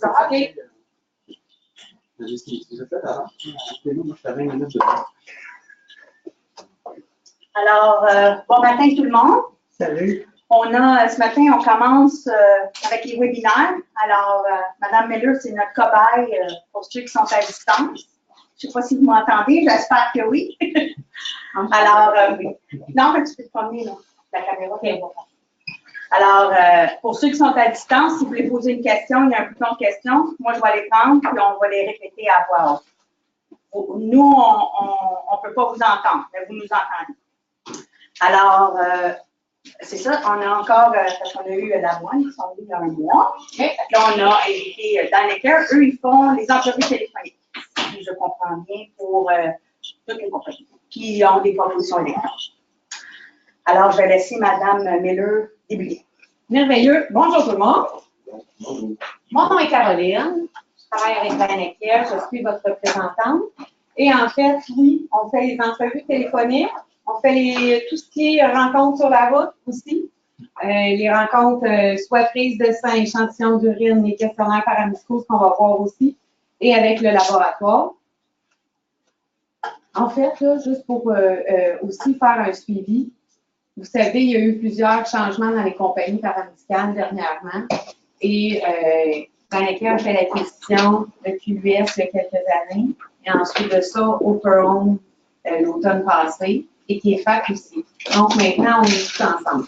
OK. Alors, bon matin tout le monde. Salut. Ce matin, on commence avec les webinaires. Alors, Mme Miller, c'est notre cobaye pour ceux qui sont à distance. Je ne sais pas si vous m'entendez, j'espère que oui. Alors, oui. Non, mais tu peux te promener, là. La caméra, c'est bon. Alors, pour ceux qui sont à distance, si vous voulez poser une question, il y a un bouton de questions. Moi, je vais les prendre, puis on va les répéter à voix haute. Nous, on ne peut pas vous entendre, mais vous nous entendez. Alors, c'est ça, on a encore, parce qu'on a eu la moine, qui sont venus il y a un mois. Okay. Là, on a invité Dynacare. Eux, ils font les entrevues téléphoniques, si je comprends bien, pour toutes les compagnies qui ont des propositions électroniques. Alors, je vais laisser Mme Miller débuter. Merveilleux. Bonjour tout le monde. Bonjour. Mon nom est Caroline. Je travaille avec Dynacare. Je suis votre représentante. Et en fait, oui, on fait les entrevues téléphoniques. On fait tout ce qui est rencontres sur la route aussi. Les rencontres, soit prise de sang, échantillons d'urine, les questionnaires paramédicaux, ce qu'on va voir aussi, et avec le laboratoire. En fait, là, juste pour aussi faire un suivi, vous savez, il y a eu plusieurs changements dans les compagnies paramédicales dernièrement. Et Dynacare a fait l'acquisition de QUS il y a quelques années. Et ensuite de ça, Operon l'automne passé. Et KFAC aussi. Donc, maintenant, on est tous ensemble.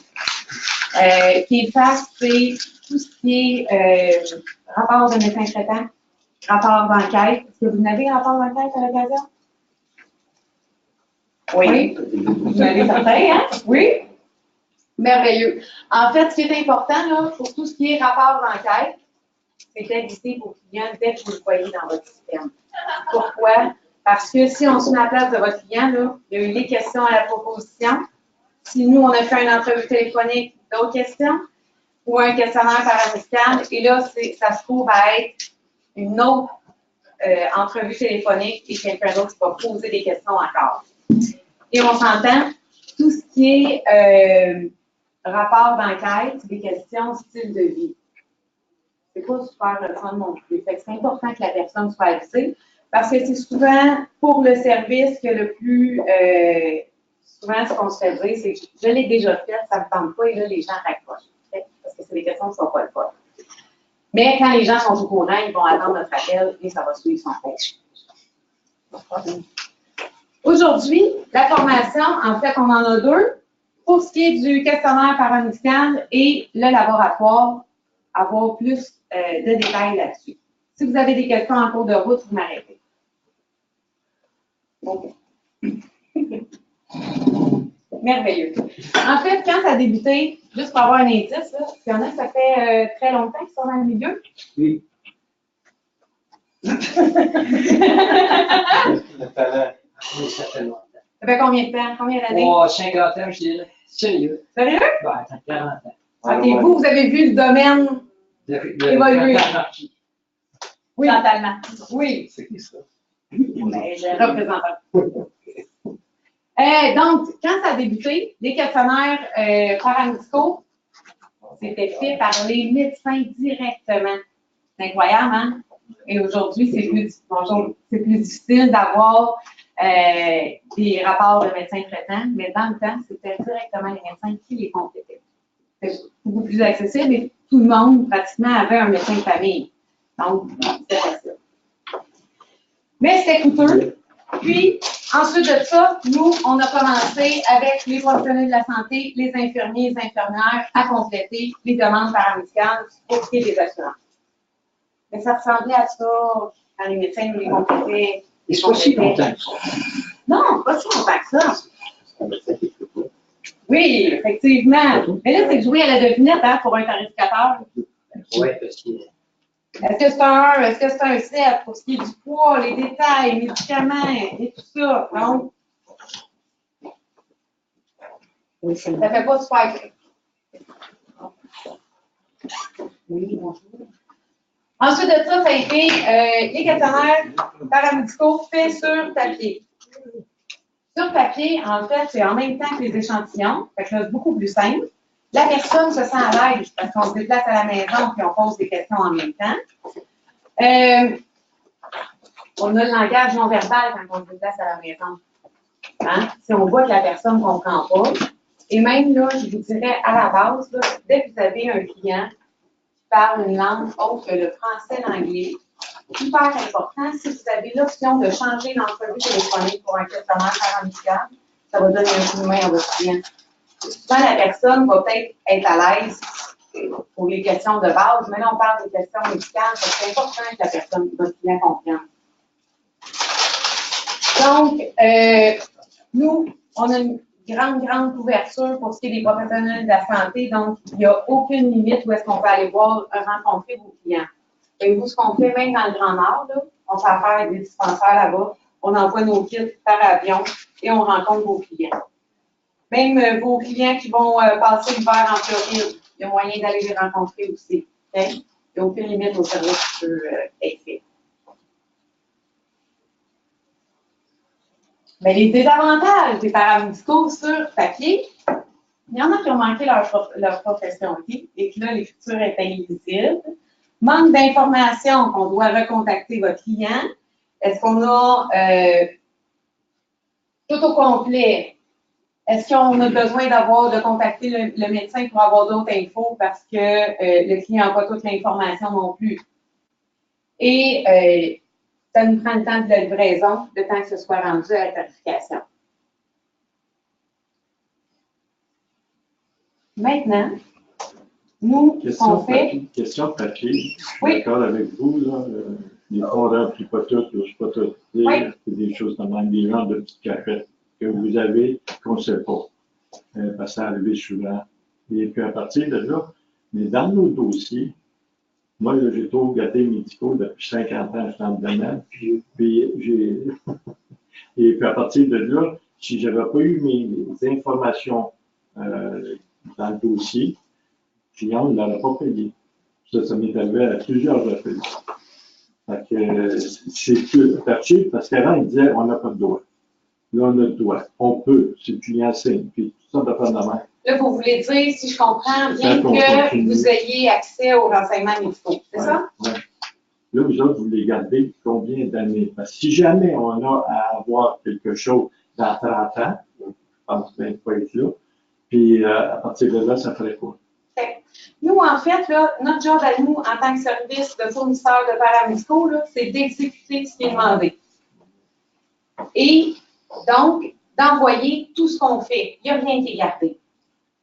KFAC, c'est tout ce qui est rapport de médecin traitant, rapport d'enquête. Est-ce que vous avez un rapport d'enquête à l'occasion? Oui. Vous en avez certains, hein? Oui. Merveilleux. En fait, ce qui est important, là, pour tout ce qui est rapport d'enquête, c'est d'exister vos clients dès que vous le voyez dans votre système. Pourquoi? Parce que si on se met à la place de votre client, là, il y a eu des questions à la proposition. Si nous, on a fait une entrevue téléphonique, d'autres questions, ou un questionnaire paramédical, et là, ça se trouve à être une autre entrevue téléphonique et quelqu'un d'autre qui va poser des questions encore. Et on s'entend, tout ce qui est rapport d'enquête, c'est des questions style de vie. C'est pas super le fun non plus. Fait que c'est important que la personne soit avisée. Parce que c'est souvent pour le service que le plus souvent ce qu'on se fait dire, c'est que je l'ai déjà fait, ça ne me tente pas et là les gens raccrochent. Parce que c'est des questions qui ne sont pas le fun. Mais quand les gens sont au courant, ils vont attendre notre appel et ça va suivre son cours. Aujourd'hui, la formation, en fait, on en a deux. Pour ce qui est du questionnaire paramédical et le laboratoire, avoir plus de détails là-dessus. Si vous avez des questions en cours de route, vous m'arrêtez. OK. Merveilleux. En fait, quand ça a débuté, juste pour avoir un indice, là, il y en a, ça fait très longtemps qu'ils sont dans le milieu. Oui. Ça fait combien de temps? Combien d'années? Oh, 50 ans, je dirais. Sérieux? Sérieux? Ben, ça fait 40 ans. OK, vous avez vu le domaine évoluer. Oui, totalement. Oui. C'est qui ça? Mais je représentant. Donc, quand ça a débuté, les questionnaires paramédicaux, c'était fait par les médecins directement. C'est incroyable, hein? Et aujourd'hui, c'est plus difficile d'avoir des rapports de médecins traitants, mais dans le temps, c'était directement les médecins qui les complétaient. C'est beaucoup plus accessible et tout le monde, pratiquement, avait un médecin de famille. Donc, c'était facile. Mais c'était coûteux. Puis, ensuite de ça, nous, on a commencé avec les professionnels de la santé, les infirmiers, les infirmières, à compléter les demandes paramédicales pour ce qui est des assurances. Mais ça ressemblait à ça quand les médecins nous les complétaient. Et c'est pas si longtemps que ça. Non, pas si longtemps que ça. Oui, effectivement. Mais là, c'est jouer à la devinette hein, pour un tarificateur. Oui, parce que. Est-ce que c'est un 1, est-ce que c'est un 7 pour ce qui est du poids, les détails, les médicaments et tout ça? Donc, Oui, ça ne fait pas super clair. Oui, bonjour. Ensuite de ça, ça a été les questionnaires paramédicaux faits sur papier. Sur papier, en fait, c'est en même temps que les échantillons. Fait que là, c'est beaucoup plus simple. La personne se sent à l'aise parce qu'on se déplace à la maison et on pose des questions en même temps. On a le langage non verbal quand on se déplace à la maison. Hein? Si on voit que la personne ne comprend pas, et même là, je vous dirais à la base, là, dès que vous avez un client qui parle une langue autre que le français, l'anglais, hyper important, si vous avez l'option de changer d'entrevue téléphonique pour un questionnaire paramédical, ça va donner un coup de main à votre client. Souvent, la personne va peut-être être à l'aise pour les questions de base, mais là, on parle des questions médicales, c'est important que la personne, votre client comprenne. Donc, nous, on a une grande couverture pour ce qui est des professionnels de la santé, donc il n'y a aucune limite où est-ce qu'on peut aller voir, rencontrer vos clients. Et vous, ce qu'on fait même dans le Grand Nord, là, on fait affaire avec des dispensaires là-bas, on envoie nos kits par avion et on rencontre vos clients. Même vos clients qui vont passer l'hiver en Floride, il y a moyen d'aller les rencontrer aussi. Okay? Il n'y a aucune limite au service qui peut être fait. Mais les désavantages des paramédicaux sur papier, il y en a qui ont manqué leur profession, et que là, l'écriture est illisible. Manque d'informations qu'on doit recontacter votre client. Est-ce qu'on a tout au complet? Est-ce qu'on a besoin de contacter le médecin pour avoir d'autres infos parce que le client n'a pas toute l'information non plus? Et ça nous prend le temps de la livraison, le temps que ce soit rendu à la tarification. Maintenant, nous, ce qu'on fait... Question de papier. Je suis oui. D'accord avec vous, là. Les fonds ne remplissent pas tout, je ne sais pas tout dire. Oui. C'est des choses comme des genres de petites capettes que vous avez qu'on ne sait pas. Parce que ça arrive souvent. Et puis à partir de là, mais dans nos dossiers, moi, j'ai trop gâté médicaux depuis 50 ans, je suis dans le domaine. Et puis à partir de là, si je n'avais pas eu mes informations dans le dossier, le client ne l'aurait pas payé. Ça m'est arrivé à plusieurs reprises. C'est touché parce qu'avant, il disait on n'a pas de droit. Là, on a le droit. On peut, si le client signe, puis tout ça dépend de la main. Là, vous voulez dire, si je comprends bien, que vous ayez accès aux renseignements médicaux, c'est ça? Oui. Là, vous autres, vous les gardez combien d'années? Parce que si jamais on a à avoir quelque chose dans 30 ans, je pense bien pas être là, puis à partir de là, ça ferait quoi? Nous, en fait, là, notre job à nous, en tant que service de fournisseur de paramédicaux, c'est d'exécuter ce qui est demandé. Et donc, d'envoyer tout ce qu'on fait. Il n'y a rien qui est gardé.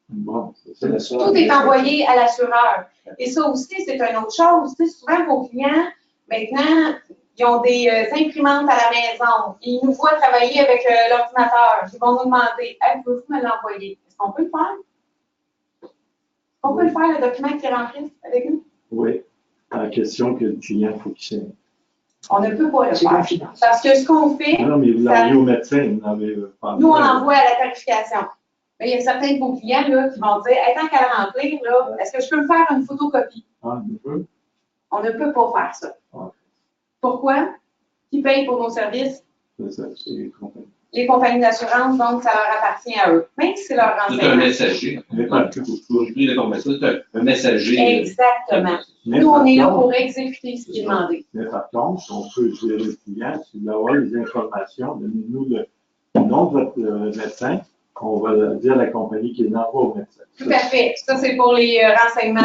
Bon, tout est envoyé à l'assureur. Et ça aussi, c'est une autre chose. Tu sais, souvent, vos clients, maintenant, ils ont des imprimantes à la maison. Ils nous voient travailler avec l'ordinateur. Ils vont nous demander, hey, pouvez-vous me l'envoyer? Est-ce qu'on peut le faire? On peut le faire, le document qui est rempli avec nous? Oui. La question que le client faut qu'il signe. On ne peut pas le faire. Parce que ce qu'on fait. Non, mais vous l'envoyez au médecin, vous n'avez pas. Nous, on l'envoie à la tarification. Mais il y a certains de vos clients là, qui vont dire, hey, tant qu'à le remplir, là, est-ce que je peux me faire une photocopie? Ah, on peut? On ne peut pas faire ça. Ah. Pourquoi? Qui paye pour nos services? C'est ça, c'est les compagnies. Les compagnies d'assurance, donc ça leur appartient à eux. Même si c'est leur renseignement. C'est un messager. J'ai pris l'information, c'est un messager. Exactement. Nous, on est là pour exécuter ce qui est demandé. Mais par contre, on peut dire au client, s'il veut avoir les informations, donnez-nous le nom de votre médecin, on va dire à la compagnie qui l'envoie au médecin. Tout à fait. Ça, c'est pour les renseignements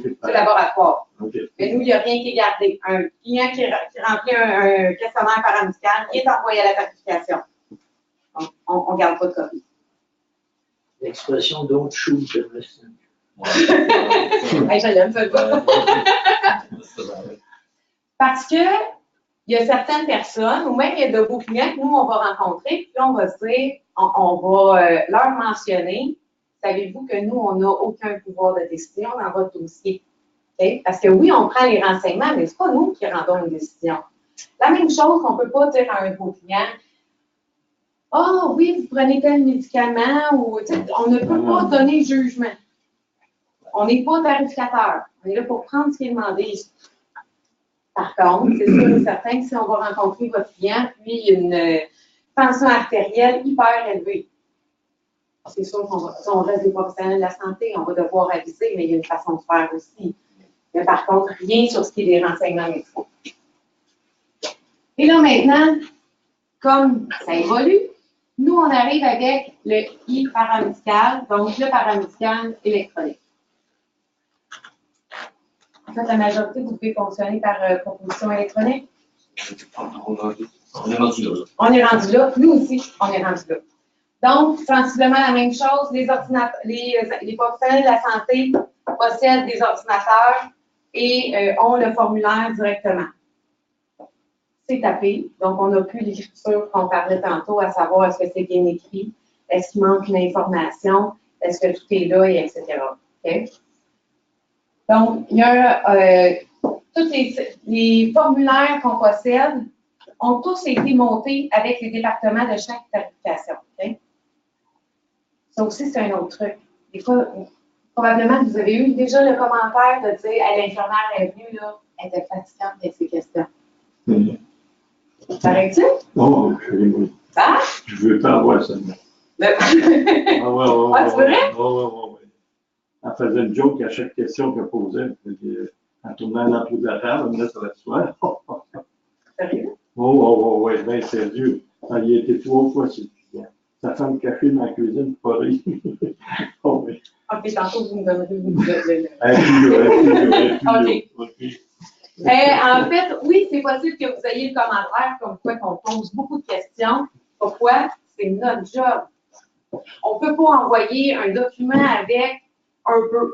du laboratoire. Okay. Mais nous, il n'y a rien qui est gardé. Un client qui remplit un questionnaire paramédical, il est envoyé à la tarification. Donc, on ne garde pas de copie. L'expression don't shoot the messenger. Hey, je l'aime, ça va. Parce que il y a certaines personnes, ou même il y a de vos clients que nous, on va rencontrer, puis on va se dire, on va leur mentionner, savez-vous que nous, on n'a aucun pouvoir de décision dans votre dossier. Okay? Parce que oui, on prend les renseignements, mais ce n'est pas nous qui rendons une décision. La même chose qu'on ne peut pas dire à un de vos clients, « Ah oui, vous prenez tel médicament » ou on ne peut pas donner jugement. On n'est pas tarificateur. On est là pour prendre ce qui est demandé. Par contre, c'est sûr et certain que si on va rencontrer votre client, puis une tension artérielle hyper élevée, c'est sûr qu'on reste des professionnels de la santé, on va devoir aviser, mais il y a une façon de faire aussi. Mais par contre, rien sur ce qui est des renseignements médicaux. Et là, maintenant, comme ça évolue, nous, on arrive avec le e-paramédical, donc le paramédical électronique. En fait, la majorité, vous pouvez fonctionner par proposition électronique. On est rendu là. On est rendu là. Nous aussi, on est rendu là. Donc, sensiblement la même chose, les professionnels de la santé possèdent des ordinateurs et ont le formulaire directement. C'est tapé, donc on n'a plus l'écriture qu'on parlait tantôt, à savoir est-ce que c'est bien écrit, est-ce qu'il manque une information, est-ce que tout est là, et etc. Okay? Donc, il y a tous les formulaires qu'on possède ont tous été montés avec les départements de chaque tarification. Okay? Ça aussi, c'est un autre truc. Des fois, probablement que vous avez eu déjà le commentaire de dire hey, l'infirmière est venue, là, elle était fatigante avec ses questions. T'arrêtes-tu? Oh, Ah? je veux pas avoir ça. Ah, Tu voudrais? Oui. Elle faisait une joke à chaque question qu'elle posait. En tournant dans le de la table, elle me laisse s'asseoir. Sérieux? Oui, bien sérieux. Il a été 3 fois sur le client. Sa femme cachée dans la cuisine pour pas rire. Oh, oui. Ok, tantôt, vous me donnerez le. En fait, oui, c'est possible que vous ayez le commentaire comme quoi qu'on pose beaucoup de questions. Pourquoi? C'est notre job. On ne peut pas envoyer un document avec un peu.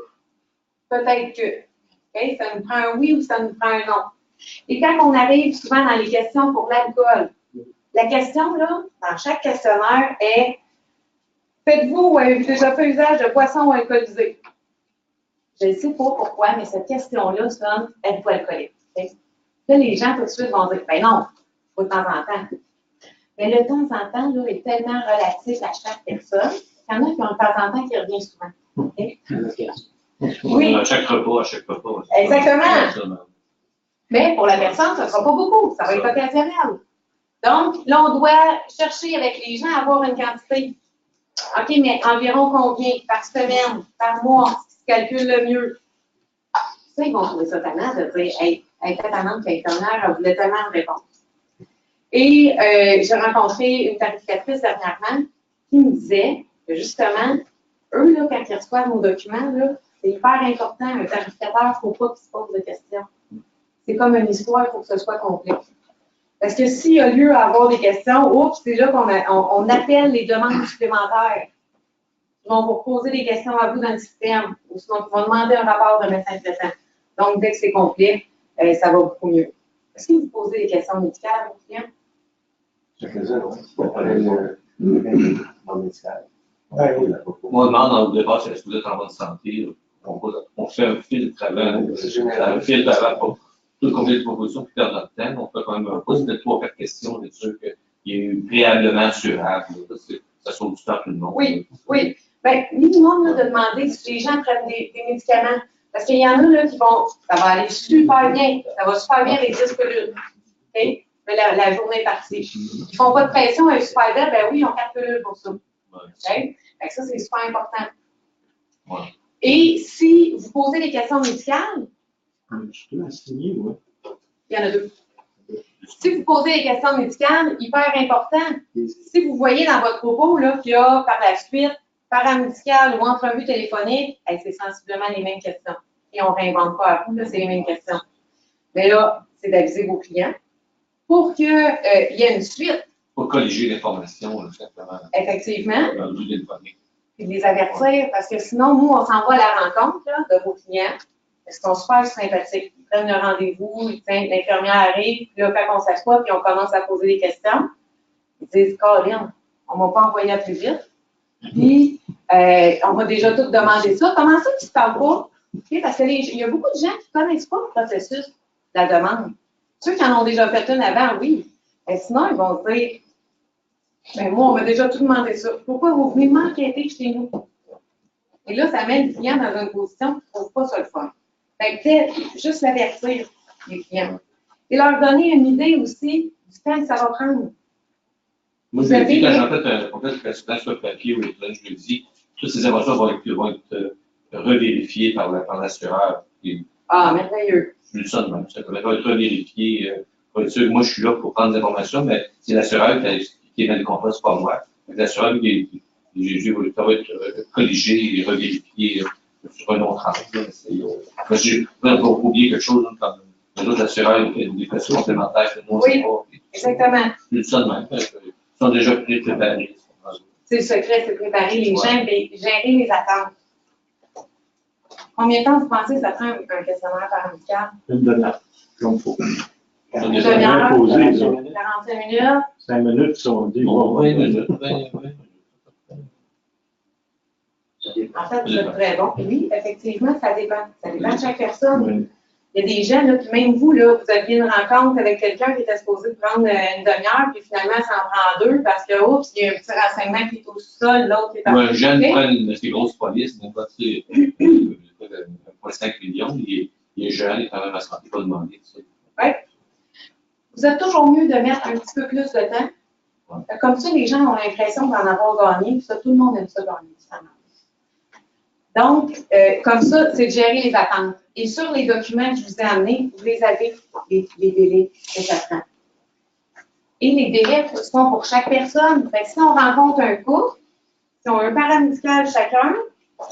Peut-être que. Okay? Ça nous prend un oui ou ça nous prend un non. Et quand on arrive souvent dans les questions pour l'alcool, la question, là, dans chaque questionnaire est faites-vous ou avez-vous déjà fait usage de boissons alcoolisées? Je ne sais pas pourquoi, mais cette question-là sonne êtes-vous alcoolique? Okay? Là, les gens tout de suite vont dire ben non, pas de temps en temps. Mais le temps en temps là, est tellement relatif à chaque personne qu'il y en a qui ont de temps en temps qui revient souvent. Okay? Oui. À chaque repas. Exactement. Mais pour la personne, ça ne sera pas beaucoup, ça va être occasionnel. Donc, là, on doit chercher avec les gens à avoir une quantité. OK, mais environ combien par semaine, par mois, ce qui se calcule le mieux? Ça, ils vont trouver ça tannant de dire hey, faites amende qui a été honneur, elle voulait tellement de réponses. Et j'ai rencontré une tarificatrice dernièrement qui me disait que justement, eux, là, quand ils reçoivent nos documents, là, c'est hyper important. Un tarificateur, il ne faut pas qu'il se pose de questions. C'est comme une histoire, il faut que ce soit complet. Parce que s'il y a lieu à avoir des questions, oups, c'est là qu'on appelle les demandes supplémentaires. Ils vont vous poser des questions à vous dans le système, ou sinon ils vont demander un rapport de médecin traitant. Donc, dès que c'est complet, ça va beaucoup mieux. Est-ce que vous posez des questions médicales aux clients? Je faisais, oui. Moi, je demande au départ si vous êtes en bonne santé. On fait un filtre avant pour tout combien de propositions pour perdre notre temps. On fait quand même poser peut-être 3 ou 4 questions, d'être sûr qu'il y a eu préalablement assurable. Ça sauve du temps à tout le monde. Oui. Bien, minimum là, de demander si les gens prennent des médicaments. Parce qu'il y en a là, qui vont, ça va aller super bien. Ça va super bien les 10 pilules. Okay? Mais la journée est partie. Ils ne font pas de pression, elle est super belle. Ben oui, ils ont 4 pilules pour ça. Okay? Fait que ça, c'est super important. Ouais. Et si vous posez des questions médicales, Je peux assigner, oui. il y en a 2. Si vous posez des questions médicales, hyper important, si vous voyez dans votre propos qu'il y a par la suite paramédical ou entrevue téléphonique, c'est sensiblement les mêmes questions. Et on ne réinvente pas à vous, c'est les mêmes questions. Mais là, c'est d'aviser vos clients pour qu'il y ait une suite. Pour colléger l'information, exactement. Effectivement. Puis de les avertir, parce que sinon, nous, on s'en va à la rencontre là, de vos clients. Ils sont super sympathiques. Ils prennent le rendez-vous, l'infirmière arrive, puis là, quand on s'assoit, puis on commence à poser des questions, ils disent Colin, on ne m'a pas envoyé à plus vite. Puis, on m'a déjà tout demandé ça. Comment ça, tu ne parles pas? Okay, parce qu'il y a beaucoup de gens qui ne connaissent pas le processus de la demande. Ceux qui en ont déjà fait une avant, oui. Mais sinon, ils vont se dire ben, moi, on m'a déjà tout demandé ça. Pourquoi vous venez m'enquêter chez nous? Et là, ça met le client dans une position qui ne trouve pas ça le fun. Fait que juste l'avertir, les clients. Et leur donner une idée aussi du temps que ça va prendre. Moi, je l'ai dit, quand j'en fais un précédent sur le papier ou l'écran, je le dis, toutes ces informations vont être revérifiées par l'assureur. Ah, merveilleux. Je dis ça de même. Ça va être vérifié. Moi, je suis là pour prendre des informations, mais c'est l'assureur qui émet le contrat, c'est pas moi. L'assureur ça va être colligé et revérifié sur un autre angle. Il faut oublier quelque chose, comme les autres assureurs, il y a des questions complémentaires que nous, Oui, pas. exactement. Je dis ça de même. Ils sont déjà préparés. C'est le secret, c'est préparer les gens et gérer les attentes. Combien de temps vous pensez que ça prend un questionnaire paramédical? Une demi-heure, comme il faut. Une Bien demi-heure, posé, là. 45 minutes. 5 minutes, si on dit. Bon, bon, 20 minutes, 20 minutes. En fait, vous êtes très bon. Oui, effectivement, ça dépend. Ça dépend de chaque personne. Oui. Il y a des gens, là, puis même vous, là, vous aviez une rencontre avec quelqu'un qui était supposé prendre une demi-heure, puis finalement, ça en prend 2 parce que, oups, il y a un petit renseignement qui est au sol, l'autre qui est Un jeune OK? prend une de ces grosses polices, donc, c'est 1,5 million, il est jeune, il est quand même à se santé, pas demander. Oui. Vous êtes toujours mieux de mettre un petit peu plus de temps. Ouais. Comme ça, les gens ont l'impression d'en avoir gagné, puis ça, tout le monde aime ça gagner. Donc, comme ça, c'est de gérer les attentes. Et sur les documents que je vous ai amenés, vous les avez, les délais que ça prend. Et les délais sont pour chaque personne. Fait que si on rencontre un couple, si on a un paramédical chacun,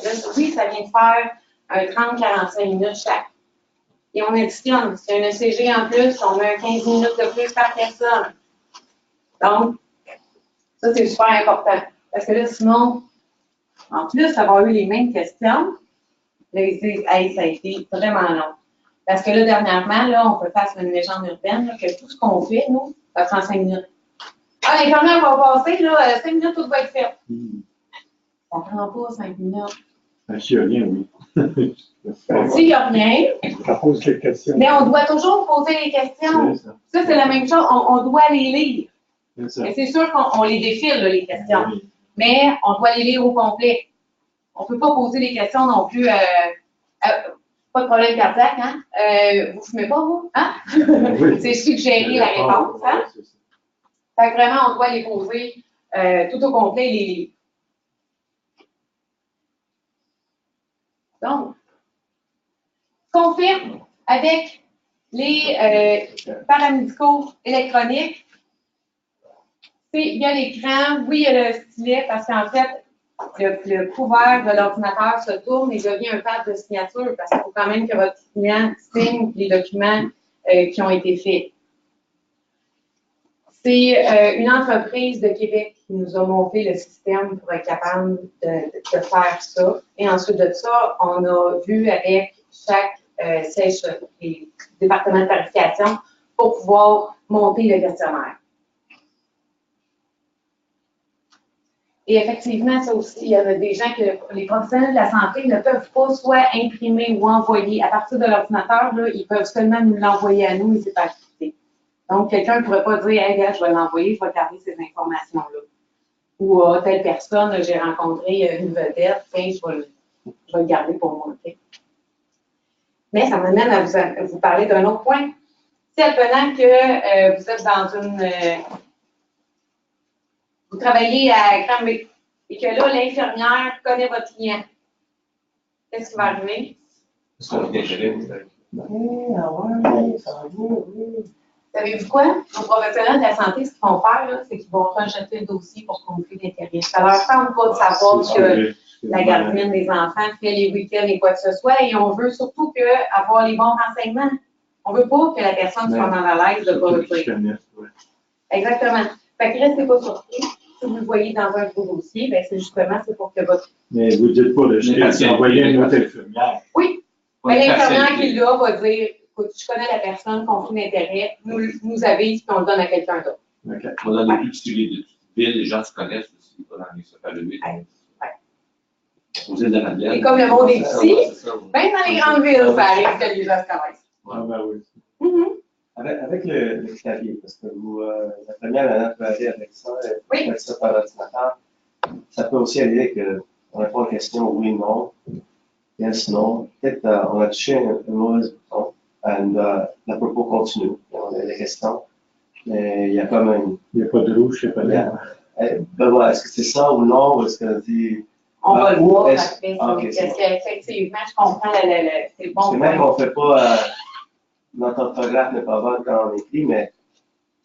là, oui, ça vient de faire un 30-45 minutes chaque. Et on additionne. Si y a un ECG en plus, on met un 15 minutes de plus par personne. Donc, ça, c'est super important. Parce que là, sinon, en plus d'avoir eu les mêmes questions, là, ils disent, hey, ça a été vraiment long. Parce que là, dernièrement, là, on peut faire sur une légende urbaine, là, que tout ce qu'on fait, nous, ça prend 5 minutes. Ah, l'infirmière va passer, là, 5 minutes, tout va être fait. Ça prend pas 5 minutes. S'il n'y a rien, oui. S'il n'y a rien, Ça pose des questions. mais on doit toujours poser les questions. C'est ça. Ça, c'est la même chose, on doit les lire. C'est ça. Mais c'est sûr qu'on les défile, là, les questions. Oui. Mais on doit les lire au complet. On ne peut pas poser des questions non plus. Pas de problème cardiaque, hein? Vous ne fumez pas, vous? Hein? Oui. C'est suggérer la réponse, hein? C'est ça. Fait que vraiment, on doit les poser tout au complet, les lire. Donc, ce qu'on fait avec les paramédicaux électroniques, c'est il y a l'écran, oui, il y a le stylet, parce qu'en fait, le couvert de l'ordinateur se tourne et devient un pad de signature, parce qu'il faut quand même que votre client signe les documents qui ont été faits. C'est une entreprise de Québec qui nous a monté le système pour être capable de faire ça. Et ensuite de ça, on a vu avec chaque siège des départements de tarification pour pouvoir monter le questionnaire. Et effectivement, ça aussi, il y en a des gens que les professionnels de la santé ne peuvent pas soit imprimer ou envoyer. À partir de l'ordinateur, là, ils peuvent seulement nous l'envoyer à nous et c'est pas accepté. Donc, quelqu'un ne pourrait pas dire, hey, gars, je vais l'envoyer, je vais garder ces informations-là. Ou telle personne, j'ai rencontré une vedette, tiens, je vais le garder pour moi. Okay? Mais ça m'amène à vous parler d'un autre point. Si advenant que vous êtes dans une. Vous travaillez à Granby et que là, l'infirmière connaît votre client, qu'est-ce qui va arriver? Savez-vous quoi? Nos professionnels de la santé, ce qu'ils vont faire, là, c'est qu'ils vont rejeter le dossier pour conflit d'intérêt. Ça leur tente pas de savoir que la gardienne des enfants fait les week-ends et quoi que ce soit, et on veut surtout avoir les bons renseignements. On veut pas que la personne soit mal à l'aise de pas le dire. Exactement. Fait que restez pas surpris. Si vous le voyez dans un gros dossier, ben c'est justement pour que votre. Mais vous ne dites pas de jeter, envoyer une autre infirmière. Oui. Mais l'infirmière qui est là va dire, écoute, je connais la personne, conflit d'intérêt, nous avise, puis on le donne à quelqu'un d'autre. Okay. Dans les plus petites villes, les gens se connaissent aussi, pas dans les SFLE. Aux îles de la Madeleine. Et comme le monde est petit, même dans les grandes villes, ça arrive que les gens se connaissent. Ah, ben oui. Avec le clavier, parce que vous, la première année peut aller avec ça, Oui. mettre ça par l'ordinateur. Ça peut aussi aller qu'on répond à une question oui, non. Yes, non. Peut-être on a touché un mauvais bouton. La propos continue. On a des questions. Mais il y a comme une. Il n'y a pas de rouge, je ne sais pas. Ben voilà, est-ce que c'est ça ou non? Ou est-ce qu'on dit On va le Ou voir est-ce- après. Ah, ok, Parce c'est bon. qu'effectivement, je comprends c'est bon. C'est même qu'on ne fait pas, notre orthographe n'est pas bonne quand on écrit, mais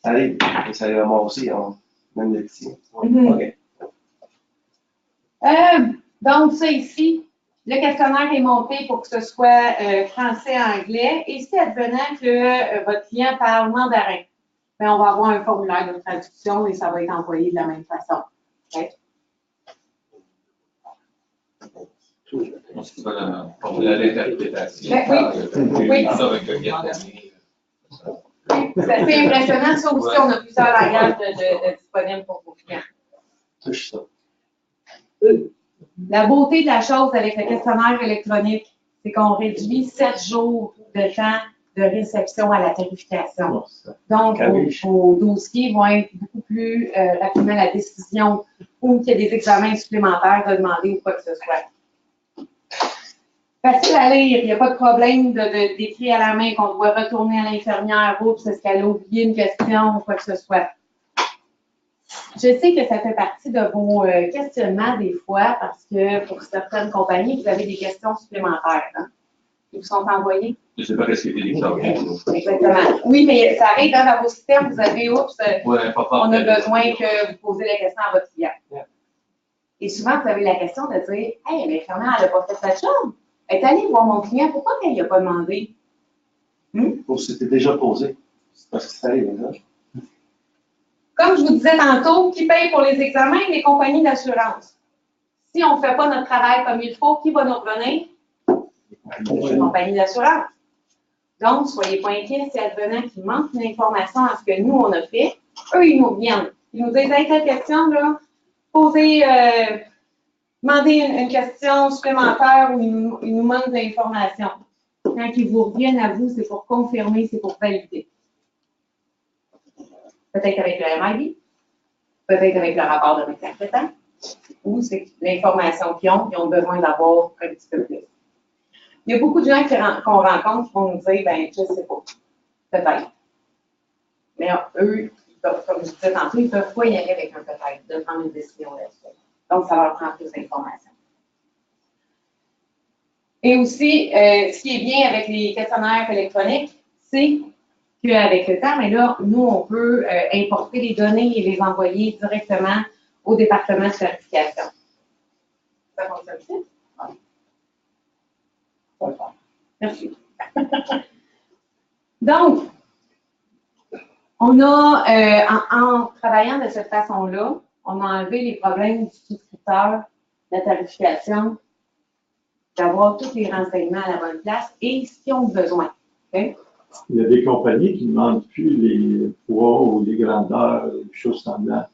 ça arrive. Et ça arrive à moi aussi, même les petits. Mhm. OK. Donc, ça ici, le questionnaire est monté pour que ce soit français-anglais. Et si advenant que votre client parle mandarin, bien, on va avoir un formulaire de traduction et ça va être envoyé de la même façon. Okay? C'est pas le formulaire d'interprétation. Oui. Oui. Ça avec le vietnamien. C'est assez impressionnant. Ça aussi, on a plusieurs langages de disponibles pour vos clients. Touche ça. La beauté de la chose avec le questionnaire électronique, c'est qu'on réduit 7 jours de temps de réception à la tarification. Donc, vos dossiers vont être beaucoup plus rapidement la décision ou qu'il y a des examens supplémentaires de demander ou quoi que ce soit. Facile à lire, il n'y a pas de problème d'écrire à la main qu'on doit retourner à l'infirmière, oups, est-ce qu'elle a oublié une question ou quoi que ce soit. Je sais que ça fait partie de vos questionnements des fois parce que pour certaines compagnies, vous avez des questions supplémentaires qui vous sont envoyées. Je ne sais pas ce qui a été déclaré. Exactement. Oui, mais ça arrive dans vos systèmes, vous avez, oups, Ouais, on a besoin que vous posiez la question à votre client. Et souvent, vous avez la question de dire, hey, l'infirmière, elle n'a pas fait sa job. Elle est allée voir mon client, pourquoi elle n'a pas demandé? Ou c'était déjà posé. C'est parce que c'est arrivé, là. Comme je vous disais tantôt, qui paye pour les examens? Les compagnies d'assurance. Si on ne fait pas notre travail comme il faut, qui va nous revenir? Les compagnies d'assurance. Donc, soyez pas inquiets si advenant qu'il manque une information à ce que nous, on a fait. Eux, ils nous reviennent. Ils nous disent, hey, telle question, là, posez, demandez une question supplémentaire ou ils nous manquent de l'information. Quand ils vous reviennent à vous, c'est pour confirmer, c'est pour valider. Peut-être avec le MIB, peut-être avec le rapport de médecin traitant, ou c'est l'information qu'ils ont besoin d'avoir un petit peu plus. Il y a beaucoup de gens qu'on rencontre qui vont nous dire, ben, je ne sais pas, peut-être. Mais eux, comme je disais tantôt, ils ne peuvent pas y aller avec un peut-être, de prendre une décision là-dessus. Donc, ça leur prend plus d'informations. Et aussi, ce qui est bien avec les questionnaires électroniques, c'est qu'avec le temps, mais là, nous, on peut importer les données et les envoyer directement au département de certification. Ça fonctionne-t-il? Oui. Merci. Donc, on a, en travaillant de cette façon-là, on a enlevé les problèmes du souscripteur, de la tarification, d'avoir tous les renseignements à la bonne place et ce qu'ils ont besoin. Okay? Il y a des compagnies qui ne demandent plus les poids ou les grandeurs, les choses semblables.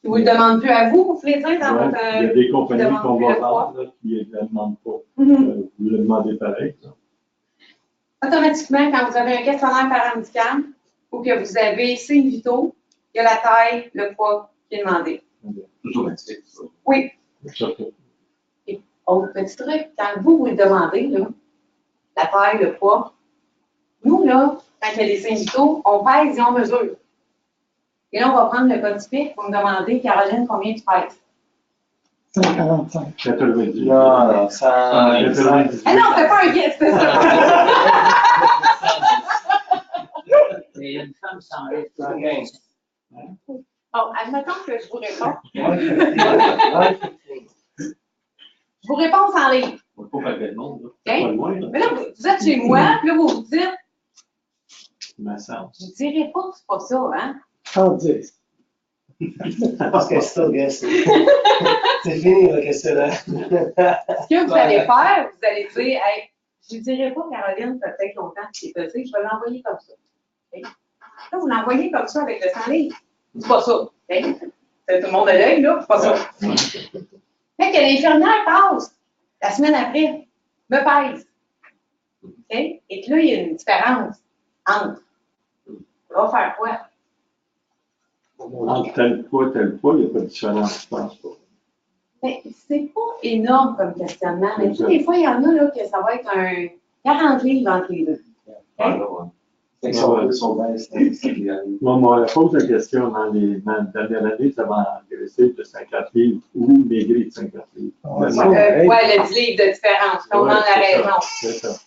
Ils ne vous le demandent plus à vous, vous voulez dire, dans votre. Il y a des compagnies demandent qu'on plus va le poids. vendre qui ne le demandent pas. Mm-hmm. Vous le demandez pareil. Ça. Automatiquement, quand vous avez un questionnaire paramédical ou que vous avez signe vitaux, il y a la taille, le poids qui est demandé. Tout automatique, ça. Oui. Surtout. Et autre petit truc, quand vous le demandez, là, la taille, le poids, nous, là, quand il y a des signes vitaux, on pèse et on mesure. Et là, on va prendre le code typique pour me demander, Caroline, combien tu pèses? 145. 90. Non, ça. 98. Ah non, on fait pas un guess, c'est ça. Mais une femme sans lait. Bon, admettons que je vous réponds. Ouais, Je vous réponds sans rire. On ne peut pas faire le monde. OK? Pas loin, là. Mais là, vous êtes chez moi, puis là, vous vous dites, Ma sens. je ne dirais pas que c'est pas ça, hein? 110. Parce que c'est still guessing. C'est fini, la question là. Ce que vous allez faire, vous allez dire, hey, je ne dirais pas, Caroline, ça fait longtemps que c'est pesé, je vais l'envoyer comme ça. Okay? Là, vous l'envoyez comme ça avec le 100 livres. C'est pas ça. Okay? C'est tout le monde à l'œil, là, c'est pas ça. Fait que l'infirmière passe la semaine après, me pèse. Okay? Et que là, il y a une différence entre. On va faire quoi? Entre tel poids, il n'y a pas de différence, je pense pas. Mais c'est pas énorme comme questionnement, mais tu sais, des fois, il y en a là, que ça va être un 40 livres entre les deux. Ah, là, ouais. Fait que si on veut son baisse, c'est idéal. Moi, on leur pose la question dans la dernière année, ça va engraisser de 50 livres ou maigrir de 50 livres. Ouais, le 10 livres de différence. On en a raison. C'est ça.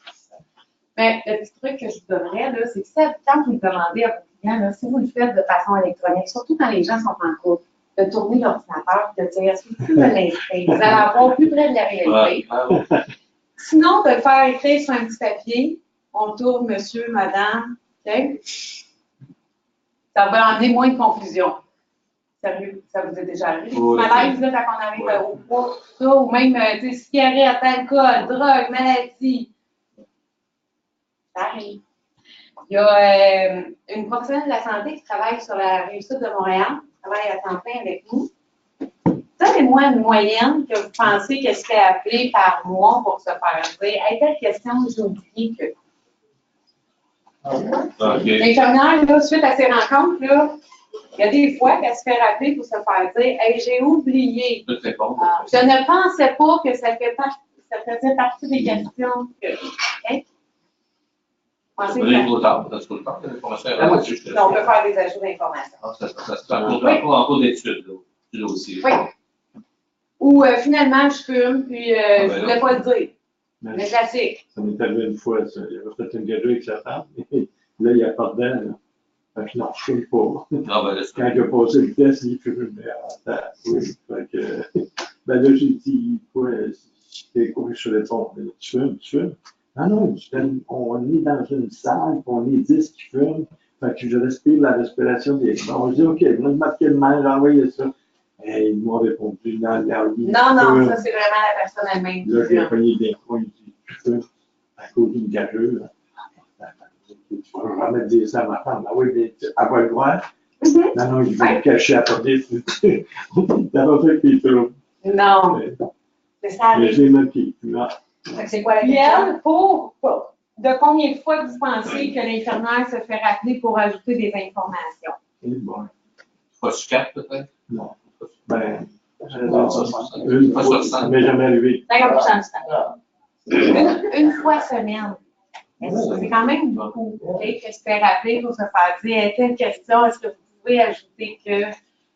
Mais le petit truc que je vous donnerais, là, c'est que quand vous le demandez à vos clients, là, si vous le faites de façon électronique, surtout quand les gens sont en couple, de tourner l'ordinateur et de dire est-ce que vous pouvez me l'inscrire? Vous allez avoir plus près de la réalité. Sinon, de le faire écrire sur un petit papier, on tourne monsieur, madame, OK? Ça va amener moins de confusion. Sérieux, ça vous est déjà arrivé? Oui. Malaise, là, quand on arrive au poids, tout ça, ou même, tu sais, cigarette, alcool, drogue, maladie. Ça arrive. Il y a une professionnelle de la santé qui travaille sur la réussite de Montréal, qui travaille à temps plein avec nous. Donnez-moi une moyenne que vous pensez qu'elle serait appelée par mois pour se faire dire. Hey, telle question, j'ai oublié que. OK. L'infirmière, là, suite à ces rencontres, là, il y a des fois qu'elle se fait rappeler pour se faire dire hey, j'ai oublié. Je peux te répondre. Je ne pensais pas que ça faisait partie des questions que. Okay? Ça peut être trop tard, ça se peut pas. On peut faire des ajouts d'informations. Ça se fait en cours d'études, là aussi. Oui. Ou finalement, je fume, puis je ne voulais pas le dire. Mais classique. Ça m'est arrivé une fois, ça. Il avait fait une gageure avec sa femme, et là, il accordait, là. Fait que non, je fume pas. Non, ben, Quand il a passé le test, il fumait. Oui. Fait que, ben là, j'ai dit, quoi, j'étais couru sur les ponts. Tu fumes? Ah non, on est dans une salle, puis on est 10 qui fument. Fait que je respire la respiration des gens. On dit, OK, on a marqué le maire, j'ai envoyé ça. Et ils m'ont répondu, non, non, ça, c'est vraiment la personne elle-même. Là, j'ai pogné des coins, il dit, tu fumes à cause d'une gageure. Tu vas jamais dire ça à ma femme. Ah oui, mais elle va le voir. Non, il veut le cacher à porter. T'as pas fait qu'il trouve. Non. C'est ça. Mais j'ai marqué. C'est quoi la question? De combien de fois vous pensez que l'infirmière se fait rappeler pour ajouter des informations? Bon. Fois sur 4, peut-être? Non. Ben, Une fois, ça m'est jamais arrivé. 50% du temps. Une fois semaine. C'est quand même beaucoup. Okay, que se fait rappeler pour se faire dire hey, telle question, est-ce que vous pouvez ajouter que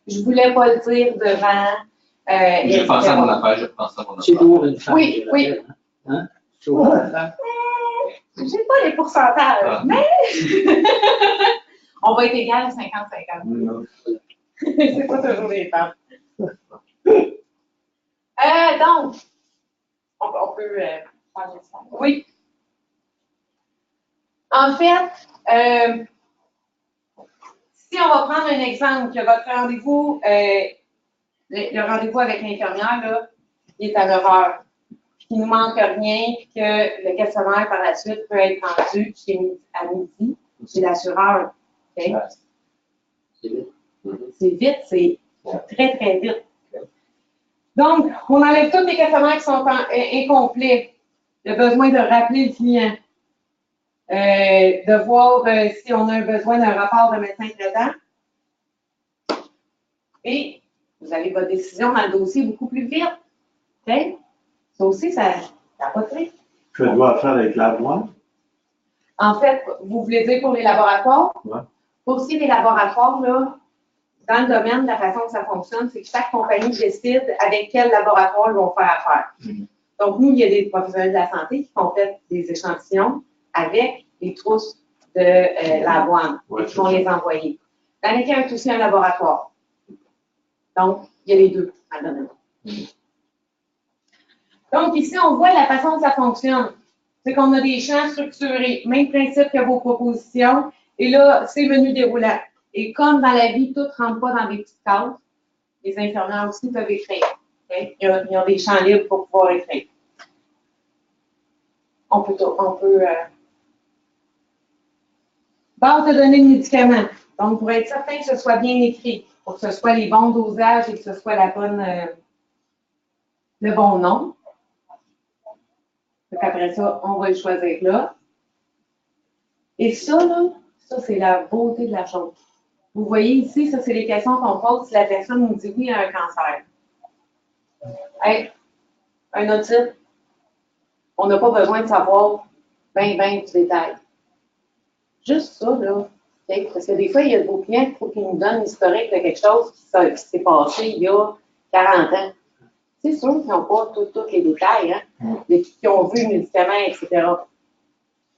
je ne voulais pas le dire devant. J'ai pensé à mon affaire, je pense à mon affaire. C'est lourd une femme. Oui, oui. Hein? C'est lourd une femme. J'ai pas les pourcentages, mais on va être égal à 50-50. C'est pas toujours des femmes. Donc, on peut changer ça. Oui. En fait, si on va prendre un exemple, que votre rendez-vous, le rendez-vous avec l'infirmière, là, il est à 9 heures, qu'il ne nous manque rien, que le questionnaire par la suite peut être rendu à midi chez l'assureur. Okay? C'est vite. C'est vite, c'est très, très vite. Donc, on enlève tous les questionnaires qui sont incomplets. Le besoin de rappeler le client. De voir si on a un besoin d'un rapport de médecin traitant. Et vous avez votre décision dans le dossier beaucoup plus vite. Okay? Ça aussi, ça n'a pas de prix. Je dois faire avec la voix. En fait, vous voulez dire pour les laboratoires? Ouais. Pour ce qui est des laboratoires, là, dans le domaine de la façon que ça fonctionne, c'est que chaque compagnie décide avec quel laboratoire ils vont faire affaire. Donc, nous, il y a des professionnels de la santé qui complètent des échantillons avec les trousses de l'avoine et qui vont les envoyer. L'Américain est aussi un laboratoire. Donc, il y a les deux à donner. Donc, ici, on voit la façon que ça fonctionne. C'est qu'on a des champs structurés, même principe que vos propositions. Et là, c'est menu déroulant. Et comme dans la vie, tout ne rentre pas dans des petites cases, les infirmières aussi peuvent écrire. Okay? Ils ont des champs libres pour pouvoir écrire. On peut base de données de médicaments. Donc, pour être certain que ce soit bien écrit, pour que ce soit les bons dosages et que ce soit le bon nom. Donc, après ça, on va le choisir là. Et ça, là, ça, c'est la beauté de la chose. Vous voyez ici, ça, c'est les questions qu'on pose si la personne nous dit oui à un cancer. Hey, un otite, on n'a pas besoin de savoir 20 du détail. Juste ça, là. OK? Parce que des fois, il y a de vos clients qu'il faut qu'ils nous donnent l'historique de quelque chose qui s'est passé il y a 40 ans. C'est sûr qu'ils n'ont pas tous les détails, hein, de qui ont vu le médicament, etc.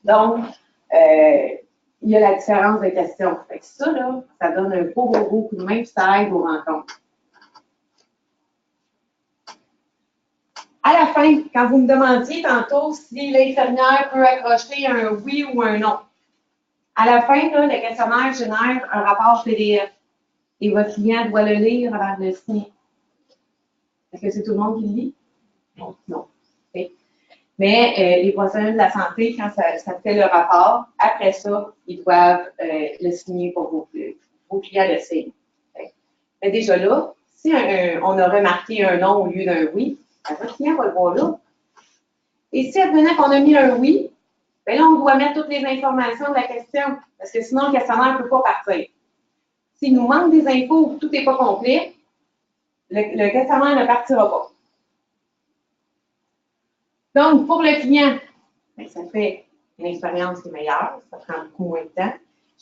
Donc, il y a la différence de questions. Fait que ça, là, ça donne un beau coup de main, puis ça aide aux rencontres. À la fin, quand vous me demandiez tantôt si l'infirmière peut accrocher un oui ou un non, à la fin, là, le questionnaire génère un rapport PDF et votre client doit le lire avant de le signer. Est-ce que c'est tout le monde qui le lit? Non. Non. Okay. Mais les professionnels de la santé, quand ça fait le rapport, après ça, ils doivent le signer pour vos clients le signent. Okay. Mais déjà là, si on a remarqué un non au lieu d'un oui, votre client va le voir là. Et si advenant qu'on a mis un oui, bien là, on doit mettre toutes les informations de la question, parce que sinon, le questionnaire ne peut pas partir. S'il nous manque des infos ou que tout n'est pas complet, le questionnaire ne partira pas. Donc, pour le client, ça fait une expérience qui est meilleure, ça prend beaucoup moins de temps.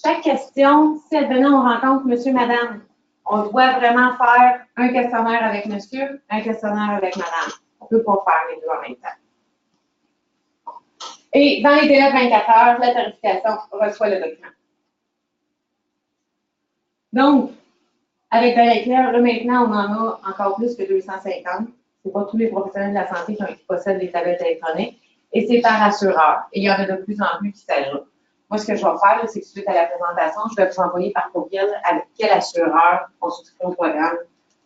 Chaque question, si advenant on rencontre monsieur, madame, on doit vraiment faire un questionnaire avec monsieur, un questionnaire avec madame. On ne peut pas faire les deux en même temps. Et dans les délais de 24 heures, la tarification reçoit le document. Donc, avec Directeur, là maintenant, on en a encore plus que 250. Ce n'est pas tous les professionnels de la santé qui possèdent des tablettes électroniques. Et c'est par assureur. Et il y en a de plus en plus qui s'ajoutent. Moi, ce que je vais faire, c'est que suite à la présentation, je vais vous envoyer par courriel avec quel assureur on souscrit au programme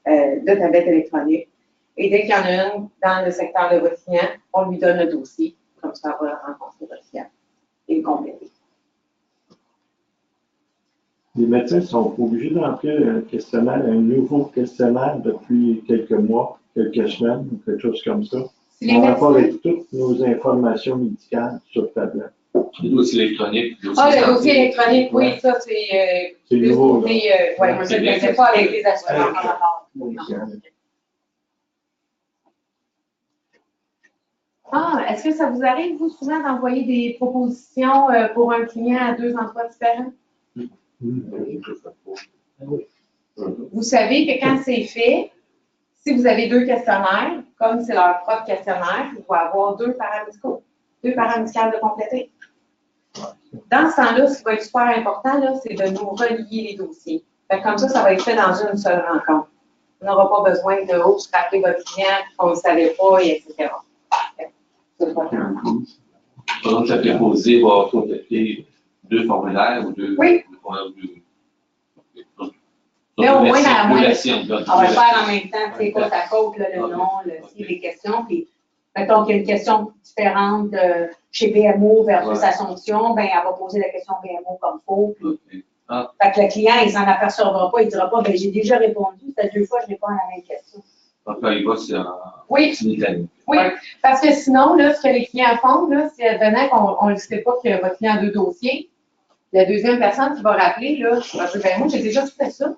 de tablettes électroniques. Et dès qu'il y en a une dans le secteur de votre client, on lui donne le dossier. Comme ça, on va rencontrer votre client et le compléter. Les médecins sont obligés d'entrer un questionnaire, un nouveau questionnaire depuis quelques mois, quelques semaines, ou quelque chose comme ça. Si On rapport avec toutes nos informations médicales sur tablette. Le dossier électronique. Le dossier électronique, oui, ça, c'est nouveau. Oui, moi, je ne le connaissais pas avec les assurances par rapport. Ah, est-ce que ça vous arrive, vous, souvent, d'envoyer des propositions pour un client à 2 emplois différents? Vous savez que quand c'est fait, si vous avez 2 questionnaires, comme c'est leur propre questionnaire, il faut avoir 2 paramédicaux, 2 paramédicales de compléter. Dans ce temps-là, ce qui va être super important, c'est de nous relier les dossiers. Comme ça va être fait dans une seule rencontre. On n'aura pas besoin de rappeler votre client qu'on ne savait pas, etc. C'est pas grave. Donc, la préposée va compléter 2 formulaires ou 2 Oui. Mais au moins, on va le faire en même temps. C'est quoi ta faute, le nom, les questions. Puis, mettons qu'il y a une question différente de chez BMO versus Assomption, ben elle va poser la question BMO comme faux. Puis, fait que le client, il s'en apercevra pas, il ne dira pas, ben j'ai déjà répondu, c'est 2 fois, je réponds à la même question. Donc, là, il va sur l'Italie. Oui, parce que sinon, là, ce que les clients font, là, si advenant qu'on ne sait pas que votre client a 2 dossiers, la deuxième personne qui va rappeler, là, va dire, ben moi, j'ai déjà tout fait ça.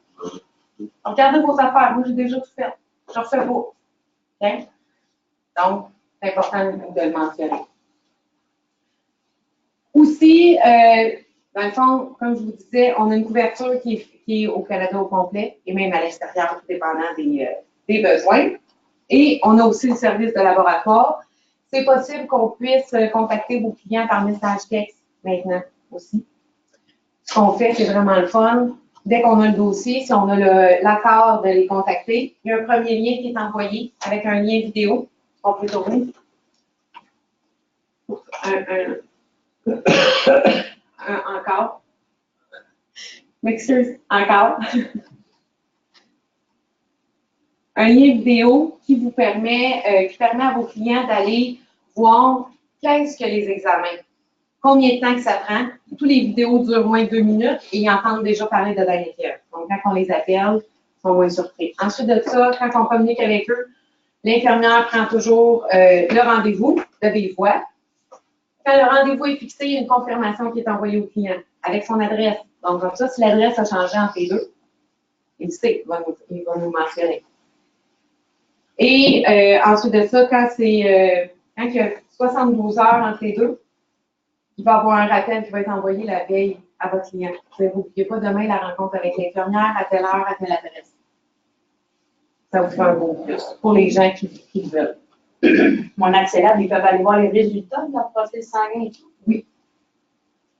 Regardez vos affaires, moi, j'ai déjà tout fait. Je ne refais pas. Okay? Donc, c'est important de le mentionner. Aussi, dans le fond, comme je vous disais, on a une couverture qui est au Canada au complet et même à l'extérieur, tout dépendant des besoins. Et on a aussi le service de laboratoire. C'est possible qu'on puisse contacter vos clients par message texte maintenant aussi. Ce qu'on fait, c'est vraiment le fun. Dès qu'on a le dossier, si on a l'accord de les contacter, il y a un premier lien qui est envoyé avec un lien vidéo. On peut tourner. Encore. M'excuse. Encore. Un lien vidéo qui vous permet à vos clients d'aller voir qu'est-ce que les examens. Combien de temps que ça prend? Toutes les vidéos durent moins de 2 minutes et ils entendent déjà parler de Dynacare. Donc, quand on les appelle, ils sont moins surpris. Ensuite de ça, quand on communique avec eux, l'infirmière prend toujours le rendez-vous de vive voix. Quand le rendez-vous est fixé, il y a une confirmation qui est envoyée au client avec son adresse. Donc, comme ça, si l'adresse a changé entre les deux, il sait, il va nous mentionner. Et ensuite de ça, quand il y a 72 heures entre les deux, il va y avoir un rappel qui va être envoyé la veille à votre client. Ne n'oubliez pas demain la rencontre avec l'infirmière à telle heure, à telle adresse. Ça vous fait un bon plus pour les gens qui le veulent. Mon accélère, ils peuvent aller voir les résultats de leur profil sanguin et tout. Oui.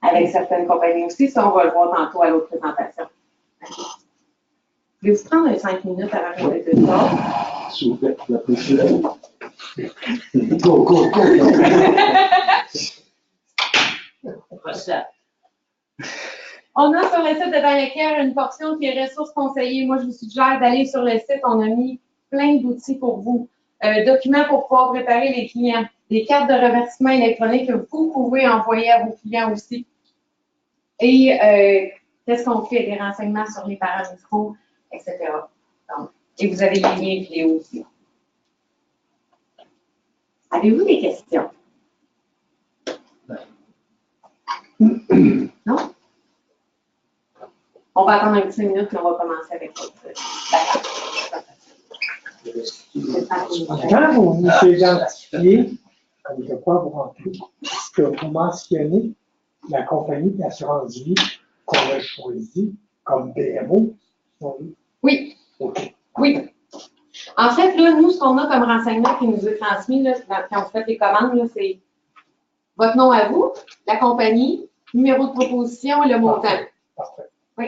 Avec certaines compagnies aussi, ça, on va le voir tantôt à l'autre présentation. Voulez-vous prendre 5 minutes avant qu'on ait tout ça? S'il vous plaît, la précision. Go, go, go. Prostate. On a sur le site de Dayacare une portion qui est ressources conseillées. Moi, je vous suggère d'aller sur le site. On a mis plein d'outils pour vous. Documents pour pouvoir préparer les clients. Des cartes de remerciement électroniques que vous pouvez envoyer à vos clients aussi. Et qu'est-ce qu'on fait? Des renseignements sur les paramétros, etc. Donc, et vous avez les liens vidéo aussi. Avez-vous des questions? Non? On va attendre un petit minute et on va commencer avec votre Quand vous vous identifiez, comme je crois vous rentrer, est-ce que vous mentionnez la compagnie d'assurance vie qu'on a choisie comme BMO? Oui. OK. Oui. En fait, là, nous, ce qu'on a comme renseignement qui nous est transmis là, quand on fait les commandes, là, c'est votre nom à vous, la compagnie, numéro de proposition et le montant. Parfait. Oui.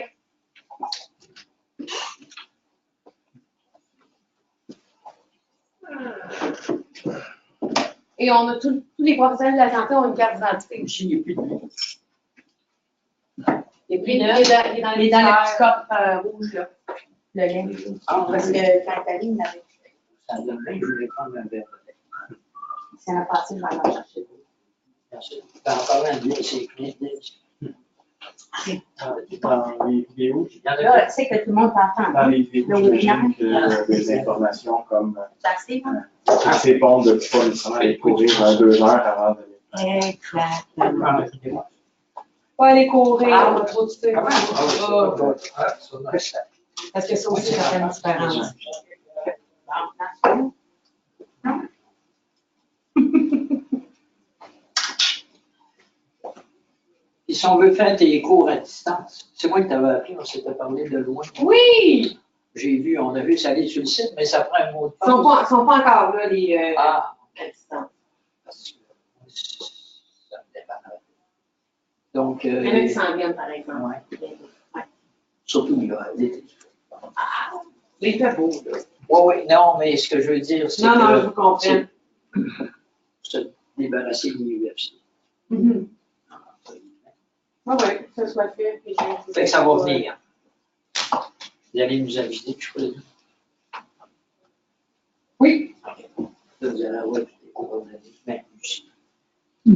Et on a tous les professionnels de la santé ont une carte d'identité aussi. Il n'y a plus de nom. Il est dans Les dans le petit cop rouge, là. Le lien. Parce que quand Thalie, il avait. Ça donne rien, je vais prendre un verre. C'est la partie de la chercher. Merci. En parlant de lui, c'est Dans les vidéos, Là, tu sais que tout le monde t'entend. dans les vidéos, j'imagine qu'il y a des informations comme C'est assez, hein? c'est bon de ne pas nécessairement aller courir 2 heures avant de. Exactement. Pas aller courir, on a trop de temps. ça. Parce que ça aussi, ça fait une différence. Et si on veut faire tes cours à distance, c'est moi qui t'avais appris, on s'était parlé de loin. Oui! J'ai vu, on a vu ça aller sur le site, mais ça prend un mot de Ils passe. sont pas encore là, les Ah, assistants. parce que ça me dérange. Donc, Il y en a qui s'en viennent, par exemple. ouais. Surtout l'été. Il fait beau, là. Oui, non, mais ce que je veux dire, c'est Non, que non, je vous comprends. c'est se débarrasser de l'UFC. Mhm. Ah oui, que ce soit fait. Puis Fait que ça va venir. Vous allez nous inviter, je crois. Oui. Là, vous allez avoir des coordonnées, même aussi.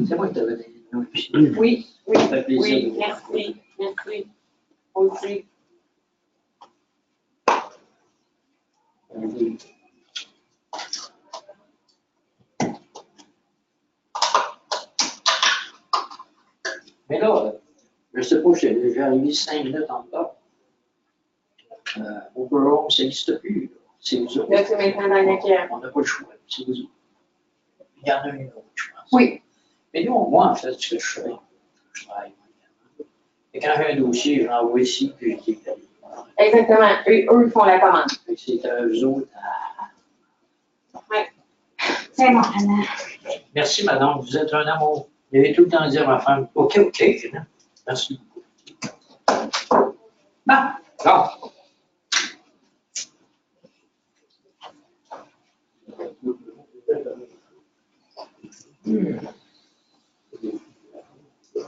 C'est moi qui t'avais donné le nom aussi. Oui, oui, Ça fait plaisir de oui, vous merci, merci. Aussi. rencontrer. Mais là, je sais pas, j'ai arrivé 5 minutes en retard. Au bureau, ça n'existe plus. Là. C'est vous autres. Là, c'est maintenant dans la guerre. On n'a pas le choix. C'est vous autres. Il y en a une autre, je pense. Oui. Mais nous, moi, en fait, ce que je fais, je travaille. Et quand j'ai un dossier, je l'envoie ici, puis je dis, Exactement. Eux, ils font la commande. c'est à eux autres. C'est mon Anna. Merci, madame, vous êtes un amour. Vous avez tout le temps dire à ma femme, OK, OK. Merci. Bon. Ah.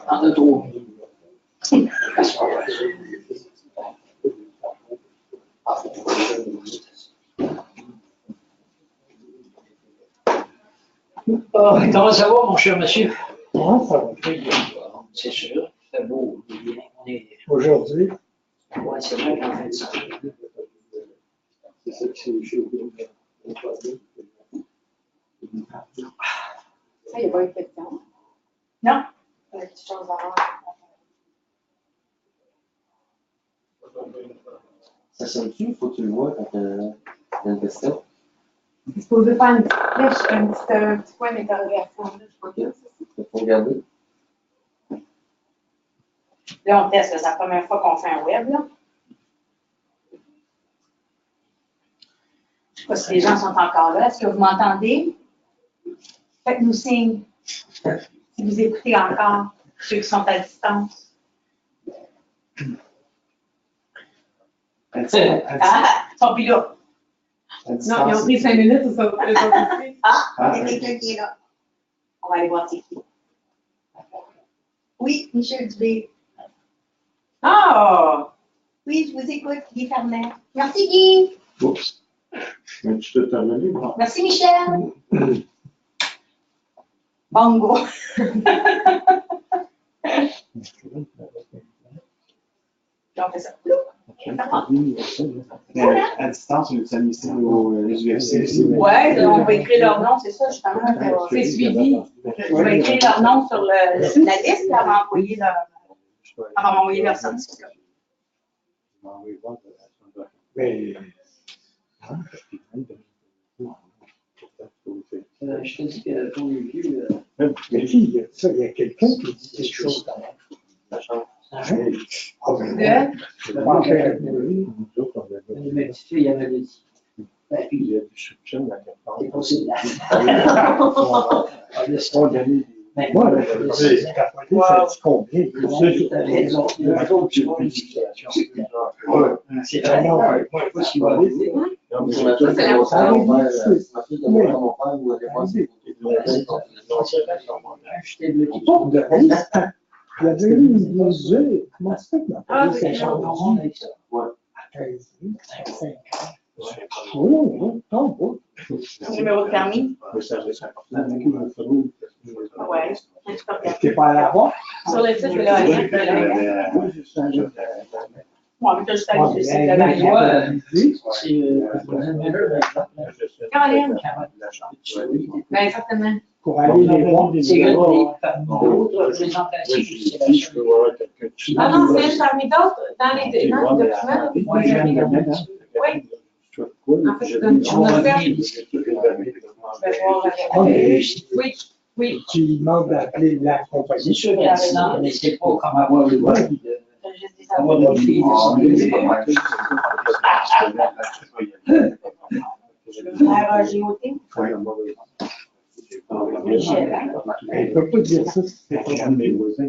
En a trop. Comment ça va, mon cher monsieur? Non, ça va très bien. C'est sûr, c'est beau, on est. Aujourd'hui, Ouais, c'est vrai qu'en fait, ça. C'est ça qui s'est chez vous. Ça, il n'y a pas une question. Non. Il y a des choses à voir. Ça sonne-tu? Faut que tu le vois quand t'as une question. Il est supposé faire une petite flèche, un petit point d'interrogation. Là, je crois que c'est ça. Faut regarder. Là, on teste, c'est la première fois qu'on fait un web, là. Je ne sais pas si les gens sont encore là. Est-ce que vous m'entendez? Faites-nous signe si vous écoutez encore, ceux qui sont à distance. À distance- Ah, ils sont plus là. à Non, distance- ils ont pris 5 minutes, ou ça, les autres aussi. Il y a quelqu'un qui est là. On va aller voir c'est qui. Oui, Michel Dubé. Ah! Oui, je vous écoute, Guy Fernet. Merci, Guy. Oups. Mais tu peux terminer, bon. Merci, Michel. Bongo. On fait ça. Mais à distance, on est administré au UFC. Ouais, on va écrire leur nom, c'est ça, justement. C'est suivi. On va écrire leur nom sur la liste, elle va envoyer leur certificat. Mais, Je te dis que ton vieux, mais qui, il y a quelqu'un qui dit quelque chose dans la chambre. Ah, ben, je vais pas faire ma petite fille, elle m'avait dit. Ben, puis, il y a du soupçon dans la c'est possible. Laisse-moi donner. Mais Moi, moi, c'est capoté, ça dit combien? t'as raison. C'est vraiment un point possible. Ça, c'est la J'étais bloqué. Pas de risque. Il y avait eu une mesure. Comment ça fait qu'il n'a Ah, pas c'est eu C'est un rond avec ça. à 15 000, 5 ans? Oui, non, pas. Numéro de permis? Le service important. Ouais. Tu n'es pas allé la voir? Sur le site de l'ONF, Moi, mais tu as juste à Ah, aller mais sur le site de elle, la elle a dit, C'est Caroline. Ben, certainement. pour aller les voir. C'est une parmi d'autres représentatifs. C'est la chose. Ah non, c'est une parmi d'autres dans les documents. Moi, j'ai mis Oui. En fait, on a fait. Je vais voir avec. Oui, oui. Tu lui demandes d'appeler la C'est compagnie. sûr qu'à distance, mais c'est pas comme avoir le droit de avoir une fille RAGOT? Elle ne peut pas dire ça si c'est pas dans les voisins.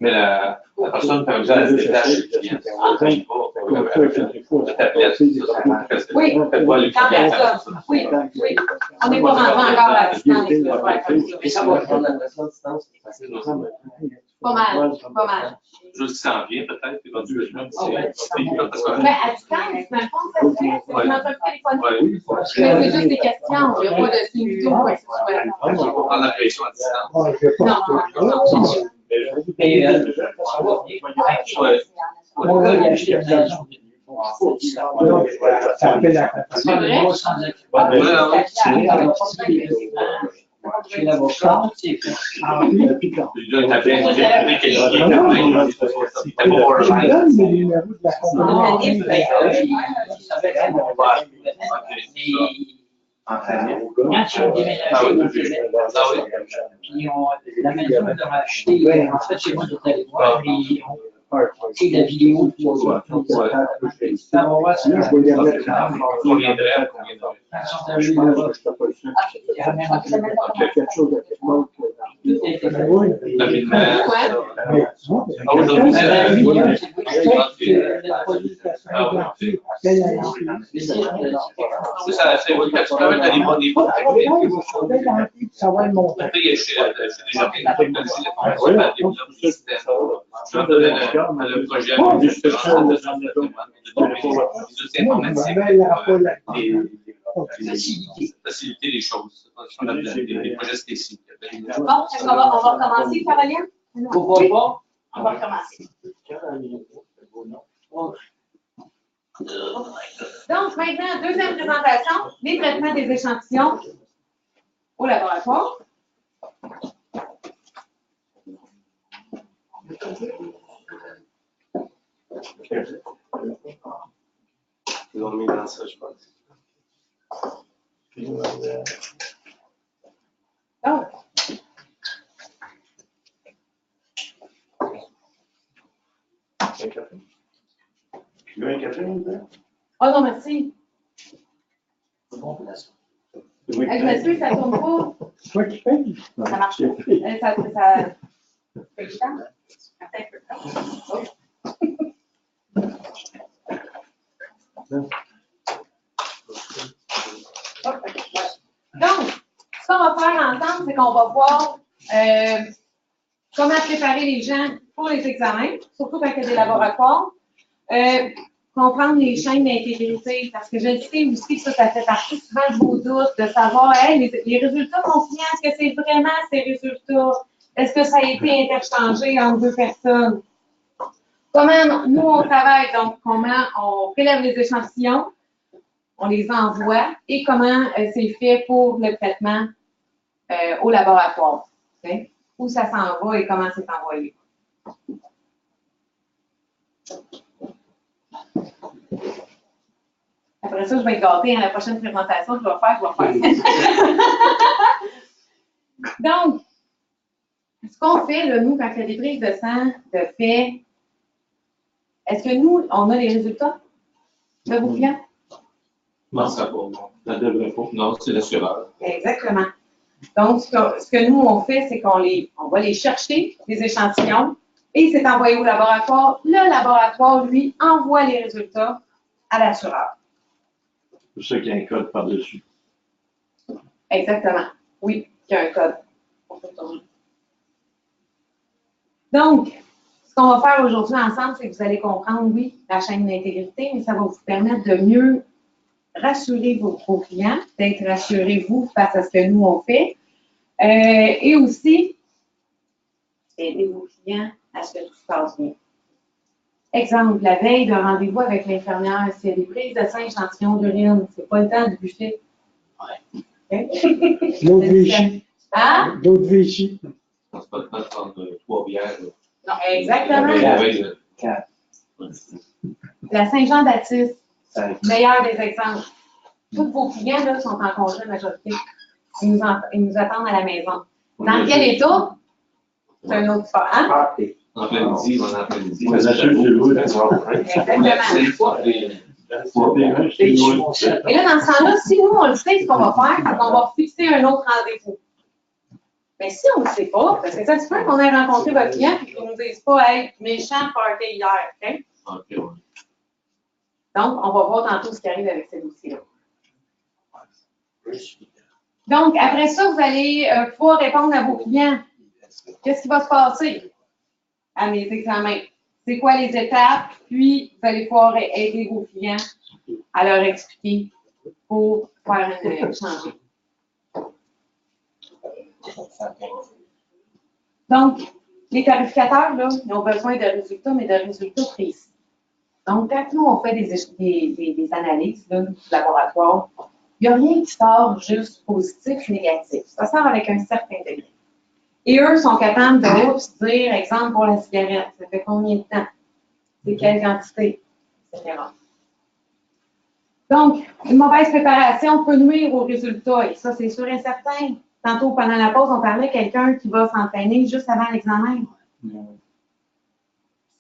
Mais la personne peut déjà se déplacer chez le client. Oui, quand même ça. Oui, oui. On n'est pas rentré encore à distance. Et ça va prendre la Pas mal, pas mal. Juste s'en vient peut-être, éventuellement. Mais à distance, dans le fond, c'est une entrevue téléphonique. Mais c'est juste des questions. Il n'y a pas de signe vidéo ou quoi que ce soit. On va prendre la pression à distance. Ah, je vais pas. Non, Mais ça va bien. On va y acheter une maison. Ça appelle la C'est vrai? Chez l'avocat, c'est fait. Tu me donnes le numéro de la compagnie. Quand ils ont déménagé au Québec, puis la maison de leur acheté, en fait, c'est moi qui étais allé voir, puis ils ont pris la vidéo de 3 heures. Ça va voir, c'est Là, je vais les remettre là. Quand ils sont arrivés là-bas, ils ramènent en fait Quelque chose à quelque part. tout était fait. Oui. Ouais. Mais tu vois, Aujourd'hui, c'est la vie, quelqu'un c'est qui fait la politisation de l'entrée, appelle à l'entrée. C'est ça, c'est quand tu peux mettre des bons niveaux. Appelle à l'entrée, ça va le monter. Après, il y a chez des gens qui ont le système. Je leur donnais le projet de Moi, je m'amène à pas la faciliter les choses. Des projets spécifiques. Bon, on va commencer, Caroline? Pourquoi pas? On va recommencer. Donc, maintenant, deuxième présentation, les traitements des échantillons au laboratoire. Ils l'ont mis dans ça, je pense. Donc, Tu veux un café, là? Oh non, merci. Bon, place. Oui, Je m'excuse, ça tourne pas. C'est toi qui payes? Ça marche pas. Ça... fait du temps? Attends un peu. Oh. Donc, ce qu'on va faire ensemble, c'est qu'on va voir comment préparer les gens pour les examens, surtout quand il y a des laboratoires. Comprendre les chaînes d'intégrité, parce que je sais aussi que ça fait partie souvent de vos doutes, de savoir, hey, les résultats confiants, est-ce que c'est vraiment ces résultats? Est-ce que ça a été interchangé entre deux personnes? Comment nous, on travaille, donc comment on prélève les échantillons, on les envoie, et comment c'est fait pour le traitement au laboratoire. Okay? Où ça s'en va et comment c'est envoyé. Après ça, je vais être gâtée. La prochaine présentation, je vais faire. Donc, ce qu'on fait, là, nous, quand il y a des prises de sang de fait, est-ce que nous, on a les résultats de vos clients? Non, ça va pas. Ça devrait pas. Non, c'est l'assureur. Exactement. Donc, ce que nous, on fait, c'est on va les chercher, les échantillons, et c'est envoyé au laboratoire. Le laboratoire, lui, envoie les résultats à l'assureur. C'est pour ça qu'il y a un code par-dessus. Exactement. Oui, il y a un code. Donc, ce qu'on va faire aujourd'hui ensemble, c'est que vous allez comprendre, oui, la chaîne d'intégrité, mais ça va vous permettre de mieux rassurer vos clients, d'être rassurés, vous, face à ce que nous, on fait. Et aussi, aider vos clients à ce que tout se passe bien. Exemple, la veille d'un rendez-vous avec l'infirmière, s'il y a des prises de sang échantillons d'urine, c'est pas le temps de bûcher. Ouais. Okay? L'autre Vichy. Hein? L'autre Vichy. C'est pas le temps de prendre 3 bières. Non, exactement. La veille, 4, La Saint-Jean-Baptiste, 5. meilleur des exemples. Tous vos clients là, sont en congé majorité. Ils nous attendent à la maison. Dans quel état? C'est un autre fois. Hein? en plein midi, on est en plein midi. On achète du loup. Exactement. Exactement. Et là, dans ce temps-là, si nous, on le sait, ce qu'on va faire, c'est qu'on va fixer un autre rendez-vous. Mais si on ne le sait pas, parce que ça se peut qu'on ait rencontré votre client et qu'on ne nous dise pas, hey, méchant party hier. Okay? Ok, ouais. Donc, on va voir tantôt ce qui arrive avec ces dossiers-là. Donc, après ça, vous allez pouvoir répondre à vos clients. Qu'est-ce qui va se passer à mes examens? C'est quoi les étapes? Puis, vous allez pouvoir aider vos clients à leur expliquer pour faire un changer. Donc, les tarificateurs, là, ils ont besoin de résultats, mais de résultats précis. Donc, quand nous, on fait des analyses là, du laboratoire, il n'y a rien qui sort juste positif ou négatif. Ça sort avec un certain degré. Et eux sont capables de dire, exemple, pour la cigarette, ça fait combien de temps? C'est quelle quantité? Etc. Donc, une mauvaise préparation peut nuire aux résultats. Et ça, c'est sûr et certain. Tantôt, pendant la pause, on parlait de quelqu'un qui va s'entraîner juste avant l'examen.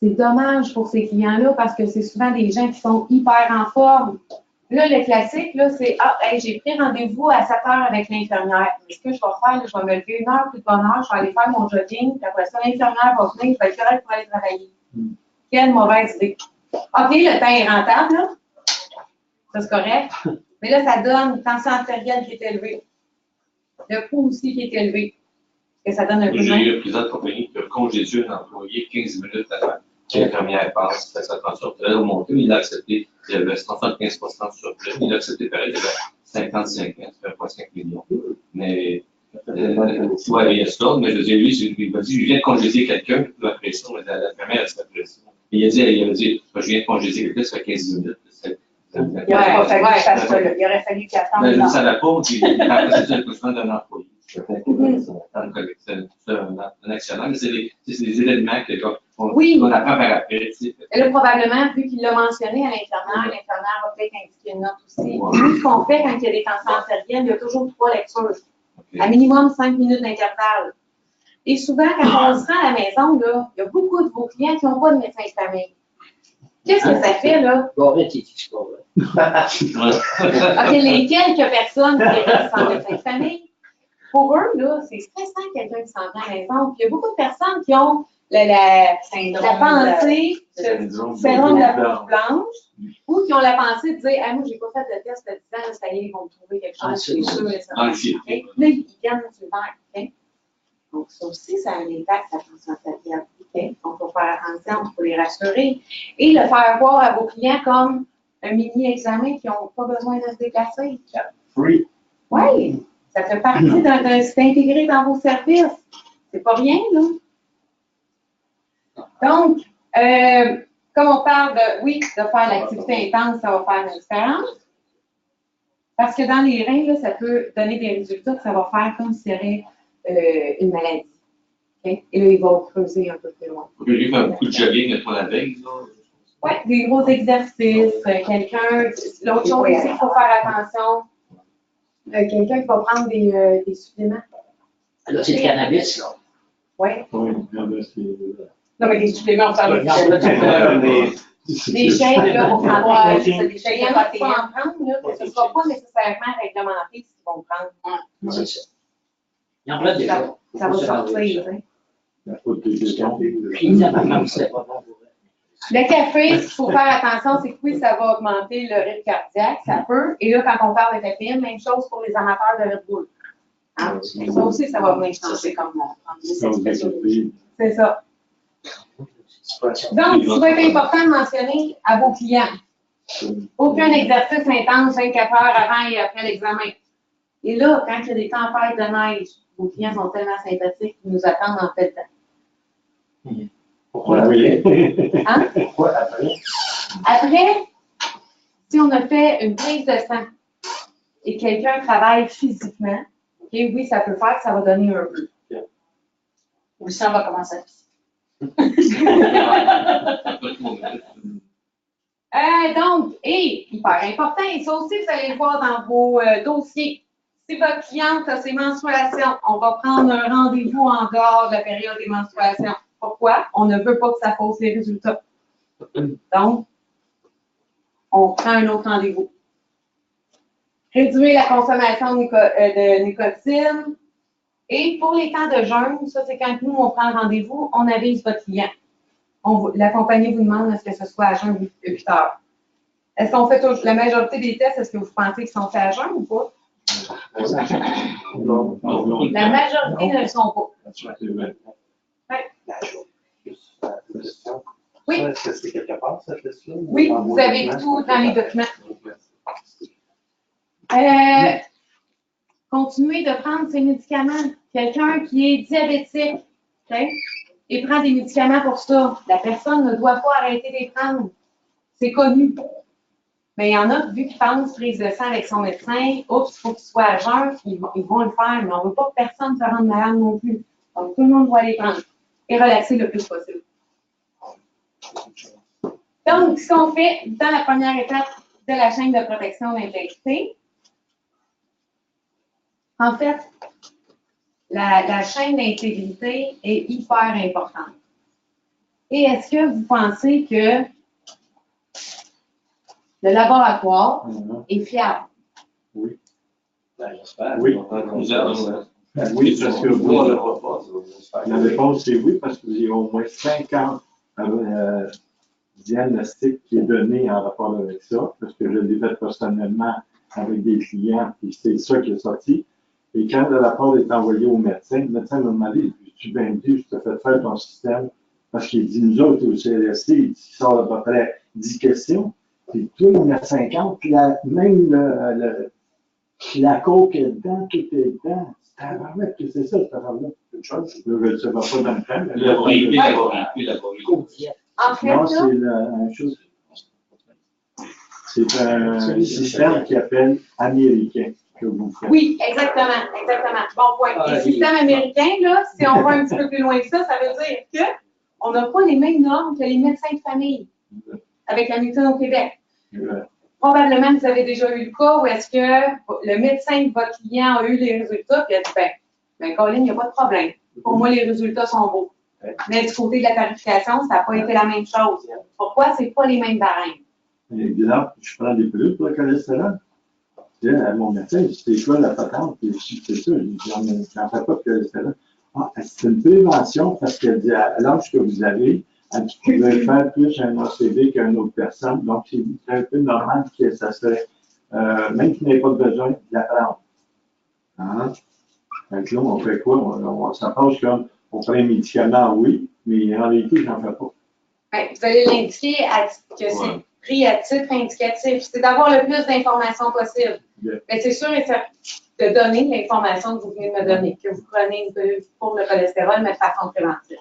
C'est dommage pour ces clients-là parce que c'est souvent des gens qui sont hyper en forme. Là, le classique, là, c'est « Ah, hey, j'ai pris rendez-vous à 7 heures avec l'infirmière. Mais ce que je vais faire, là, je vais me lever 1 heure plus de bonne heure, je vais aller faire mon jogging, puis après ça, l'infirmière va venir, je vais être correct pour aller travailler. Quelle mauvaise idée. OK, le temps est rentable, là. Ça, c'est correct. Mais là, ça donne une tension artérielle qui est élevée. Le coût aussi qui est élevé. Que ça donne un coup de J'ai main. eu un président de compagnie qui a congédié un employé 15 minutes avant que l'infirmière passe. Fait sa tension artérielle a monté, mais il a accepté. Il avait 75% de surplus. Il a accepté pareil. Il avait 55 ans, ça fait pas 5 millions. Mais, ouais, il y a ça. Mais je veux dire, lui, il m'a dit, je viens de congédier quelqu'un, la pression, l'infirmière a cette pression. Et il a dit, je viens de congédier quelqu'un, ça fait 15 minutes. Il aurait pas fallu que ça soit là. Il aurait fallu qu'il attende. Mais je ne savais pas, puis après, c'est le besoin d'un employé. C'est un actionnaire, mais c'est des événements qu'on apprend par après. Et là, probablement, vu qu'il l'a mentionné à l'infirmière va peut-être indiquer une note aussi. Nous, ce qu'on fait quand il y a des tensions artérielles, il y a toujours 3 lectures. À minimum 5 minutes d'intervalle. Et souvent, quand on se rend à la maison, là, il y a beaucoup de vos clients qui n'ont pas de médecin de famille. Qu'est-ce que ça fait, là? Bon, arrête, c'est pas vrai. OK, les quelques personnes qui restent sans médecin de famille, pour eux, là, c'est stressant quelqu'un qui s'en vient à la maison. Puis il y a beaucoup de personnes qui ont la pensée, syndrome de la peau blanche, ou qui ont la pensée de dire, ah, moi, j'ai pas fait le test de 10 ans, ça y est, ils vont me trouver quelque chose, c'est sûr, et ça. Anxiété. Là, ils viennent sur le verre, OK? Donc, ça aussi, ça a un impact sur la conscientisation. OK? Donc, il faut faire attention, il faut les rassurer. Et le faire voir à vos clients comme un mini-examen qui n'ont pas besoin de se déplacer. Free. Oui, ça fait partie c'est intégré dans vos services. C'est pas rien, là. Donc, comme on parle de, oui, de faire l'activité intense, ça va faire une différence. Parce que dans les reins, là, ça peut donner des résultats que ça va faire comme s'il y avait une maladie. Okay? Et là, ils vont creuser un peu plus loin. Au lieu de faire beaucoup de jogging pour la veille, là. Oui, des gros exercices. Quelqu'un, l'autre chose aussi qu'il faut faire attention, quelqu'un qui va prendre des suppléments. Là, c'est le cannabis, là. Oui. Oui, c'est. Non, mais des suppléments, on parle des shakes, là, pour prendre des shakes. Il y en a qui vont en prendre, là, que ce ne sera pas nécessairement réglementé ce qu'ils vont prendre. C'est ça. Il y en a déjà. Ça va sortir, hein. La faute de gestion. Puis, même si c'est pas bon pour elle. Le café, ce qu'il faut faire attention, c'est que oui, ça va augmenter le rythme cardiaque, ça peut. Et là, quand on parle de caféine, même chose pour les amateurs de Red Bull. Hein? Ça aussi, ça va venir changer comme c'est ça. Donc, ce qui va être important de mentionner à vos clients, aucun exercice intense 24 heures avant et après l'examen. Et là, quand il y a des tempêtes de neige, vos clients sont tellement sympathiques qu'ils nous attendent en fait de temps. Pourquoi après? Hein? Pourquoi après? Après, si on a fait une prise de sang et quelqu'un travaille physiquement, okay, oui, ça peut faire que ça va donner un peu. Ou le sang va commencer à pisser. Donc, hyper important, et ça aussi, vous allez le voir dans vos dossiers. Si votre cliente a ses menstruations, on va prendre un rendez-vous en dehors de la période des menstruations. Pourquoi? On ne veut pas que ça fausse les résultats. Donc, on prend un autre rendez-vous. Réduire la consommation de nicotine. Et pour les temps de jeûne, ça c'est quand nous, on prend le rendez-vous, on avise votre client. La compagnie vous demande est-ce que ce soit à jeûne 8 heures. Est-ce qu'on fait la majorité des tests, est-ce que vous pensez qu'ils sont faits à jeûne ou pas? Non. La majorité ne le sont pas. Oui. Est-ce que c'est quelque part, cette liste-là? Oui, vous avez tout dans les documents. Continuez de prendre ces médicaments. Quelqu'un qui est diabétique, okay, et prend des médicaments pour ça, la personne ne doit pas arrêter de les prendre. C'est connu. Mais il y en a, vu qu'ils pensent prise de sang avec son médecin, oups, il faut qu'il soit à jeun, ils vont le faire, mais on ne veut pas que personne se rende malade non plus. Donc, tout le monde doit les prendre et relaxer le plus possible. Donc, ce qu'on fait dans la première étape de la chaîne de protection d'intégrité, en fait, la chaîne d'intégrité est hyper importante. Et est-ce que vous pensez que le laboratoire est fiable? Oui. Ben, j'espère. Oui. Oui, parce que la La réponse c'est oui, parce qu'il y a au moins 50 diagnostics qui est donné en rapport avec ça, parce que je l'ai fait personnellement avec des clients, et c'est ça qui est sorti. Et quand le rapport est envoyé au médecin, le médecin m'a demandé, tu bien dit, je te fais faire ton système, parce qu'il dit, nous autres, au CLSC, il sort à peu près 10 questions, puis tout il y en a 50, puis même la coke est dedans, tout est dedans. C'est ça, cette affaire-là. Une chose, je ne sais pas dans le temps. En fait, Non, c'est un système qui s'appelle américain que vous faites. oui, exactement. Bon point. Le système américain, là, si on va un petit peu plus loin que ça, ça veut dire qu'on n'a pas les mêmes normes que les médecins de famille avec la médecine au Québec. Probablement, vous avez déjà eu le cas où est-ce que le médecin de votre client a eu les résultats et a dit, ben Colin, il n'y a pas de problème. Pour moi, les résultats sont beaux. Mais du côté de la tarification, ça n'a pas été la même chose. Pourquoi c'est pas les mêmes barèmes? Exemple, je prends des pilules pour le cholestérol. Tu sais, à mon médecin, c'est quoi la patente? Puis c'est ça, je dis, j'en fais pas de cholestérol. Ah, c'est une prévention parce qu'elle dit, à l'âge que vous avez, elle dit, vous pouvez faire plus un OCD qu'une autre personne. Donc, c'est un peu normal que ça serait, même qu'il n'ait pas besoin de la prendre. Hein? Donc là, on fait quoi? Ça passe comme, on prend un médicament, oui, mais en réalité, j'en fais pas. Ben, vous allez l'indiquer que c'est pris à titre indicatif. C'est d'avoir le plus d'informations possible. Mais c'est sûr et certain de donner l'information que vous venez de me donner, que vous prenez une pilule pour le cholestérol, mais de façon préventive.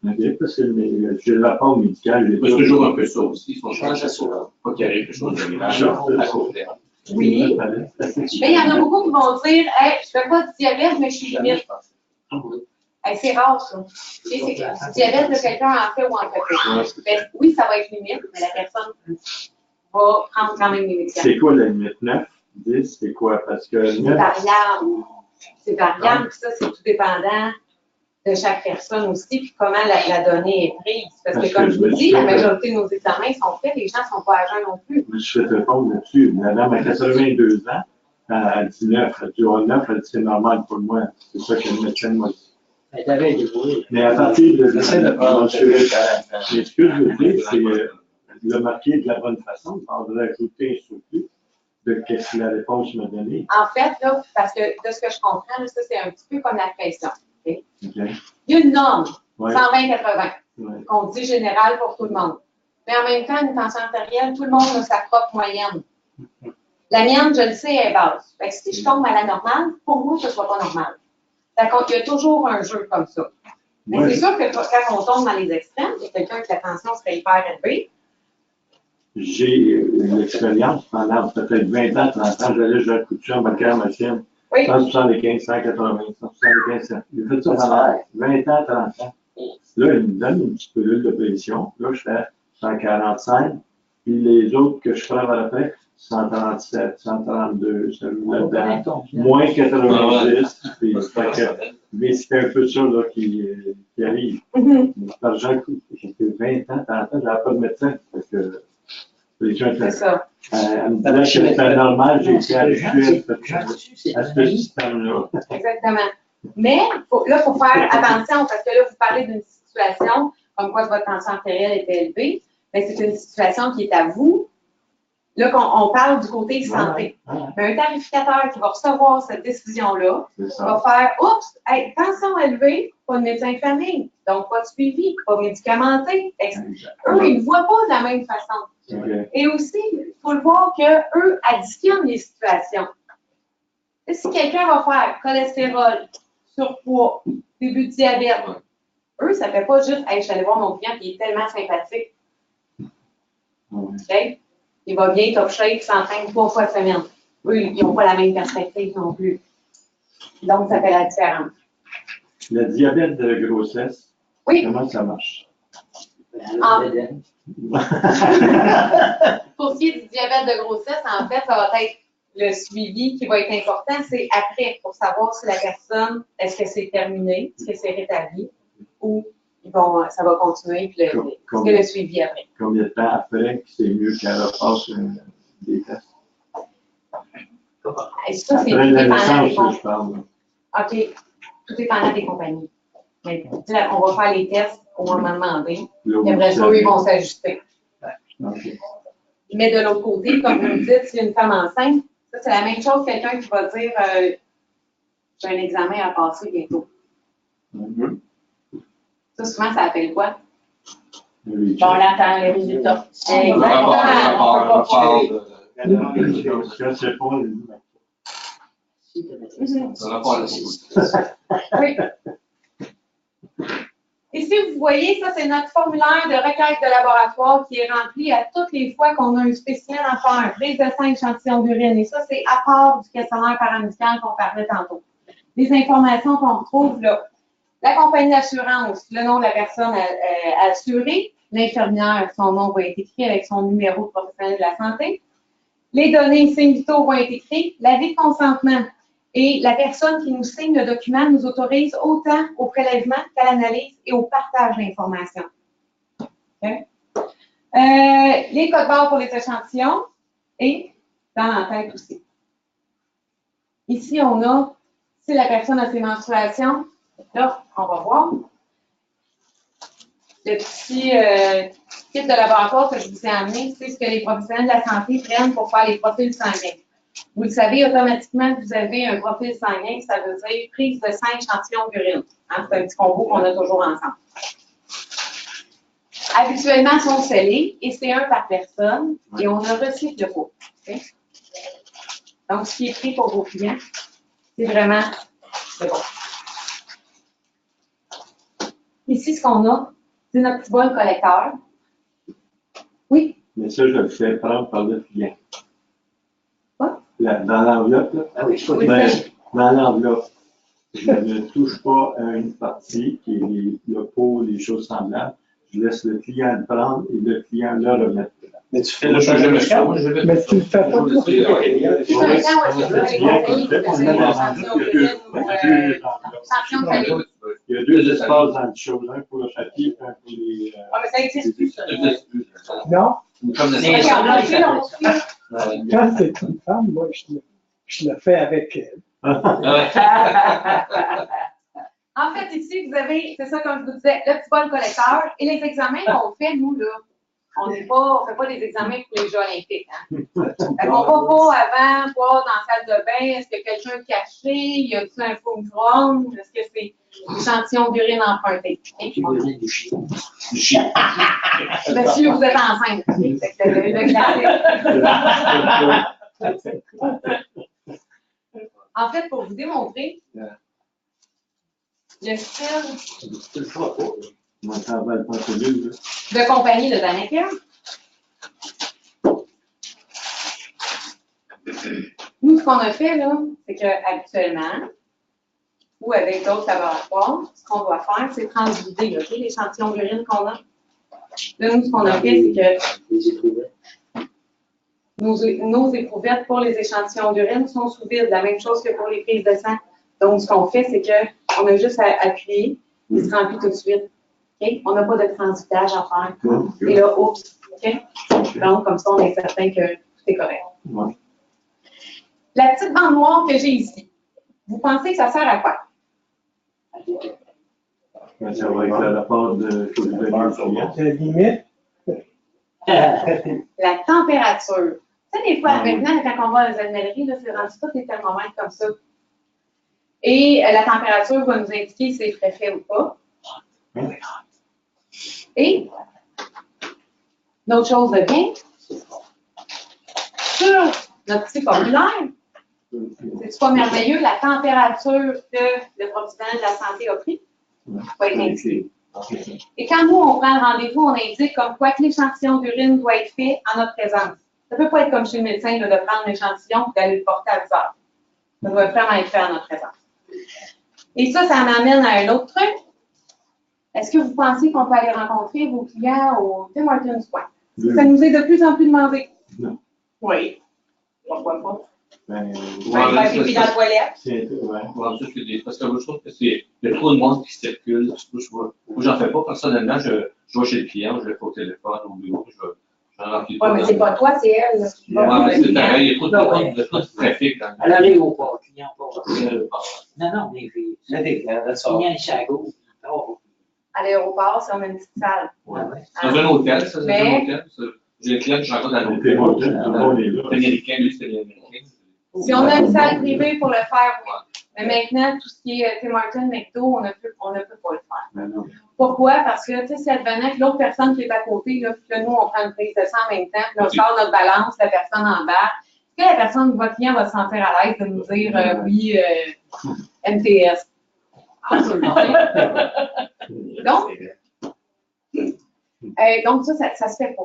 OK, parce que j'ai le rapport médical. C'est toujours un peu ça aussi, il faut changer ça. Pas qu'il y ait quelque chose de mélange à court terme. Oui. Mais il y en a beaucoup qui vont dire, hey, je ne fais pas de diabète, mais je suis limite. Hey, c'est rare, ça. C'est du diabète de quelqu'un en fait ou en fait pas. Ben, oui, ça va être limite, mais la personne va prendre quand même les médicaments. C'est quoi la limite 9, 10, c'est quoi? Parce que c'est variable. C'est variable, puis ça, c'est tout dépendant de chaque personne aussi, puis comment la donnée est prise. Parce que comme je vous dis, la majorité de nos examens sont faits, les gens ne sont pas à jeun non plus. Je fais te répondre là-dessus. Madame a 82 ans, elle dit 9, elle dit 9, elle dit c'est normal pour moi. C'est ça que le médecin m'a dit. Mais à partir de ce que je veux dire, c'est le marquer de la bonne façon. On devrait ajouter un surplus de ce que la réponse m'a donné. En fait, là, parce que de ce que je comprends, là, ça, c'est un petit peu comme la pression. Okay? Okay. Il y a une norme, 120-80, ouais. qu'on dit générale pour tout le monde. Mais en même temps, une tension artérielle, tout le monde a sa propre moyenne. La mienne, je le sais, est basse. Fait que si je tombe à la normale, pour moi, ce ne soit pas normal. Il y a toujours un jeu comme ça. Mais c'est sûr que quand on tombe dans les extrêmes, il y a quelqu'un que la tension serait hyper élevée. J'ai une expérience pendant peut-être 20 ans, 30 ans, j'allais chez la couture, ma carte machine. Oui. 175, 180, 175, 100. J'ai fait ça pendant 20 ans, 30 ans. Là, il me donne une petite pilule de pression. Là, je fais 145. Puis les autres que je prends après, 137, 132, celui-là, moins 90. Puis, mais c'est un peu ça là, qui arrive. Par exemple, j'ai fait 20 ans, 30 ans, je n'avais pas de médecin. Parce que c'est ça. Elle me disait que c'était normal, j'ai été habitué à ce système-là. Exactement. Mais là, il faut faire attention parce que là, vous parlez d'une situation comme quoi votre tension artérielle était élevée, mais c'est une situation qui est à vous. Là, on parle du côté santé. Mais un tarificateur qui va recevoir cette décision-là va faire « Oups, hey, tension élevée, pas de médecin de famille, donc pas de suivi, pas médicamenté. » Eux, ils ne voient pas de la même façon. Okay. Et aussi, il faut le voir qu'eux additionnent les situations. Et si quelqu'un va faire cholestérol, surpoids, début de diabète, eux, ça ne fait pas juste hey, « je suis allé voir mon client qui est tellement sympathique. » Okay? Il va bien top shape, s'entraîne 3 fois semaine. Eux, ils n'ont pas la même perspective non plus. Donc, ça fait la différence. Le diabète de grossesse, comment ça marche? Pour ce qui est du diabète de grossesse, en fait, ça va être le suivi qui va être important. C'est après, pour savoir si la personne, est-ce que c'est terminé, est-ce que c'est rétabli, ou ça va continuer, puis le suivi après. Combien de temps après, c'est mieux qu'elle repasse des tests? Ça, c'est après la naissance, je parle. OK. Tout dépendant des compagnies. Mais, on va faire les tests au moment demandé. Et après ça, ils vont s'ajuster. Okay. Mais de l'autre côté, comme vous me dites, si une femme enceinte, ça, c'est la même chose, quelqu'un qui va dire j'ai un examen à passer bientôt. Ça, souvent, ça appelle quoi? Bon, on attend les résultats. Oui. Ici, vous voyez, ça, c'est notre formulaire de requête de laboratoire qui est rempli à toutes les fois qu'on a un spécimen à faire, prise de 5 échantillons d'urine. Et ça, c'est à part du questionnaire paramédical qu'on parlait tantôt. Les informations qu'on retrouve là. La compagnie d'assurance, le nom de la personne assurée, l'infirmière, son nom va être écrit avec son numéro de professionnel de la santé. Les données SIN-VITO vont être écrites. L'avis de consentement. Et la personne qui nous signe le document nous autorise autant au prélèvement qu'à l'analyse et au partage d'informations. Okay? Les codes barres pour les échantillons et dans l'entête aussi. Ici, on a, si la personne a ses menstruations, là, on va voir. Le petit kit de laboratoire que je vous ai amené, c'est ce que les professionnels de la santé prennent pour faire les profils sanguins. Vous le savez, automatiquement, vous avez un profil sanguin, ça veut dire prise de 5 échantillons d'urine. Hein, c'est un petit combo qu'on a toujours ensemble. Habituellement, ils sont scellés et c'est un par personne et on ne recycle pas. Okay? Donc, ce qui est pris pour vos clients, c'est vraiment, c'est bon. Ici, ce qu'on a, c'est notre petit bol collecteur. Oui? Mais ça, je le fais prendre par le client. Quoi? Dans l'enveloppe, là. Ah oui, je Oui, Ben, c'est- dans l'enveloppe, je ne touche pas à une partie qui est le pot, les choses semblables. Je laisse le client le prendre et le client le remettre. Mais tu fais Moi, le je fais jamais ça. changement. Moi, je vais Mais tu le fais pas toujours tout. laisser, C'est un temps où est-ce que vous avez les conseillers qui On faisaient a les rendu échantillons qu'il y a d'urine ou deux enveloppes. échantillons de salive. Il y a deux espaces dans les choses, un pour le papier, un pour les. Ah, mais ça n'existe plus, ça. Non, Comme Mais les ça, là, Regardez, il on fait suit. quand c'est une femme, moi, je le fais avec elle. En fait, ici, vous avez, c'est ça comme je vous disais, le petit bol collecteur et les examens qu'on fait, nous, là, on ne fait pas des examens pour les Jeux olympiques. Hein. Fait qu'on va pas avant, voir dans la salle de bain, est-ce que quelqu'un caché, y a-t-il un faux micro-ondes, est-ce que c'est l'échantillon d'urine emprunté? Puis vous venez du chien. Monsieur, vous êtes enceinte. Fait que le classique. En fait, pour vous démontrer, le style Tu le feras pas. Moi, ça va le procédure, là. de compagnie de Daneker. Nous, ce qu'on a fait, là, c'est qu'habituellement, ou avec d'autres laboratoires, ce qu'on doit faire, c'est transvider l'échantillon d'urine qu'on a. Là, nous, ce qu'on a fait, c'est que Les éprouvettes. nos éprouvettes pour les échantillons d'urine sont sous vide, la même chose que pour les prises de sang. Donc, ce qu'on fait, c'est qu'on a juste à appuyer, il se remplit tout de suite. Okay? On n'a pas de transvidage à faire. Et là, oups. Okay? Donc, comme ça, on est certain que tout est correct. Ouais. La petite bande noire que j'ai ici, vous pensez que ça sert à quoi? Ben, ça va être le rapport que vous donnez au client. La limite, La température. Tu sais, des fois, maintenant, quand on va dans les animaleries, là, c'est rendu tous des thermomètres comme ça. Et la température va nous indiquer si c'est frais ou pas. Et, une autre chose de bien, sur notre petit formulaire, c'est pas merveilleux, la température que le professionnel de la santé a pris va être indiquée. Et quand nous, on prend le rendez-vous, on indique comme quoi que l'échantillon d'urine doit être fait en notre présence. Ça ne peut pas être comme chez le médecin là, de prendre l'échantillon et d'aller le porter à l'usage. Ça doit vraiment être fait en notre présence. Et ça m'amène à un autre truc. Est-ce que vous pensez qu'on peut aller rencontrer vos clients au Tim Hortons Point? Ça nous est de plus en plus demandé. Non. Oui. Pourquoi pas? Ben, Faire pipi dans la toilette. c'est, ouais. Parce que je trouve que il y a trop de monde qui circule. Moi, j'en fais pas personnellement. Je vais chez le client, je le fais au téléphone, au bureau, j'en remplis Oui, mais c'est pas toi, c'est elle. Là. Ouais, mais c'est pareil, il y a trop de trafic dans À l'aéroport, client pas. le Non, mais C'est des clients, that's all. client ici à gauche. Oh, À l'aéroport, c'est une petite salle. ouais, ouais. C'est un hôtel, ça, c'est Mais- un hôtel. J'ai un client que je rencontre dans Donc, les l'hôtel. mots, tout le monde est là. C'est américain, lui, c'est américain. Si on a une salle privée pour le faire, oui. Mais maintenant, tout ce qui est Tim Hortons, McDo, on ne peut pas le faire. Ben non. Pourquoi? Parce que, tu sais, si advenant que l'autre personne qui est à côté, là, puis que nous, on prend une prise de sang en même temps, puis on sort notre balance, la personne en bas, est-ce que la personne, votre client va se sentir à l'aise de nous dire oui, MTS? Ah, c'est le donc, ça se fait pas.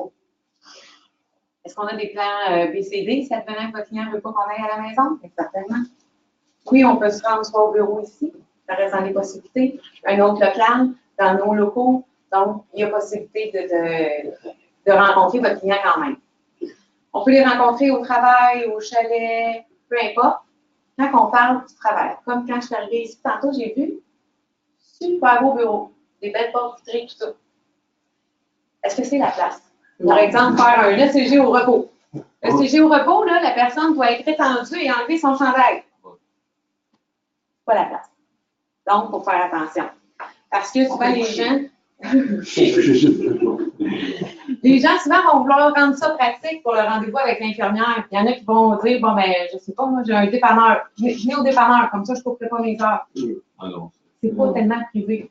Est-ce qu'on a des plans BCD si advenant que votre client ne veut pas qu'on aille à la maison? Certainement. Oui, on peut se rendre soit au bureau ici, ça reste dans les possibilités. Un autre local, dans nos locaux, donc il y a possibilité de rencontrer votre client quand même. On peut les rencontrer au travail, au chalet, peu importe. quand on parle du travail, comme quand je suis arrivée ici tantôt, j'ai vu super beau bureau, des belles portes vitrées, tout ça. Est-ce que c'est la place? Par exemple, faire un ECG au repos. ECG au repos, là, la personne doit être étendue et enlever son chandail. Pas la place. Donc, il faut faire attention. Parce que souvent, les gens souvent vont vouloir rendre ça pratique pour le rendez-vous avec l'infirmière. Il y en a qui vont dire, bon, ben, je sais pas, moi, j'ai un dépanneur. Je venais au dépanneur, comme ça, je ne couperai pas mes heures. C'est pas tellement privé.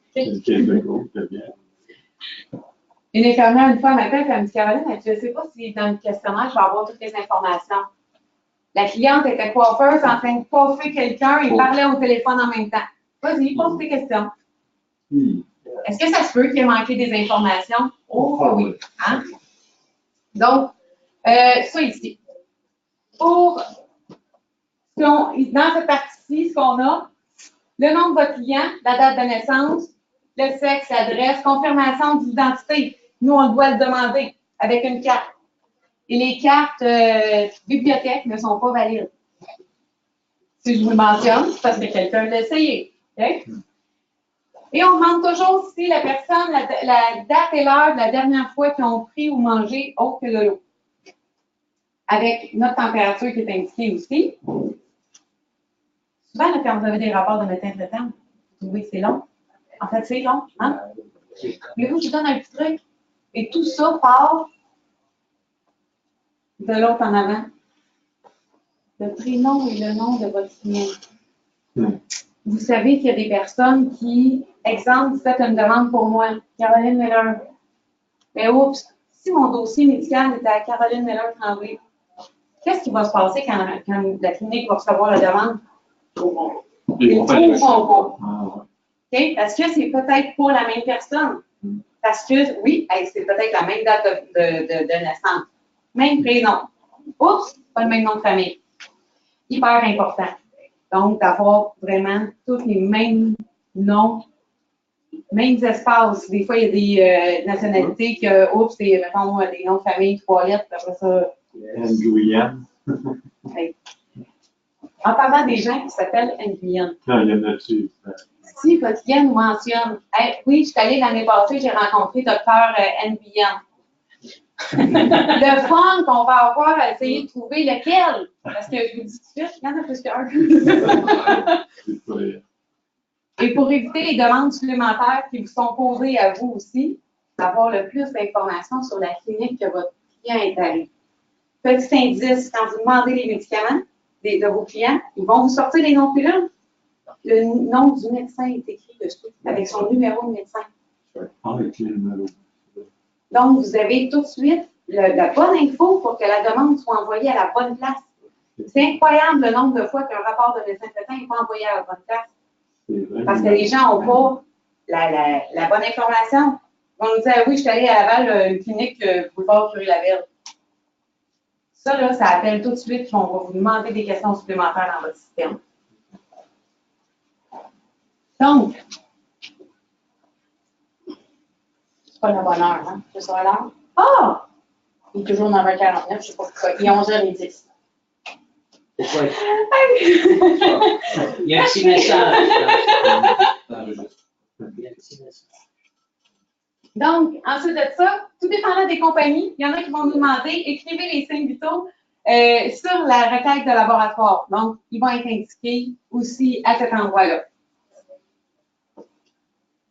Une infirmière, une fois, m'appelle et elle me dit, Caroline, je ne sais pas si dans le questionnaire, je vais avoir toutes les informations. La cliente était coiffeuse en train de coiffer quelqu'un et parlait au téléphone en même temps. Vas-y, pose tes questions. Est-ce que ça se peut qu'il ait manqué des informations? Oh oui. Hein? Donc, ça ici. Pour dans cette partie-ci, ce qu'on a, le nom de votre client, la date de naissance, le sexe, l'adresse, confirmation d'identité. Nous, on doit le demander avec une carte. Et les cartes bibliothèques ne sont pas valides. Si je vous le mentionne, c'est parce que quelqu'un l'a essayé. Okay? Et on demande toujours si la personne, la date et l'heure de la dernière fois qu'ils ont pris ou mangé autre que de l'eau. Avec notre température qui est indiquée aussi. Souvent, là, quand vous avez des rapports de médecin traitant, vous trouvez que c'est long. En fait, c'est long. Hein? Voulez-vous que je vous donne un petit truc? Et tout ça part de l'autre en avant. Le prénom et le nom de votre client. Vous savez qu'il y a des personnes qui, exemple, vous faites une demande pour moi, Caroline Miller. Mais oups, si mon dossier médical était à Caroline Miller-Tremblay, qu'est-ce qui va se passer quand la clinique va recevoir la demande? Ils ne trouveront pas. Okay? Parce que c'est peut-être pas la même personne. Parce que, oui, c'est peut-être la même date de naissance. Même prénom. Oups, pas le même nom de famille. Hyper important. Donc, d'avoir vraiment tous les mêmes noms, mêmes espaces. Des fois, il y a des nationalités que, oups, c'est, mettons, des noms de famille, 3 lettres, après ça. Nguyen. Okay. En parlant des gens qui s'appellent Nguyen. Non, il y en a dessus. Si votre client nous mentionne, hey, oui, je suis allée l'année passée, j'ai rencontré Dr. Nguyen. Le fun qu'on va avoir à essayer de trouver lequel. Parce que je vous dis tout de suite, il y en a plus qu'un. Et pour éviter les demandes supplémentaires qui vous sont posées à vous aussi, avoir le plus d'informations sur la clinique que votre client est allé. Petit indice, quand vous demandez les médicaments de vos clients, ils vont vous sortir les noms de pilules. Le nom du médecin est écrit dessus, avec son numéro de médecin. Donc, vous avez tout de suite la bonne info pour que la demande soit envoyée à la bonne place. C'est incroyable le nombre de fois qu'un rapport de médecin traitant n'est pas envoyé à la bonne place. Parce que les gens n'ont pas la bonne information. Ils vont nous dire, oui, je suis allée à Laval, une clinique boulevard Curie-Lavelle. Ça, là, ça appelle tout de suite qu'on va vous demander des questions supplémentaires dans votre système. Donc, c'est pas le bonheur, hein? C'est ça l'heure? Ah! Il est toujours 9h49, je ne sais pas pourquoi. Il est 11h10. Pourquoi? Il y a un petit message. Donc, ensuite de ça, tout dépendant des compagnies, il y en a qui vont nous demander, écrivez les signes vitaux sur la requête de laboratoire. Donc, ils vont être indiqués aussi à cet endroit-là.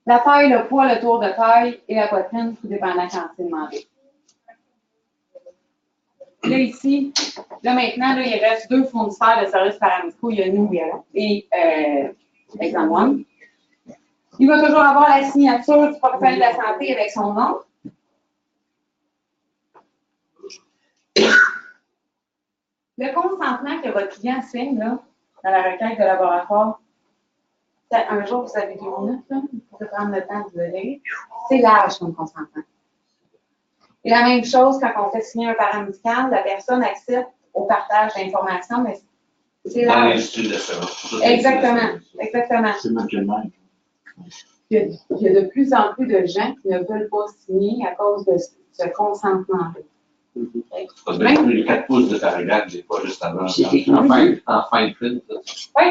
La taille, le poids, le tour de taille et la poitrine, tout dépendant quand c'est demandé. Là, ici, là maintenant, là, il reste 2 fournisseurs de services paramédicaux. Il y a nous et Exam One. Il va toujours avoir la signature du professionnel de la santé avec son nom. Le consentement que votre client signe là, dans la requête de laboratoire, un jour, vous avez 2 minutes, là, vous pouvez prendre le temps de le lire. C'est large comme consentement. Et la même chose quand on fait signer un paramédical, la personne accepte au partage d'informations, mais c'est large. Exactement, exactement. C'est même. Il y a de plus en plus de gens qui ne veulent pas signer à cause de ce consentement-là. Parce que même les 4 pouces de paragraphe, des fois, juste avant. C'est écrit. En fin de print. Oui.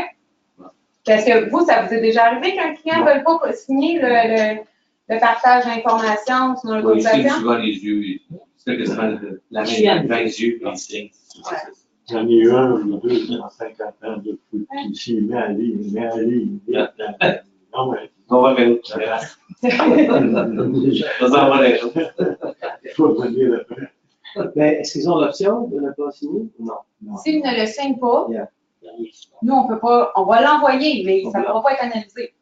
Est-ce que vous, ça vous est déjà arrivé qu'un client ne veuille pas signer le partage d'informations sur Il signe l'autorisation? souvent les yeux. Il fait quasiment la main dans les yeux, puis il signe. J'en ai eu un ou deux en 50 ans de foot. Ici, il met à lire, il met à lire. Non, mais. On va regarder. Ça va les choses. Il faut venir après. Mais est-ce qu'ils ont l'option de ne pas signer ou non? S'il ne le signe pas, Yeah. nous, on peut pas, on va l'envoyer, mais ça ne pourra pas être analysé.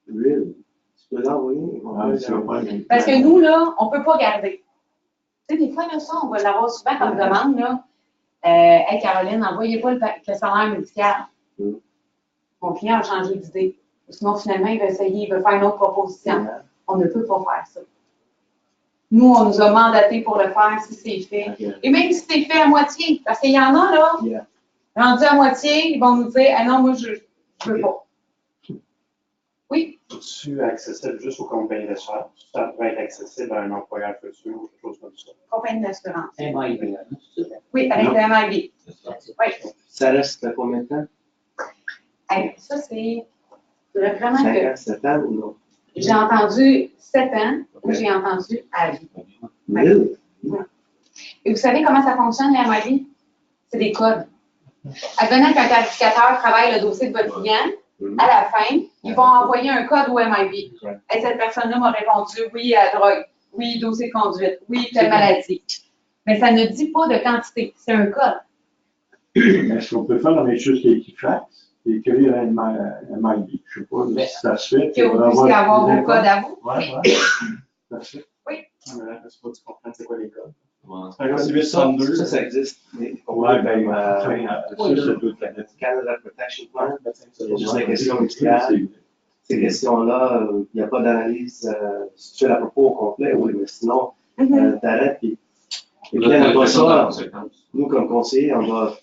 Really? Tu peux l'envoyer? Ah, c'est vrai. Parce que nous, là, on ne peut pas garder. Tu sais, des fois, là, ça, on va l'avoir souvent comme demande, là. Hey, Caroline, n'envoyez pas le questionnaire médical. Mon client a changé d'idée. Sinon, finalement, il va essayer, il veut faire une autre proposition. On ne peut pas faire ça. Nous, on nous a mandaté pour le faire si c'est fait. Et même si c'est fait à moitié, parce qu'il y en a, là, rendu à moitié, ils vont nous dire, ah non, moi, je ne veux pas. Oui? Es-tu accessible juste aux compagnies d'assurance? Ça pourrait être accessible à un employeur futur ou quelque chose comme ça? Compagnie d'assurance. MIB, c'est ça? Oui, avec le MIB. Oui. Ça reste combien de temps? Hey, ça, c'est vraiment 5 que ans, 7 ans ou non? j'ai entendu 7 ans ou j'ai entendu à vie. Really? Et vous savez comment ça fonctionne, la MIB? C'est des codes. Advenant qu'un tarificateur travaille le dossier de votre client, à la fin, ils vont envoyer un code au MIB. Et cette personne-là m'a répondu oui à la drogue, oui, dossier de conduite, oui, telle maladie. Mais ça ne dit pas de quantité, c'est un code. Est-ce qu'on peut faire la même chose qu'Equifax? Écrire un MIB, je ne sais pas si ça se fait. Que vous puissiez avoir vos codes à vous. Oui, ça se fait. Oui. Mais là, il faut que tu comprennes c'est quoi les codes. Ça existe. Ouais, ben, ça, c'est toute la Canada Protection Plan, c'est juste la question médicale. Ces questions-là, il n'y a pas d'analyse. Si tu fais la propos au complet, oui, mais sinon, t'arrêtes. Et puis, après ça, nous, comme conseillers, on doit,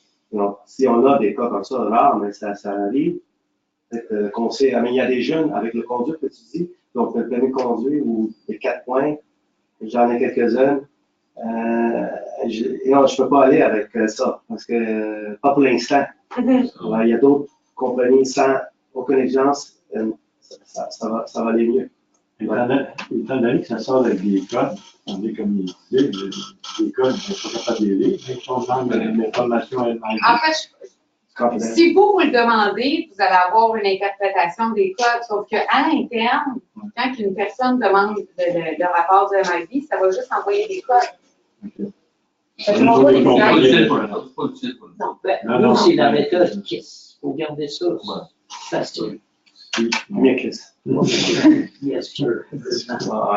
si on a des cas comme ça, rares, mais ça arrive, conseiller. Mais il y a des jeunes avec le conduite que tu dis, donc le permis de conduire ou les 4 points, j'en ai quelques-uns. Non, je ne peux pas aller avec ça, parce que pas pour l'instant. Il y a d'autres compagnies sans aucune exigence, ça va aller mieux. Étant donné que ça sort avec des codes, on est comme il disait, des codes, je ne suis pas capable de les lire, mais on demande une information elle-même. En fait, si vous le demandez, vous allez avoir une interprétation des codes, sauf qu'à l'interne, quand une personne demande le rapport du MIB, ça va juste envoyer des codes. Ça ne demande pas les détails. Non, nous, c'est la méthode KISS. Il faut garder ça. Facile. Mieux Yes, sir. I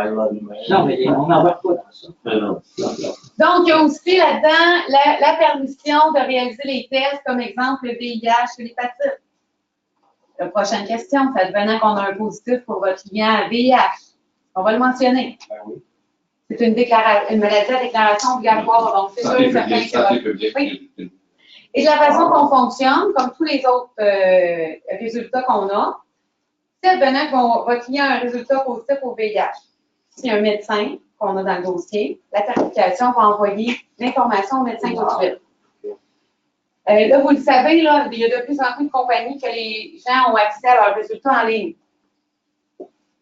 love you, man. Non, mais on n'embarque pas dans ça. Donc, il y a aussi là-dedans la permission de réaliser les tests, comme exemple le VIH et l'hépatite. La prochaine question, ça devenant qu'on a un positif pour votre client à VIH. On va le mentionner. C'est une maladie à déclaration obligatoire, donc c'est sûr et certain que... Oui. Et de la façon qu'on fonctionne, comme tous les autres résultats qu'on a, si advenant que votre client a un résultat positif au VIH, s'il y a un médecin qu'on a dans le dossier, la certification va envoyer l'information au médecin tout de suite. Là, vous le savez, là, il y a de plus en plus de compagnies que les gens ont accès à leurs résultats en ligne.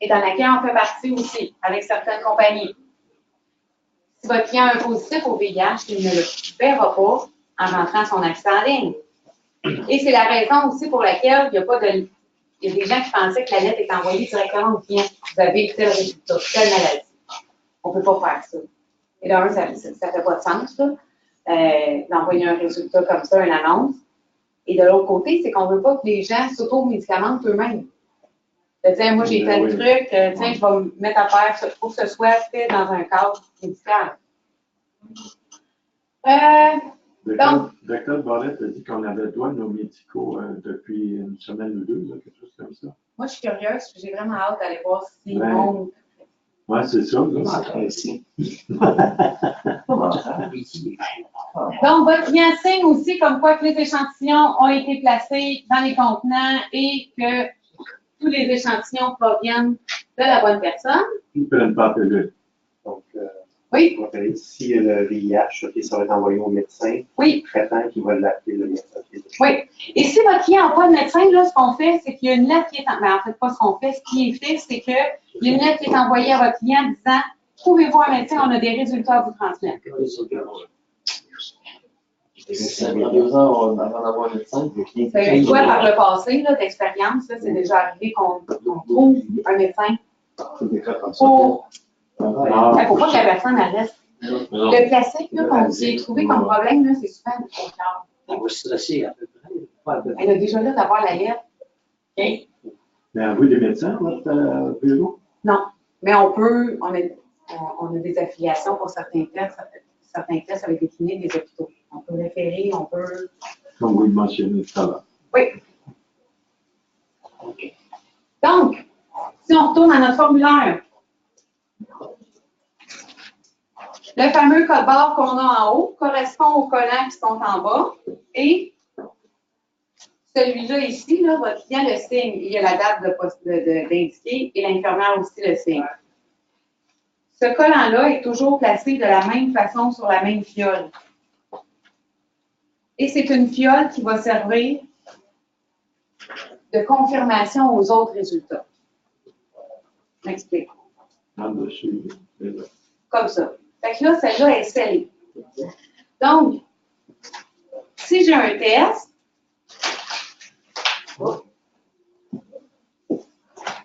Et dans laquelle on fait partie aussi, avec certaines compagnies. Si votre client a un positif au VIH, il ne le verra pas en rentrant son accès en ligne. Et c'est la raison aussi pour laquelle il n'y a pas de... Il y a des gens qui pensaient que la lettre est envoyée directement au client. Vous avez tel résultat, telle maladie. On ne peut pas faire ça. Et d'un, ça ne fait pas de sens, là. D'envoyer un résultat comme ça, une annonce. Et de l'autre côté, c'est qu'on ne veut pas que les gens s'auto-médicamentent eux-mêmes. De dire, moi, j'ai fait le truc, tiens, je vais me mettre à faire ça. Il faut que ce soit fait dans un cadre médical. Docteur Barrette a dit qu'on avait le droit de nos médicaux depuis une semaine ou deux, là, quelque chose comme ça. Moi, je suis curieuse, j'ai vraiment hâte d'aller voir si le monde. Oui, c'est ça. Donc, votre client signe aussi comme quoi que les échantillons ont été placés dans les contenants et que tous les échantillons proviennent de la bonne personne. Ils ne prennent pas de lutte. Donc, Oui. Si le VIH, ok, ça va être envoyé au médecin Oui. traitant qui va l'appeler le médecin. Oui. Et si votre client n'a pas de médecin, là, ce qu'on fait, c'est qu'il y a une lettre qui est en fait, pas ce qu'on fait, ce qui est fait, c'est qu'il y a une lettre qui est envoyée à votre client disant trouvez-vous un médecin, on a des résultats à vous transmettre. Ça prend 2 ans avant d'avoir un médecin. Vous savez quoi, par le passé, là, d'expérience, là, c'est déjà arrivé qu'on trouve un médecin pour. Il ne faut pas que la personne elle reste. Le classique là, qu'on vous a trouvé comme problème, là, c'est souvent le cœur. On va stresser à peu près. Pas à peu près. Elle a déjà là d'avoir la lettre. OK? Mais avez-vous des médecins, votre bureau? Non. Mais on peut, on a des affiliations pour certains tests avec des cliniques, des hôpitaux. On peut référer, on peut. Comme vous le mentionnez tout à l'heure. Oui. Donc, si on retourne à notre formulaire, le fameux code barre qu'on a en haut correspond aux collants qui sont en bas et celui-là ici, là, votre client le signe. Il y a la date d'indiquer et l'infirmière aussi le signe. Ce collant-là est toujours placé de la même façon sur la même fiole. Et c'est une fiole qui va servir de confirmation aux autres résultats. Je m'explique. En-dessus. Comme ça. Fait que là, celle-là est scellée. Donc, si j'ai un test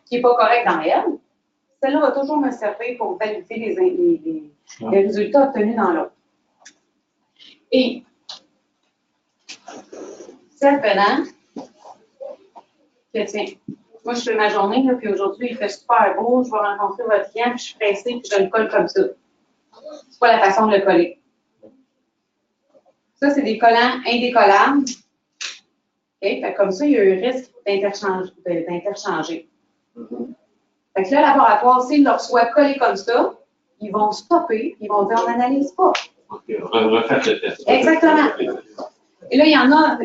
qui n'est pas correct dans elle, celle-là va toujours me servir pour valider les résultats obtenus dans l'autre. Et celle venant, que tiens, moi je fais ma journée, là, puis aujourd'hui il fait super beau, je vais rencontrer votre client, puis je suis pressée, puis je le colle comme ça. C'est pas la façon de le coller. Ça, c'est des collants indécollables. Okay? Fait que comme ça, il y a un risque d'interchanger. Fait que là, le laboratoire, s'il le reçoit collé comme ça, ils vont stopper, ils vont dire on n'analyse pas. Refaites le test. Exactement. Et là, il y en a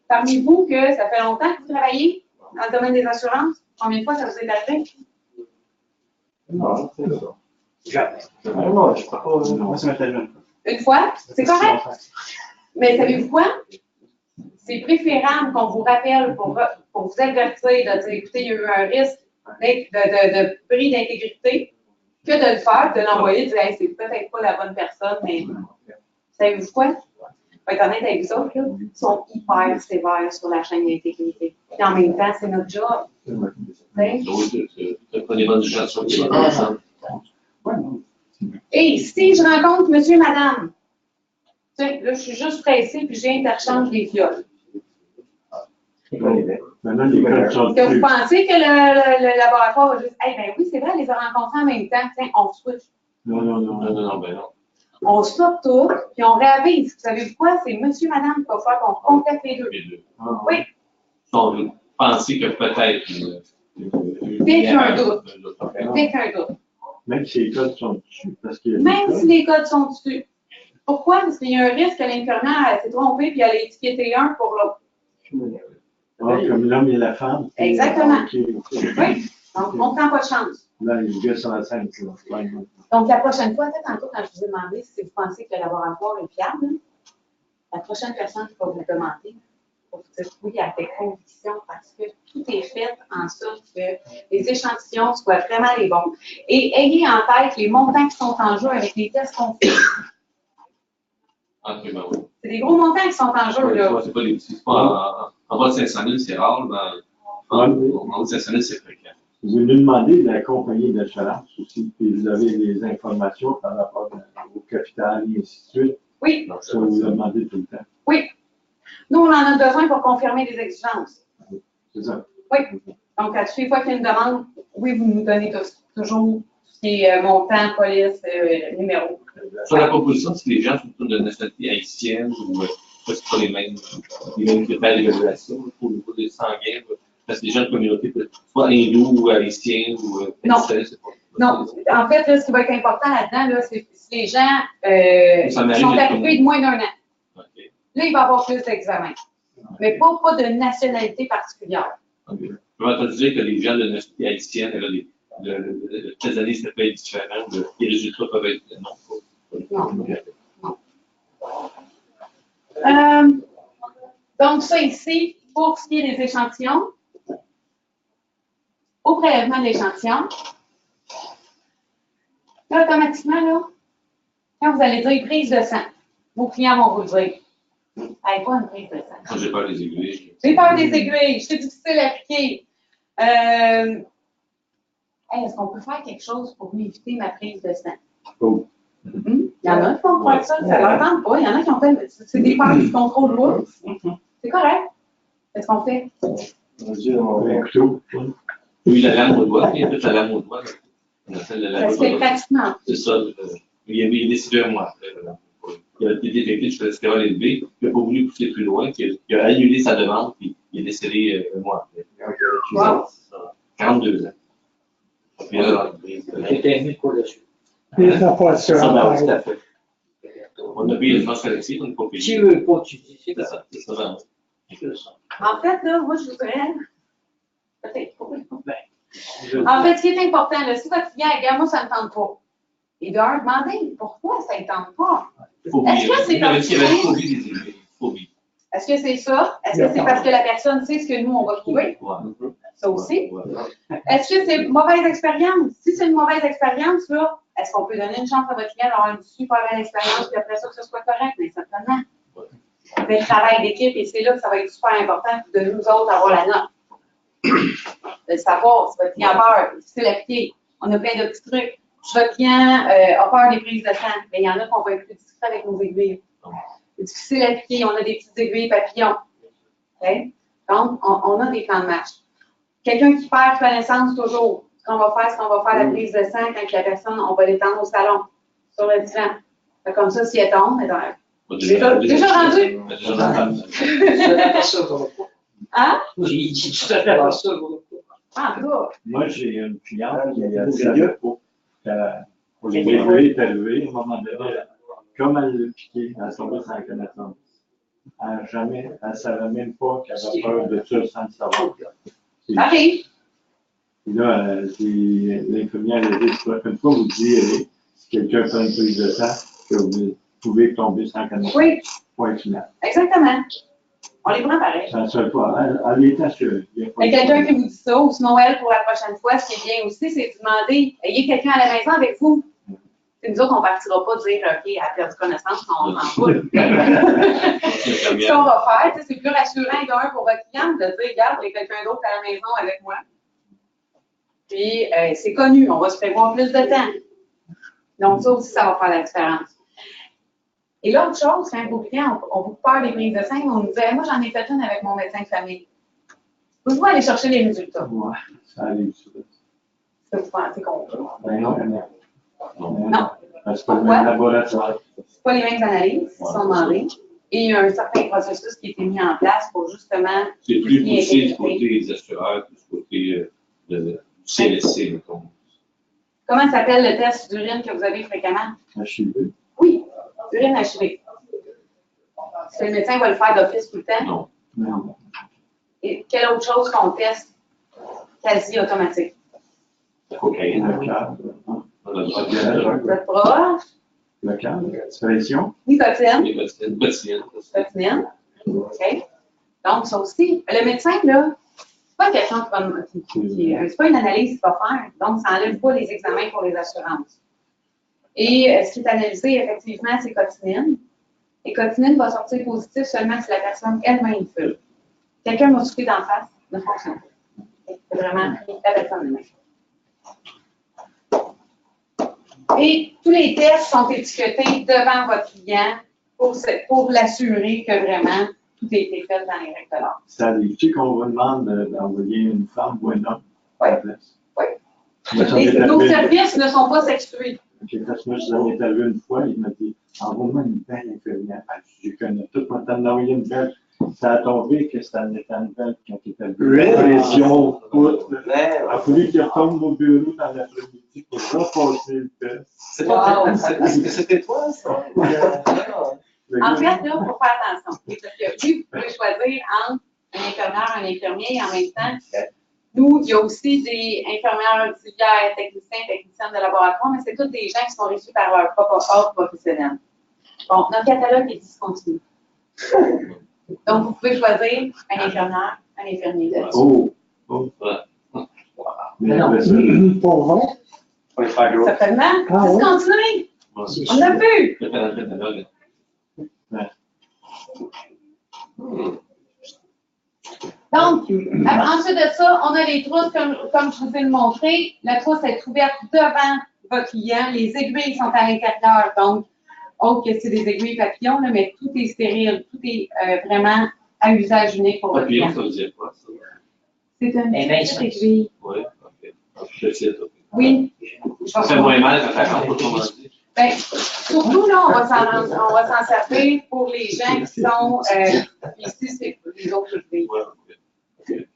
parmi vous que ça fait longtemps que vous travaillez dans le domaine des assurances. Combien de fois ça vous est arrivé? Non, c'est ça. Jamais. Non, je crois pas. Moi, ça m'était jeune. Une fois? C'est correct. Mais savez-vous quoi? C'est préférable qu'on vous rappelle pour vous avertir de dire, écoutez, il y a eu un risque de bris d'intégrité que de le faire, de l'envoyer, de dire, hey, c'est peut-être pas la bonne personne, mais savez-vous quoi? Je vais être honnête avec vous autres, là, ils sont hyper sévères sur la chaîne d'intégrité. Et en même temps, c'est notre job. Prenez bonne gestion. Et si je rencontre monsieur, madame, là, je suis juste pressée puis j'interchange les fioles. Maintenant, les codes sont Est-ce que vous plus. pensez que le laboratoire va juste, eh ben oui, c'est vrai, elle les a rencontrés en même temps, tiens, on switch. Non, Ben non. On stoppe tout, puis on réavise. Vous savez quoi? C'est monsieur, madame qui va faire qu'on complète les deux. Ah, Oui. Donc, pensez que peut-être. Dès qu'il y a un doute. Dès qu'il y a un doute. Même si les codes sont dessus, parce qu'il y a des Même codes. si les codes sont dessus. Pourquoi? Parce qu'il y a un risque que l'infirmière s'est trompée puis elle a étiqueté un pour l'autre. Ah, comme l'homme et la femme. Exactement. Ok. Oui. Donc, on ne prend pas de chance. Là, les gars sont enceinte. Ouais. Donc, la prochaine fois, tantôt, quand je vous ai demandé si vous pensez que le laboratoire est fiable, la prochaine personne qui va vous demander, il faut vous dire oui avec conviction parce que tout est fait en sorte que les échantillons soient vraiment les bons. Et ayez en tête les montants qui sont en jeu avec les tests qu'on fait. C'est des gros montants qui sont en jeu, là. C'est pas des petits. En bas de 500 000, c'est rare, mais en haut de 500 000, c'est fréquent. Vous nous demandez de la compagnie d'assurance aussi, puis vous avez les informations par rapport au capital et ainsi de suite. Oui. Ça, vous le demandez tout le temps. Oui. Nous, on en a besoin pour confirmer les exigences. C'est ça. Oui. Donc, à chaque fois qu'il y a une demande, oui, vous nous donnez toujours ce qui est montant, police, numéro. Sur la proposition, si les gens sont plutôt de nationalité haïtienne ou c'est pas les mêmes critères d'évaluation au niveau des sanguins, parce que les gens de communauté, soit hindous ou haïtiens ou non. c'est pas. Non, en fait, là, ce qui va être important là-dedans, là, c'est si les gens sont arrivés de moins d'1 an. Okay. Là, il va y avoir plus d'examens. Mais pas de nationalité particulière. Okay. Je peux entendu dire que les gens de nationalité haïtienne, le test d'analyse peut être différent, les résultats peuvent être non. Donc, ça ici, pour ce qui est des échantillons, au prélèvement de l'échantillon, là, automatiquement, là, quand vous allez dire prise de sang, vos clients vont vous le dire. Hey, pas une prise de sang. Moi, j'ai peur des aiguilles. J'ai peur des aiguilles, c'est difficile à appliquer. Hey, est-ce qu'on peut faire quelque chose pour éviter ma prise de sang? Oh. Il y en a qui vont faire ça leur tente pas. Il y en a qui ont fait, c'est des peurs du contrôle lourd. C'est correct. Qu'est-ce qu'on fait? Un couteau. Oui, la lame au doigt, il y a toute la lame au doigt. On appelle la lame Ça au se fait doigt. pratiquement. C'est ça. Il a décidé un mois après. Il a été détecté du cholestérol élevé, il n'a pas voulu pousser plus loin, il a annulé sa demande, puis il est décédé un mois après. Wow. 42 ans. Puis là, C'était mis pour dessus. Et ça pas sûr. ça, ben, tout à fait. On a payé l'assurance collective, on n'a pas Si payé. tu veux pas, tu dis, c'est C'est ça. ça, c'est ça. Ben, C'est ça. En fait, là, moi, je voudrais. Peut-être pas. Ben, En fait, ce qui est important, là, si votre client, regarde, moi, ça ne me tente pas. Il doit demander pourquoi ça ne tente pas. phobie. Est-ce que c'est Il y avait comme une phobie des aiguilles. Phobie. Est-ce que c'est ça? Est-ce que c'est parce que la personne sait ce que nous, on va trouver? Ouais. Ça aussi. Ouais. Est-ce que c'est une mauvaise expérience? Si c'est une mauvaise expérience, là, est-ce qu'on peut donner une chance à votre client d'avoir une super belle expérience puis après ça, que ce soit correct? Mais certainement. Mais le travail d'équipe, et c'est là que ça va être super important de nous autres avoir la note. De savoir si votre client a peur, c'est difficile à appliquer. On a plein de petits trucs. Si votre client a peur des prises de sang, bien, il y en a qu'on va être plus discret avec nos aiguilles. C'est difficile à appliquer. On a des petites aiguilles papillons. Okay? Donc, on a des plans de match. Quelqu'un qui perd connaissance toujours, ce qu'on va faire, c'est qu'on va faire la prise de sang quand la personne, on va l'étendre au salon, sur le divan. Fait comme ça, si elle tombe, elle est déjà rendu? Déjà rendu. tu t'attends pas ça, gros. Hein? J'ai dit, tu t'attends pas ça, gros. Ah, toi. Moi, j'ai une cliente qui a savait pas. Pour les aiguilles est élevée, à un moment donné, comme elle l'a piqué, elle est tombée sans connaissance. Elle ne savait même pas qu'elle avait peur de ça sans le savoir. OK. Et là, l'infirmière a dit, une fois, vous dites, si quelqu'un fait une prise de sang, que vous pouvez tomber sans connaissance. Oui, Point final. exactement. On les prend pareil. Ça ne se fait pas. Elle est assurée. Il y a quelqu'un qui vous dit ça, ou sinon elle, pour la prochaine fois, ce qui est bien aussi, c'est de demander, ayez quelqu'un à la maison avec vous. Et nous autres, on ne partira pas dire, OK, elle a perdu connaissance, on s'en fout. Ce qu'on va faire, c'est plus rassurant d'un pour votre client de dire, regarde, il y a quelqu'un d'autre à la maison avec moi. Puis, c'est connu, on va se prévoir plus de temps. Donc, ça aussi, ça va faire la différence. Et l'autre chose, quand vos clients ont beaucoup peur des prises de sang, on nous disait, moi, j'en ai fait une avec mon médecin de famille. Pouvez-vous aller chercher les résultats? Ouais, ça arrive, ça. C'est vous pensez qu'on peut. Non. C'est pas le même laboratoire. C'est pas les mêmes analyses qui sont demandées. Et il y a un certain processus qui a été mis en place pour justement. C'est plus poussé du côté des assureurs que du côté du CLSC, mettons. Comment s'appelle le test d'urine que vous avez fréquemment? HIV. Oui, urine HIV. Est-ce que le médecin va le faire d'office tout le temps? Non. Non. Et quelle autre chose qu'on teste quasi automatique? La cocaïne. Le cadre. Vous êtes proche? Le cadre. L'expression. Nicotine. Les quotidiennes. Quotidienne. OK. Donc, ça aussi. Le médecin, là, c'est pas quelqu'un c'est pas une analyse qu'il va faire. Donc, ça n'enlève pas les examens pour les assurances. Et ce qui est analysé, effectivement, c'est cotinine. Et cotinine va sortir positif seulement si la personne elle-même fume. Quelqu'un m'a soufflé d'en face, ne fonctionne pas. C'est vraiment la personne elle-même. Et tous les tests sont étiquetés devant votre client pour l'assurer que vraiment tout a été fait dans les règles de l'art. Ça arrive-tu qu'on vous demande d'envoyer une femme ou un homme? Oui. Oui. Nos services ne sont pas sexués. OK, parce que moi, je l'avais interviewé une fois, il m'a dit, envoie-moi une belle infirmière. Je connais tout, moi, t'en as envoyé une belle. Ça a tombé que c'était une belle quand il était venu. Pression, il a fallu qu'il retombe au bureau dans l'après-midi pour repasser le test. C'est pas est-ce que c'était toi, ça? En fait, là, il faut faire attention. Parce que oui, vous pouvez choisir entre un infirmière et un infirmier, et en même temps, Nous, il y a aussi des infirmières auxiliaires, techniciennes de laboratoire, mais c'est tous des gens qui sont reçus par leur propre ordre professionnel. Bon, notre catalogue est discontinu. Donc, vous pouvez choisir un infirmière, un infirmier. Oh, Mais non. Pour vrai? Faut faire gros. Certainement. Ah oui? Discontinuer. Moi, C'est On l'a vu. je fais dans le catalogue. Donc, ensuite de ça, on a les trousses, comme je vous ai montré. La trousse est ouverte devant votre client. Les aiguilles sont à l'intérieur, donc, autre que c'est des aiguilles papillons, là, mais tout est stérile, tout est vraiment à usage unique pour votre Papillon, client. ça veut dire quoi, ça? C'est une Eh petite aiguille. Oui, ok. Je sais, ok. Oui. Ça fait moins mal quand ça rentre, autrement dit. Ben, surtout, là, on va s'en servir pour les gens qui sont, ici, c'est les autres aiguilles. Ouais, ok.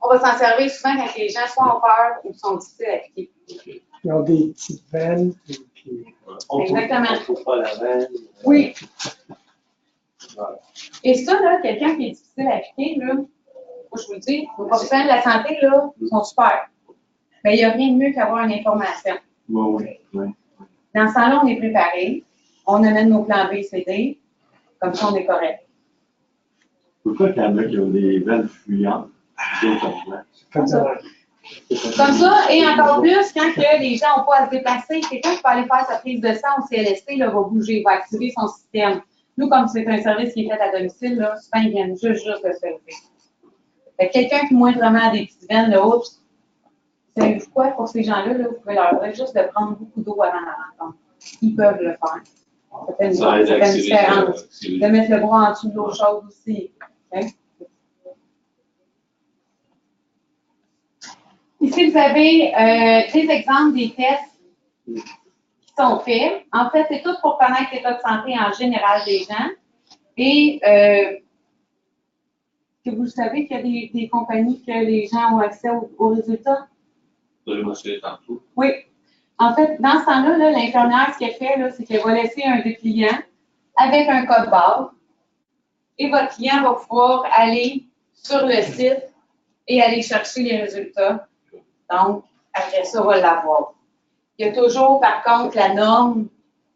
On va s'en servir souvent quand les gens soit ont peur ou sont difficiles à appliquer. Ils ont des petites veines. Et puis, Exactement. On ne trouve pas la veine. Oui. Voilà. Et ça, là, quelqu'un qui est difficile à appliquer, là, moi, je vous le dis, nos professionnels de la santé, là, sont super. Mais il n'y a rien de mieux qu'avoir une information. oui, oui. Dans ce temps-là, on est préparé. On amène nos plans B, C, D. Comme ça, on est correct. Pourquoi qu'il y en a qui ont des veines fuyantes? Comme ça. Comme ça, et encore plus, quand que les gens n'ont pas à se déplacer, quelqu'un qui peut aller faire sa prise de sang au CLSC là, va bouger, va activer son système. Nous, comme c'est un service qui est fait à domicile, là, souvent, ils viennent juste de se lever. Fait que quelqu'un qui moindrement a des petites veines, là, oups, savez-vous quoi, pour ces gens-là, là, vous pouvez leur dire juste de prendre beaucoup d'eau avant la rencontre. Ils peuvent le faire. Ça fait une différence. De mettre le bras en dessous de l'eau chaude aussi. Okay? Ici, vous avez des exemples des tests qui sont faits. En fait, c'est tout pour connaître l'état de santé en général des gens. Et que vous savez qu'il y a des compagnies que les gens ont accès aux résultats? Je vais mentionner tantôt. Oui. En fait, dans ce temps-là, là, l'infirmière, ce qu'elle fait, là, c'est qu'elle va laisser un dépliant avec un code barre et votre client va pouvoir aller sur le site et aller chercher les résultats. Donc, après ça, on va l'avoir. Il y a toujours, par contre, la norme,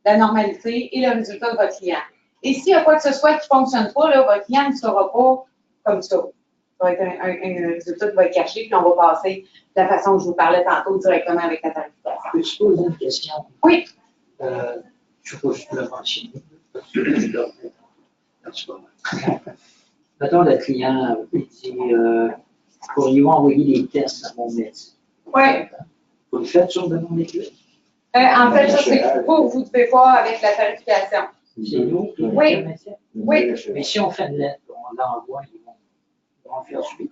la normalité et le résultat de votre client. Et s'il y a quoi que ce soit qui ne fonctionne pas, là, votre client ne sera pas comme ça. Ça va être un résultat qui va être caché, puis on va passer de la façon que je vous parlais tantôt directement avec la tarification. Peux-tu poser une question? Oui. Je ne sais pas si tu l'as mentionné. Parce que je dois mettons, le client il dit pourriez-vous envoyer des tests à mon médecin? Oui. Vous le faites sur demande d'études? En fait, ça, c'est que vous devez voir avec la tarification. C'est nous qui Oui. le médecin? Oui. Mais si on fait une lettre, on l'envoie, ils vont faire suite.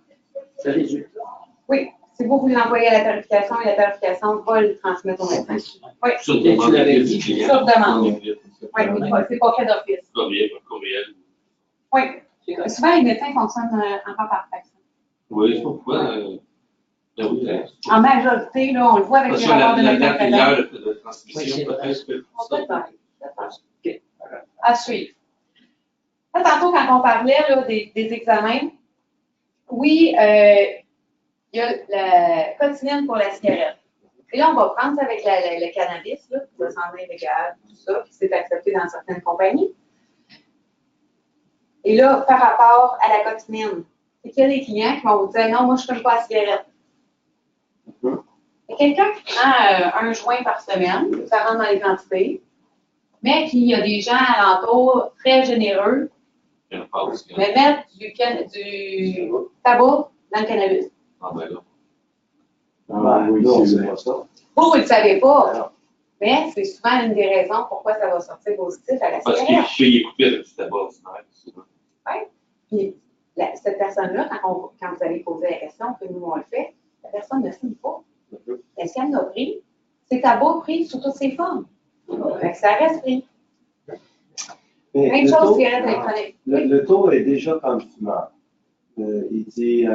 Le résultat. Oui. Si vous l'envoyez à la tarification et la tarification va le transmettre au médecin. Oui. Sur demande Tu l'avais du dit. client. Sur demande. Oui, Oui, c'est pas fait d'office. courriel, par courriel. Oui. Souvent, les médecins fonctionnent encore par fax. Oui, je sais pas pourquoi. Ben oui, En majorité, là, on le voit avec parce les que rapports de la médecins date traitant. hier de Oui, transmission, c'est vrai. peut-être que OK. À suivre. Là, tantôt, quand on parlait là, des examens, oui, il y a la cotinienne pour la cigarette. Et là, on va prendre ça avec le cannabis, là, qui va sembler légal, tout ça, puis c'est accepté dans certaines compagnies. Et là, par rapport à la cotinienne, c'est qu'il y a des clients qui vont vous dire non, moi, je ne fume pas la cigarette. Il y a quelqu'un qui prend un joint par semaine, ça rentre dans les quantités, mais qu'il y a des gens alentour très généreux, mais mettre du tabac dans le cannabis. Ah ben là. Ah oui, non, c'est c'est vrai. pas ça. Vous ne le savez pas, Alors, mais c'est souvent une des raisons pourquoi ça va sortir positif à la Parce cigarette. qu'il est coupé avec du tabac ordinaire, souvent. Puis cette personne-là, quand vous allez poser la question, que nous on le fait, la personne ne fume pas. Est-ce qu'elle l'a pris? C'est tabac pris sous toutes ses formes. Fait que ça reste pris. mais Même le chose, taux- cigarette électronique. Oui. Le taux est déjà comme fumeur. Il dit,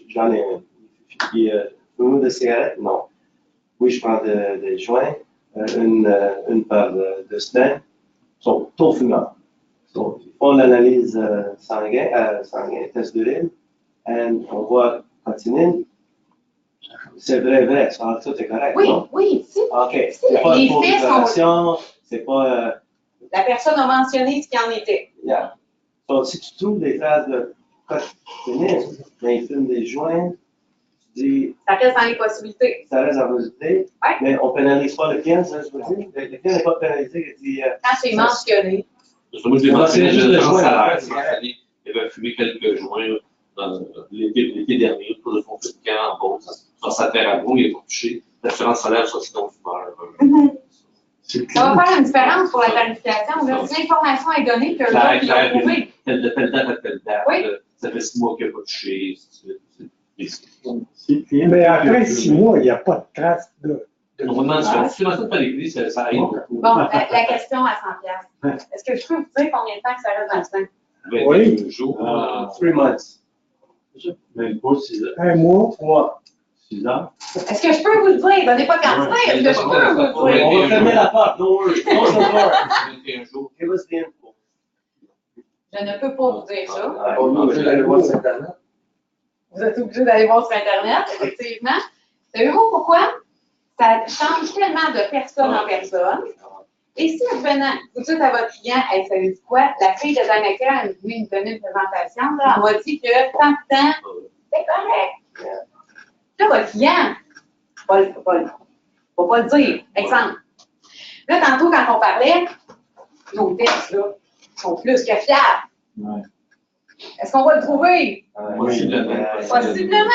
j'en ai un. Il dit, fume-nous de cigarettes? Non. Oui, je prends des joints, une par 2 semaines. Sont taux fumeur. So, ils font l'analyse sanguine, test d'urine, et on voit continue, C'est vrai, ça, tout est correct, Oui, non? oui, si OK. Si C'est pas les une fausse faits sont- déclaration, c'est pas... la personne a mentionné ce qu'il en était. Yeah. Donc, si tu trouves des traces de code pénis dans les films des joints, tu dis, Ça reste dans les possibilités. ça reste en possibilité, Ouais. mais on pénalise pas le client, ça, je veux dire. Le client n'est pas pénalisé, il dit, Quand c'est mentionné. Parce que moi, je l'ai Non, mentionné, c'est juste j'ai le un joint, salaire, c'est j'ai mentionné, il avait fumé quelques joints l'été dernier, autour de son feu de camp en Beauce. Sur sa terre à Gros, il est pas touché. L'assurance salaire soit sinon fumeur. C'est Ça va clair. faire une différence pour la tarification. Là. Si l'information est donnée, que Claire, l'autre l'a prouvé. de telle date à telle date. Oui. Ça fait 6 mois qu'il n'a pas touché. Si le client- Mais après 6 mois, il n'y a pas de trace de. On demande ça. Si tu ne mentionnes pas les prix, ça aide beaucoup. Bon, la question à 100 $. Est-ce que je peux vous dire combien de temps que ça reste dans le sein? 22 jours. 3 months. Même pas 6 ans. Un mois, 3. 6 ans. Est-ce que je peux vous le dire? Donnez pas quantité. Est-ce que je peux vous le dire? On va fermer la porte, no worries. Close the door. 21 jours. Give us the info. Je ne peux pas vous dire ça. On est obligé d'aller voir sur Internet. Vous êtes obligé d'aller voir sur Internet, effectivement. Savez-vous pourquoi? Ça change tellement de personne en personne. Et si venant, vous dites à votre client, hey, savez-vous quoi? La fille de Danaka est venue nous donner une présentation, là, elle m'a dit que tant de temps, c'est correct. Là, votre client, va pas le dire. Exemple. Là, tantôt, quand on parlait, nos textes, là, sont plus que fiables. Ouais. Est-ce qu'on va le trouver? Possiblement. Possiblement.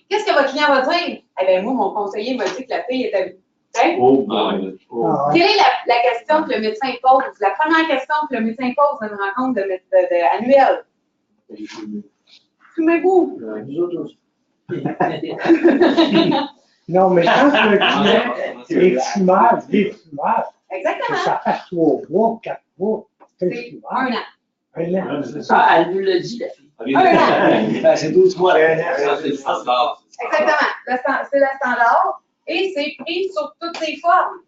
Qu'est-ce que votre client va dire? Eh bien, moi, mon conseiller m'a dit que la fille était. Hein? Oh, Ah, boy. oui. Oh. ah, Quelle est la question que le médecin pose? La première question que le médecin pose dans une rencontre annuelle. Fumez-vous? Nous autres aussi. non, mais quand le client est fumeur, des fumeurs, que Exactement. ça fasse 3 mois, 4 mois, c'est C'est fumeur. 1 an. Un an, c'est ça. Ah, elle nous l'a dit, la fille. Ben, c'est 12 mois. Ça, c'est le standard. Exactement. C'est le standard. Et c'est pris sur toutes les formes.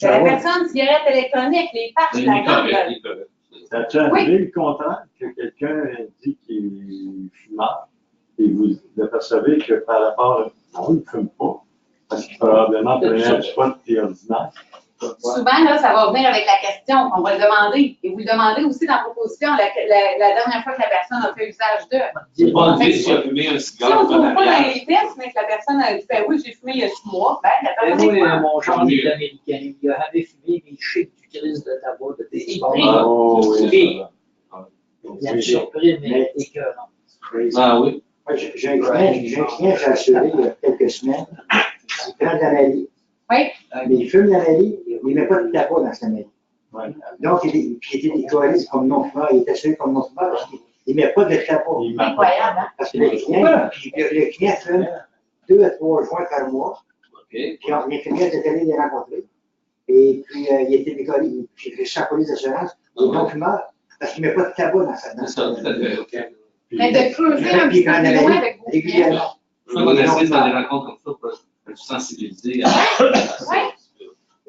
Que Ah la ouais. personne, cigarette électronique, les patchs, Il la est correct, langue. il est correct. Ça a-tu arrivé le contraire que quelqu'un dit qu'il est fumeur et vous apercevez que par rapport à non, il ne fume pas parce qu'il probablement prenait un spot qui est ordinaire. Souvent, là, ça va venir avec la question. On va le demander. Et vous le demandez aussi dans la proposition la dernière fois que la personne a fait usage de. C'est pas dire si tu as fumé un Si cigare on ne dans trouve la pas dans bière. les tests, mais que la personne a dit, ben oui, j'ai fumé il y a 6 mois, ben la Mais personne est moi, quoi? mon genre est américain. Il a jamais fumé, mais il shake du crise de tabac de C'est baseball. pris. Oh, oui. Il a surpris, mais écœurant. Ah oui. Moi, j'ai un client, j'ai assuré il y a quelques semaines. Il prend de l'analyse. Oui. Mais il fume l'analyse, il ne met pas de tabac dans sa analyse. Ouais. Donc, il était déclaré comme non-fumeur, il est assuré comme non-fumeur parce qu'il ne met pas de tabac. Il C'est m'a incroyable, hein? Parce que le client fume 2 à 3 joints par mois, OK. puis on est fumé de télé les rencontrer. Et puis, il était déclaré, puis sans police d'assurance, il est non-fumeur parce qu'il ne met pas de tabac dans sa C'est ça, tout à fait. OK. Mais de creuser un petit peu plus loin avec vos clients. régulièrement. Je peux qu'on assiste dans des rencontres comme ça pour sensibiliser à Oui.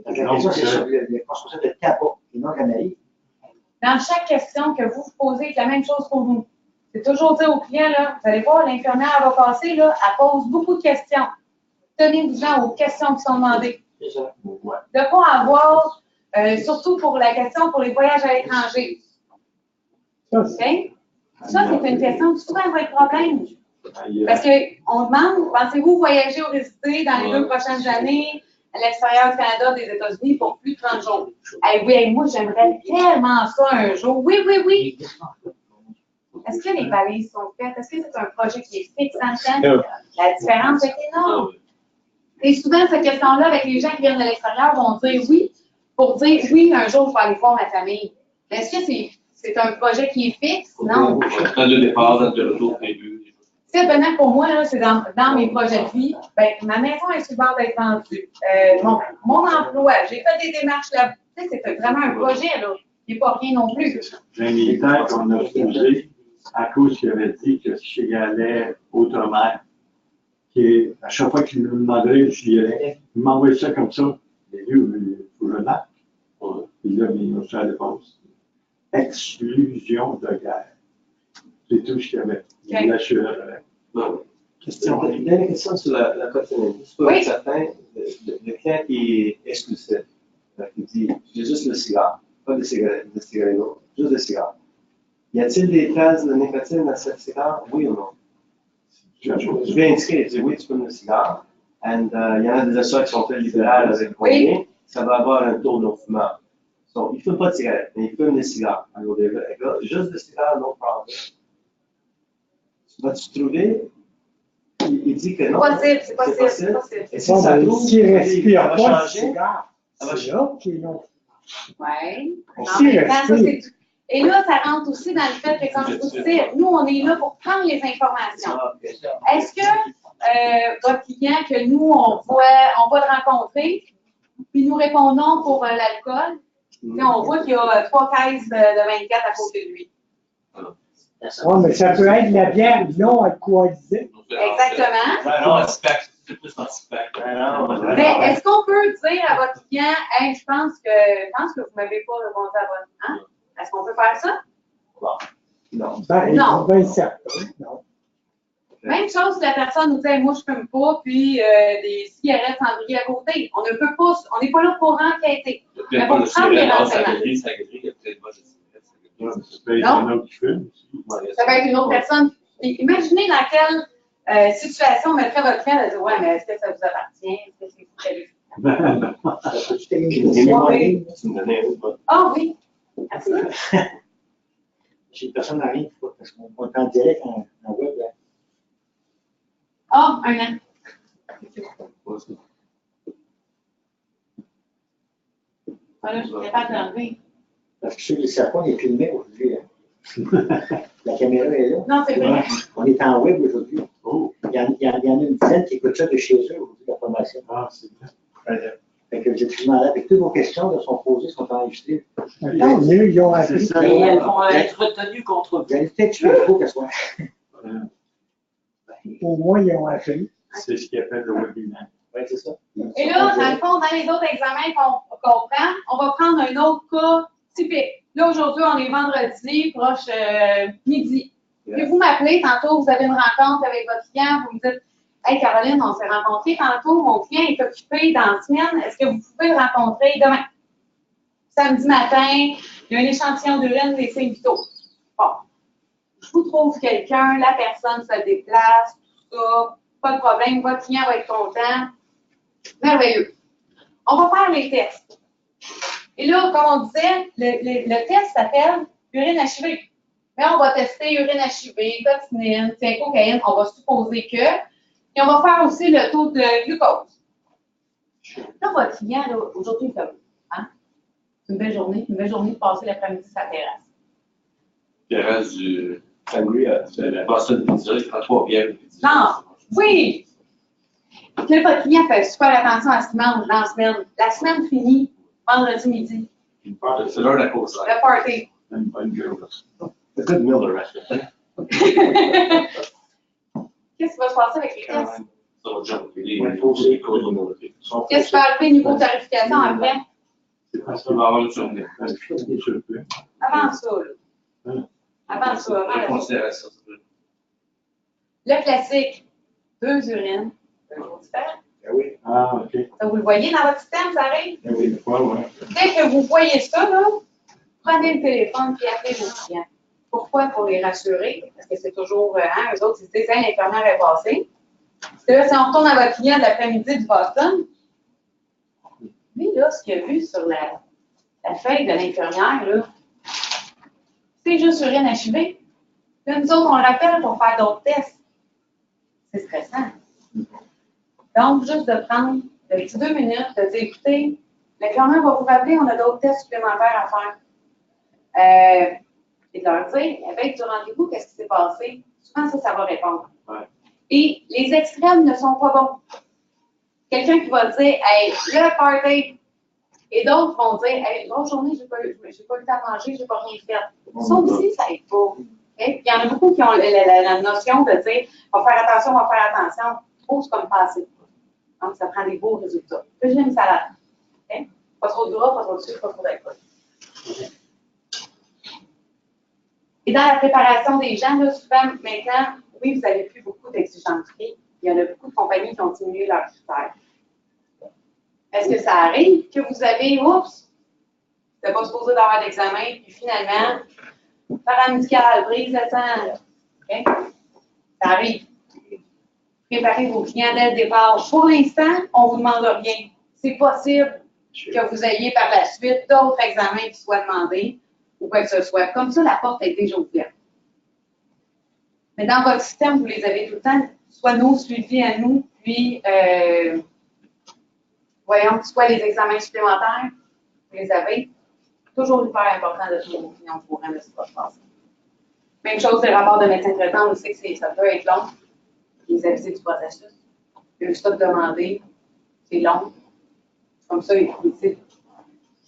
Donc, la question, c'est sur le responsable de tabac et non l'analyse. Dans chaque question que vous posez, c'est la même chose pour vous. C'est toujours dire au client, là, vous allez voir, l'infirmière va passer, là, elle pose beaucoup de questions. Tenez-vous-en aux questions qui sont demandées. C'est ça. De ne pas avoir, surtout pour la question pour les voyages à l'étranger. Ça, c'est- OK? Ça, c'est une question qui souvent va être problème. Parce qu'on demande, pensez-vous voyager ou résider dans les 2 prochaines années à l'extérieur du Canada, des États-Unis pour plus de 30 jours? Eh oui, moi, j'aimerais tellement ça un jour. Oui, oui, oui. Est-ce que les balises sont faites? Est-ce que c'est un projet qui est fixe dans le temps? La différence est énorme. Et souvent, cette question-là, avec les gens qui viennent de l'extérieur, vont dire oui, pour dire oui, un jour, je vais aller voir ma famille. Mais est-ce que c'est un projet qui est fixe? Non. Dans le départ, dans le retour prévu. C'est maintenant pour moi, là, c'est dans mes projets de vie. Ben, ma maison est sur le bord d'être vendue. Mon emploi, j'ai fait des démarches là. Tu sais, c'est vraiment un projet, là. Il n'est pas rien non plus. J'ai un militaire qu'on a refusé à cause qu'il avait dit que si j'y allais outre-mer, à chaque fois qu'il me demanderait, j'y allais, il m'envoyait ça comme ça. Mais lui, il faut que je marque. Puis là, il m'a fait la réponse. Exclusion de guerre. C'est tout ce qu'il y avait. Il l'assurait. Une dernière question sur la quotidienne. Juste pour être certain, le client qui est exclusif, qui dit j'ai juste le cigare, pas de cigarettes, juste des cigares. Y a-t-il des traces de nicotine dans ce cigare, oui ou non? Je vais indiquer, je dis oui, tu fumes le cigare. Et il y en a des assureurs qui sont très libérales avec combien, ça va avoir un taux non-fumeur. Donc, il ne fume pas de cigarettes, mais il fume des cigares. Alors, juste des cigares, non problème. Vas-tu trouver? Il dit que non. C'est possible. Et si ça trouve, s'il ne respire ça va pas le changer. cigare, c'est là qui est non. Oui. Si il respire. Et là, ça rentre aussi dans le fait que, comme je vous disais, nous, on est là pour prendre les informations. Est-ce que votre client que nous, on va le rencontrer, puis nous répondons pour l'alcool, puis on voit qu'il y a 3 caisses de 24 à côté de lui. Oui, mais ça peut être la bière non alcoolisée. Exactement. Non, c'est plus anti-pack. Mais est-ce qu'on peut dire à votre client, hey, je pense que vous ne m'avez pas remonté à votre hein? Est-ce qu'on peut faire ça? Non. Non. Ben certain, non. Même chose si la personne nous dit, hey, moi, je ne fume pas, puis des cigarettes cendriers à côté. On ne peut pas, on n'est pas là pour enquêter. Mais pour prendre les renseignements. Ça peut être une autre personne. Imaginez dans quelle situation mettrait votre client de dire, ouais, mais est-ce que ça vous appartient? Est-ce que c'est Ah oui. Absolument. J'ai une personne en ligne, parce qu'on est en direct en web. Ah, un an. Voilà, je suis capable d'enlever. Parce que ceux qui ne savent pas, on est filmé aujourd'hui. La caméra est là. Non, c'est vrai. On est en web aujourd'hui. Il y en a une dizaine qui écoutent ça de chez eux aujourd'hui, la formation. Ah, c'est bien. Fait que vous êtes filmé là, avec toutes vos questions qui sont posées, sont enregistrées. Tant mieux, ils ont appris. Et elles vont être retenues contre vous. Vous allez peut-être tuer il faut qu'elles soient. Au moins, ils ont appris. C'est ce qu'ils appellent le webinaire. Oui, c'est ça. Et là, dans le fond, dans les autres examens qu'on prend, on va prendre un autre cas typique. Là, aujourd'hui, on est vendredi, proche midi. Puis vous m'appelez, tantôt, vous avez une rencontre avec votre client, vous me dites, hey Caroline, on s'est rencontrés tantôt, mon client est occupé dans la semaine, est-ce que vous pouvez le rencontrer demain? Samedi matin, il y a un échantillon d'urine des signes vitaux. Bon, je vous trouve quelqu'un, la personne se déplace, tout ça, pas de problème, votre client va être content. Merveilleux. On va faire les tests. Et là, comme on disait, le test s'appelle urine HIV. Mais on va tester urine HIV, cotinine, cocaïne, on va supposer que. Et on va faire aussi le taux de glucose. Là, votre client, aujourd'hui, il fait beau. Hein? C'est une belle journée de passer l'après-midi sur la terrasse. Terrasse du. C'est la personne qui dit, il prend 3 bières. Non, oui! Puis là, votre client fait super attention à ce qu'il mange dans la semaine. La semaine finie, vendredi midi. C'est l'heure de la cause. Le party. The good meal, the rest. Qu'est-ce qui va se passer avec les tests? Ça va jumper. Qu'est-ce qui va arriver niveau tarification après? C'est parce qu'il va y avoir une journée. Avant ça, là. Avant ça, avant la Considération. Le classique, 2 urines, 2 jours différents. Oui. Ah, OK. Ça, vous le voyez dans votre système, ça arrive? Oui, ouais. Dès que vous voyez ça, là, prenez le téléphone et appelez vos clients. Pourquoi? Pour les rassurer, parce que c'est toujours, eux autres, ils se disent, l'infirmière est passée. Parce que là, si on retourne à votre client de l'après-midi du Boston, lui, là, ce qu'il a vu sur la feuille de l'infirmière, là, c'est juste urine HIV. Là, nous autres, on le rappelle pour faire d'autres tests. C'est stressant. Donc, juste de prendre de petits 2 minutes, de dire, écoutez, l'infirmière va vous rappeler, on a d'autres tests supplémentaires à faire. Et de leur dire, avec du rendez-vous, qu'est-ce qui s'est passé? Souvent, ça va répondre. Ouais. Et les extrêmes ne sont pas bons. Quelqu'un qui va dire, hey, le party. Et d'autres vont dire, hey, bonne journée, j'ai pas eu le temps de manger, j'ai pas rien fait. Ça aussi, ça n'aide pas. Okay? Il y en a beaucoup qui ont la notion de dire, on va faire attention. Trop, c'est comme passer. Donc, ça prend des beaux résultats. Puis, j'ai une salade. Okay? Pas trop de gras, pas trop de sucre, pas trop d'alcool. Et dans la préparation des gens, là, souvent, maintenant, oui, vous n'avez plus beaucoup d'exigenceries. Il y en a beaucoup de compagnies qui ont diminué leurs critères. Est-ce que ça arrive que vous avez, oups, vous n'êtes pas supposé d'avoir d'examen, puis finalement, paramédical, brise de sang. Okay? Ça arrive. Préparez vos clients dès le départ. Pour l'instant, on ne vous demande rien. C'est possible que vous ayez par la suite d'autres examens qui soient demandés ou quoi que ce soit. Comme ça, la porte est déjà ouverte. Mais dans votre système, vous les avez tout le temps, soit nos suivis à nous, puis, voyons, soit les examens supplémentaires, vous les avez. Toujours hyper important de trouver vos clients au courant de ce qui va se passer. Même chose des rapports de médecins traitants, on sait que ça peut être long. Les avisés du processus. Le stock demandé, c'est long. Comme ça, il faut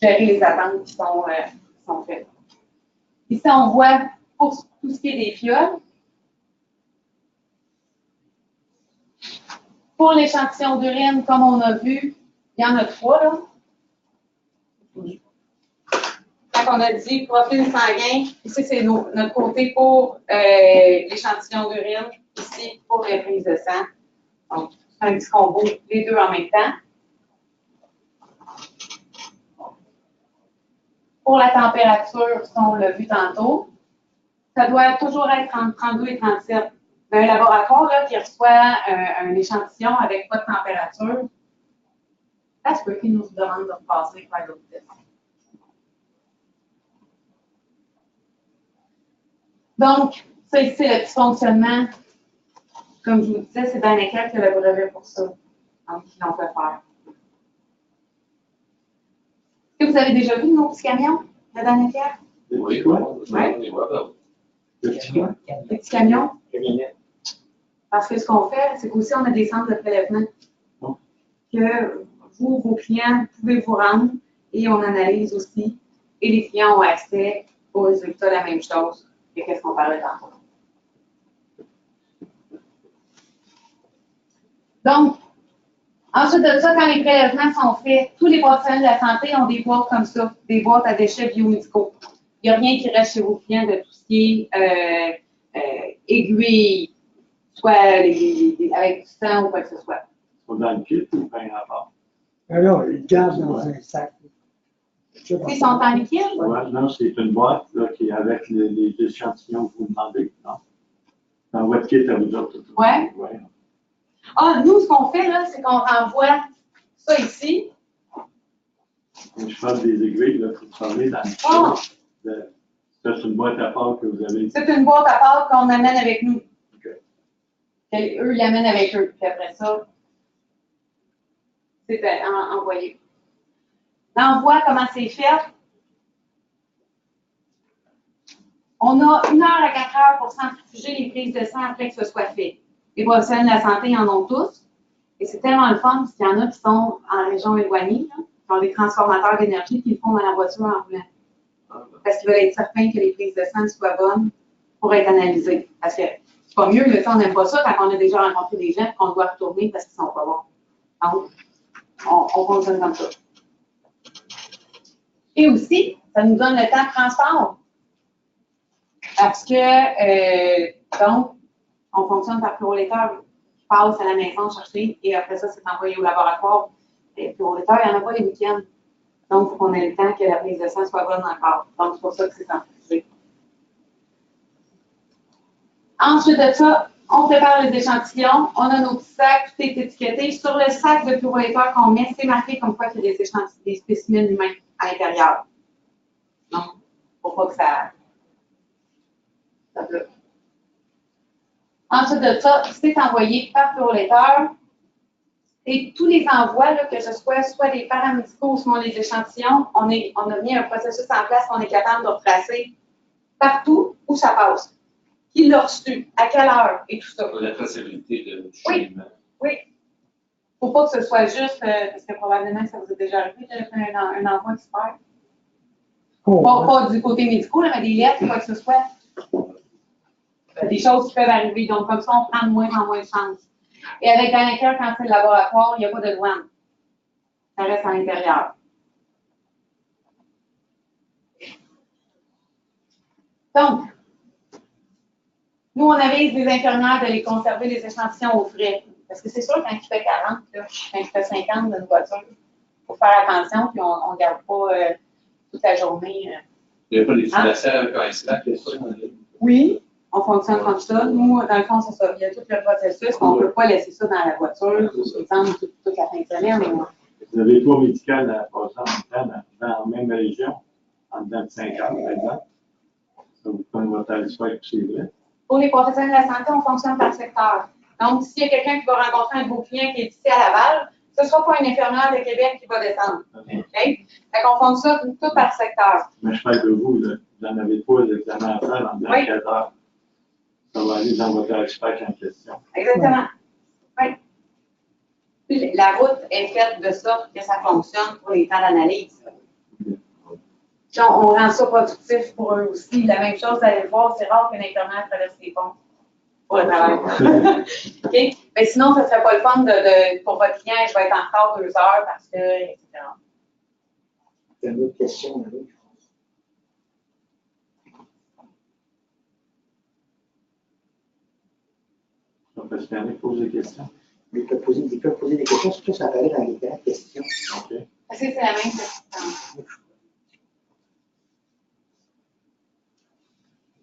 gérer les attentes qui sont faites. Ici, on voit pour tout ce qui est des fioles. Pour l'échantillon d'urine, comme on a vu, il y en a 3, là. Quand on a dit profil sanguin, ici, c'est notre côté pour l'échantillon d'urine, ici, pour les prises de sang. Donc, c'est un petit combo, les deux en même temps. Pour la température, ça, on l'a vu tantôt, ça doit toujours être entre 32 et 37. Un laboratoire là, qui reçoit un échantillon avec pas de température, ça se peut qu'il nous demande de repasser par d'autres tests. Donc, ça ici, le petit fonctionnement, comme je vous disais, c'est Daneker qui a le brevet pour ça. Donc, ils l'ont fait faire. Est-ce que vous avez déjà vu nos petits camions de Daneker? Oui, Les petits camions? Parce que ce qu'on fait, c'est qu'aussi, on a des centres de prélèvement que vous, vos clients, pouvez vous rendre et on analyse aussi. Et les clients ont accès aux résultats de la même chose que qu'est-ce qu'on parlait tantôt. Donc, ensuite de ça, quand les prélèvements sont faits, tous les professionnels de la santé ont des boîtes comme ça, des boîtes à déchets biomédicaux. Il n'y a rien qui reste chez vos clients de tout ce qui est aiguilles, soit avec du sang ou quoi que ce soit. Ils sont dans le kit ou bien à part? Alors, ils gardent dans un sac. Ils sont en liquide? Ouais, non, c'est une boîte là, qui est avec les échantillons que vous demandez. Non? Dans votre kit à vous autres. Ouais. Ouais. Ah, nous, ce qu'on fait, là, c'est qu'on renvoie ça ici. Je parle des aiguilles, là, pour parler dans le Ah. Ça, c'est une boîte à part que vous avez. C'est une boîte à part qu'on amène avec nous. OK. Et eux, ils l'amènent avec eux. Puis après ça, c'est envoyé. L'envoi, comment c'est fait? On a 1 heure à 4 heures pour centrifuger les prises de sang après que ce soit fait. Les professionnels de la santé en ont tous. Et c'est tellement le fun, parce qu'il y en a qui sont en région éloignée, là, qui ont des transformateurs d'énergie qui le font dans la voiture en roulant. Parce qu'ils veulent être certains que les prises de sang soient bonnes pour être analysées. Parce que c'est pas mieux, on n'aime pas ça quand on a déjà rencontré des gens et qu'on doit retourner parce qu'ils sont pas bons. Donc, on fonctionne comme ça. Et aussi, ça nous donne le temps de transport. Parce que, donc, on fonctionne par pyrolecteur qui passe à la maison chercher et après ça, c'est envoyé au laboratoire. Les pyrolecteurs, il n'y en a pas les week-ends. Donc, il faut qu'on ait le temps que la prise de sang soit bonne encore. Donc, c'est pour ça que c'est centrifugé. Ensuite de ça, on prépare les échantillons. On a nos petits sacs, tout est étiqueté. Sur le sac de pyrolecteur qu'on met, c'est marqué comme quoi qu'il y a des spécimens humains à l'intérieur. Donc, pour pas que ça bloque. Ensuite de ça, c'est envoyé par pyrolecteur. Et tous les envois, là, que ce soit les paramédicaux ou sinon les échantillons, on a mis un processus en place qu'on est capable de retracer partout où ça passe. Qui l'a reçu, à quelle heure et tout ça. La traçabilité de Oui, oui. Il ne faut pas que ce soit juste, parce que probablement que ça vous a déjà arrivé, un envoi qui se perd. Oh, Pas du côté médical, mais des lettres, quoi que ce soit. Des choses qui peuvent arriver. Donc, comme ça, on prend de moins en moins de chance. Et avec Daneker, quand c'est le laboratoire, il n'y a pas de douane. Ça reste à l'intérieur. Donc, Nous, on avise les infirmières de les conserver les échantillons au frais. Parce que c'est sûr, quand il fait 40, là, quand il fait 50 dans une voiture, il faut faire attention, puis on ne garde pas toute la journée. Il n'y a pas d'utilisation avec un Slack, Oui, on fonctionne comme ça. Nous, dans le fond, c'est ça. Il y a tout le processus. On ne peut pas laisser ça dans la voiture, par exemple, toute la fin de semaine. Vous avez le cours médical à passer en même temps, dans la même région, en dedans de 5 ans, par exemple. Ça vous prend votre aspect, c'est vrai. Pour les professionnels de la santé, on fonctionne par secteur. Donc, s'il y a quelqu'un qui va rencontrer un de vos clients qui est ici à Laval, ce ne sera pas une infirmière de Québec qui va descendre. OK? Fait qu'on fonctionne tout par secteur. Mais je parle de vous, là. Vous n'en avez pas l'examen à faire en dedans de 4 heures. Ça va aller dans votre expert en question. Exactement. Oui. Puis, la route est faite de sorte que ça fonctionne pour les temps d'analyse. On rend ça productif pour eux aussi. La même chose, vous allez le voir, c'est rare qu'un infirmière traverse les ponts pour le travail. OK? Mais sinon, ce ne serait pas le fun pour votre client, je vais être en retard 2 heures parce que, etc. Il y a une autre question, là, je pense. Parce qu'il y en a qui posent des questions. Ils peuvent poser des questions, surtout ça apparaît dans les questions. OK. Parce que c'est la même question.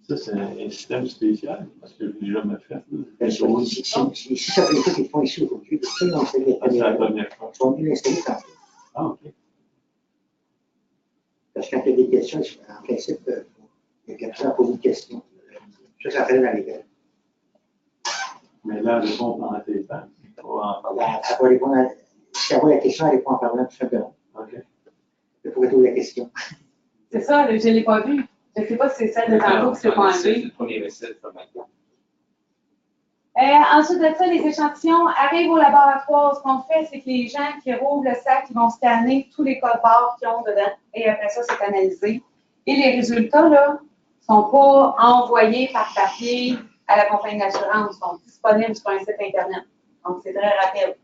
Ça, c'est un système spécial, parce que je l'ai jamais fait. Si ça fait des trucs qu'ils font ici aujourd'hui, ils l'ont installé C'est la première fois. Ils vont venir l'installer tantôt. Ah, OK. Parce que quand il y a des questions, en principe, il y a quelqu'un à poser une question. Ça apparaît dans les questions. Mais là, elle répond pendant tes temps. On va en parler. Elle va répondre si elle voit la question, elle répond en parlant tout simplement. OK. Il faut retrouver la question. C'est ça, je ne l'ai pas vu. Je ne sais pas si c'est celle de tantôt qui s'est pas enlevée. C'est le premier essai, ça maintenant. Ensuite de ça, les échantillons arrivent au laboratoire. Ce qu'on fait, c'est que les gens qui rouvrent le sac, ils vont scanner tous les codes barres qu'ils ont dedans. Et après ça, c'est analysé. Et les résultats, là, ne sont pas envoyés par papier à la compagnie d'assurance. Ils sont disponibles sur un site Internet. Donc, c'est très rapide.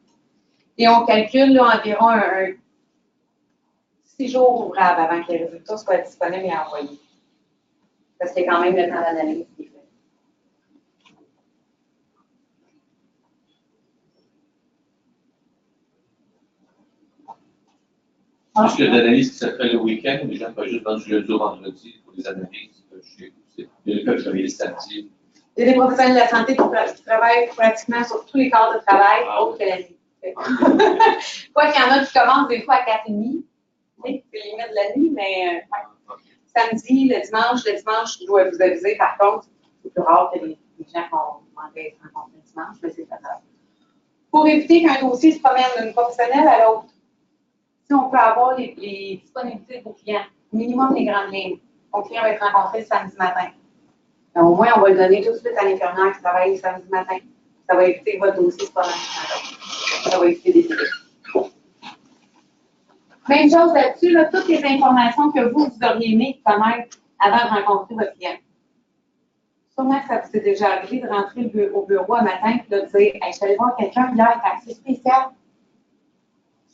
Et on calcule là, environ un 6 jours ouvrables avant que les résultats soient disponibles et envoyés. Parce qu'il y a quand même le temps d'analyse qui est fait. Est-ce qu'il y a des analyses qui se fait le week-end ou les gens peuvent juste vendre du lundi au vendredi pour les analyses chez vous? Il y a des cas qui travaillent les samedis. Il y a des professionnels de la santé qui travaillent pratiquement sur tous les corps de travail, autres que la nuit. Quoi qu'il y en a qui commencent des fois à 4h30. C'est limite de la nuit, mais samedi, le dimanche, je dois vous aviser, par contre, c'est plus rare que les gens vont demander à se rencontrer le dimanche, mais c'est faisable. Pour éviter qu'un dossier se promène d'une professionnelle à l'autre, si on peut avoir les disponibilités de vos clients, minimum les grandes lignes. Mon client va être rencontré le samedi matin. Mais au moins, on va le donner tout de suite à l'infirmière qui travaille le samedi matin. Ça va éviter que votre dossier se promène. Ça va éviter des délais. Même chose là-dessus, là, toutes les informations que vous auriez aimé connaître avant de rencontrer votre client. Sûrement que ça vous est déjà arrivé de rentrer au bureau un matin et de dire hey, je suis allé voir quelqu'un hier, c'est assez spécial.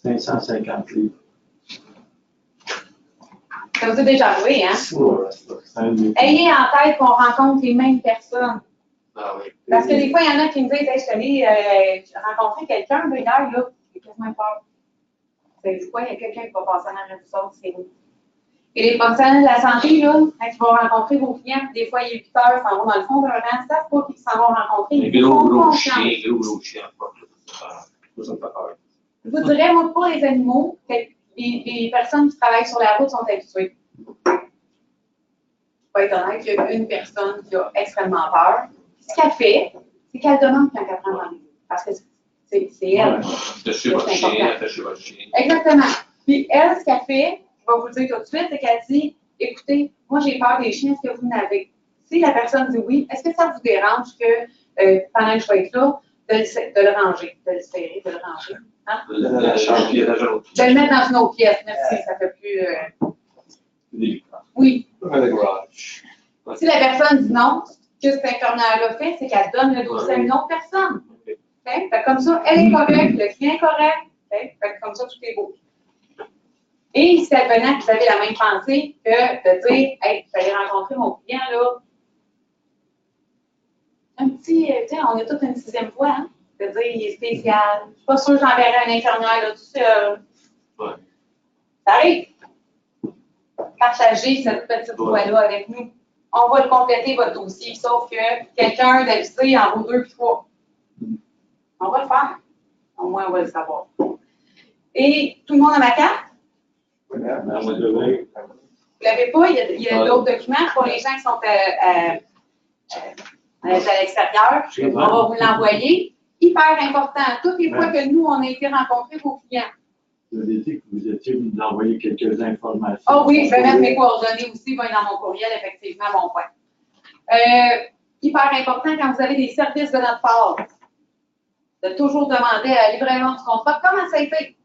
550 livres. Ça vous est déjà arrivé, hein? Ayez en tête qu'on rencontre les mêmes personnes. Ah oui. Parce que des fois, il y en a qui me disent hey, je suis allé rencontrer quelqu'un hier, là, j'ai quasiment peur. C'est quoi, il y a quelqu'un qui va passer dans la ressource, c'est vous. Et les professionnels de la santé, là, quand ils vont rencontrer vos clients, des fois, il est 8 heures, ils s'en vont dans le fond de leur rang, ils ne savent pas qu'ils s'en vont rencontrer. Les gros chiens, ça me fait peur. Je vous dirais, moi, pour les animaux, les personnes qui travaillent sur la route sont habituées. Pour être honnête, il y a une personne qui a extrêmement peur. Ce qu'elle fait, c'est qu'elle demande quand elle prend rendez-vous. Parce que c'est elle. Attachez votre chien, attachez votre chien. Exactement. Puis elle, ce qu'elle fait, je vais vous le dire tout de suite, c'est qu'elle dit, écoutez, moi j'ai peur des chiens, est-ce que vous n'avez? Si la personne dit oui, est-ce que ça vous dérange que pendant que je vais être là, de le ranger, de le serrer, de le ranger? Hein? De le mettre dans une autre pièce, merci, ça fait plus... Oui. Si la personne dit non, ce que cette infirmière-là fait, c'est qu'elle donne le dossier à une autre personne. Okay? Fait comme ça, elle est correcte, le client est correct. Okay? Fait comme ça, tout est beau. Et si advenant que vous avez la même pensée que de dire, hey, vous allez rencontrer mon client, là, un petit, tu sais, on est toute une 6e fois, hein? C'est-à-dire, il est spécial. Je suis pas sûre que j'enverrai un infirmière là tout seul. Ouais. Ça arrive. Partagez cette petite voie-là avec nous. On va le compléter, votre dossier, sauf que quelqu'un d'avisé en vaut 2 puis 3. On va le faire. Au moins, on va le savoir. Et tout le monde a ma carte? Vous ne l'avez pas? Il y a d'autres documents pour les gens qui sont à l'extérieur. On va vous l'envoyer. Hyper important. Toutes les fois que nous, on a été rencontrer vos clients. Vous avez dit que vous étiez vous envoyer quelques informations. Oh oui, je vais mettre mes coordonnées aussi, il va être dans mon courriel, effectivement, mon point. Hyper important, quand vous avez des services de notre part, de toujours demander à la livraison du contrat comment ça a été.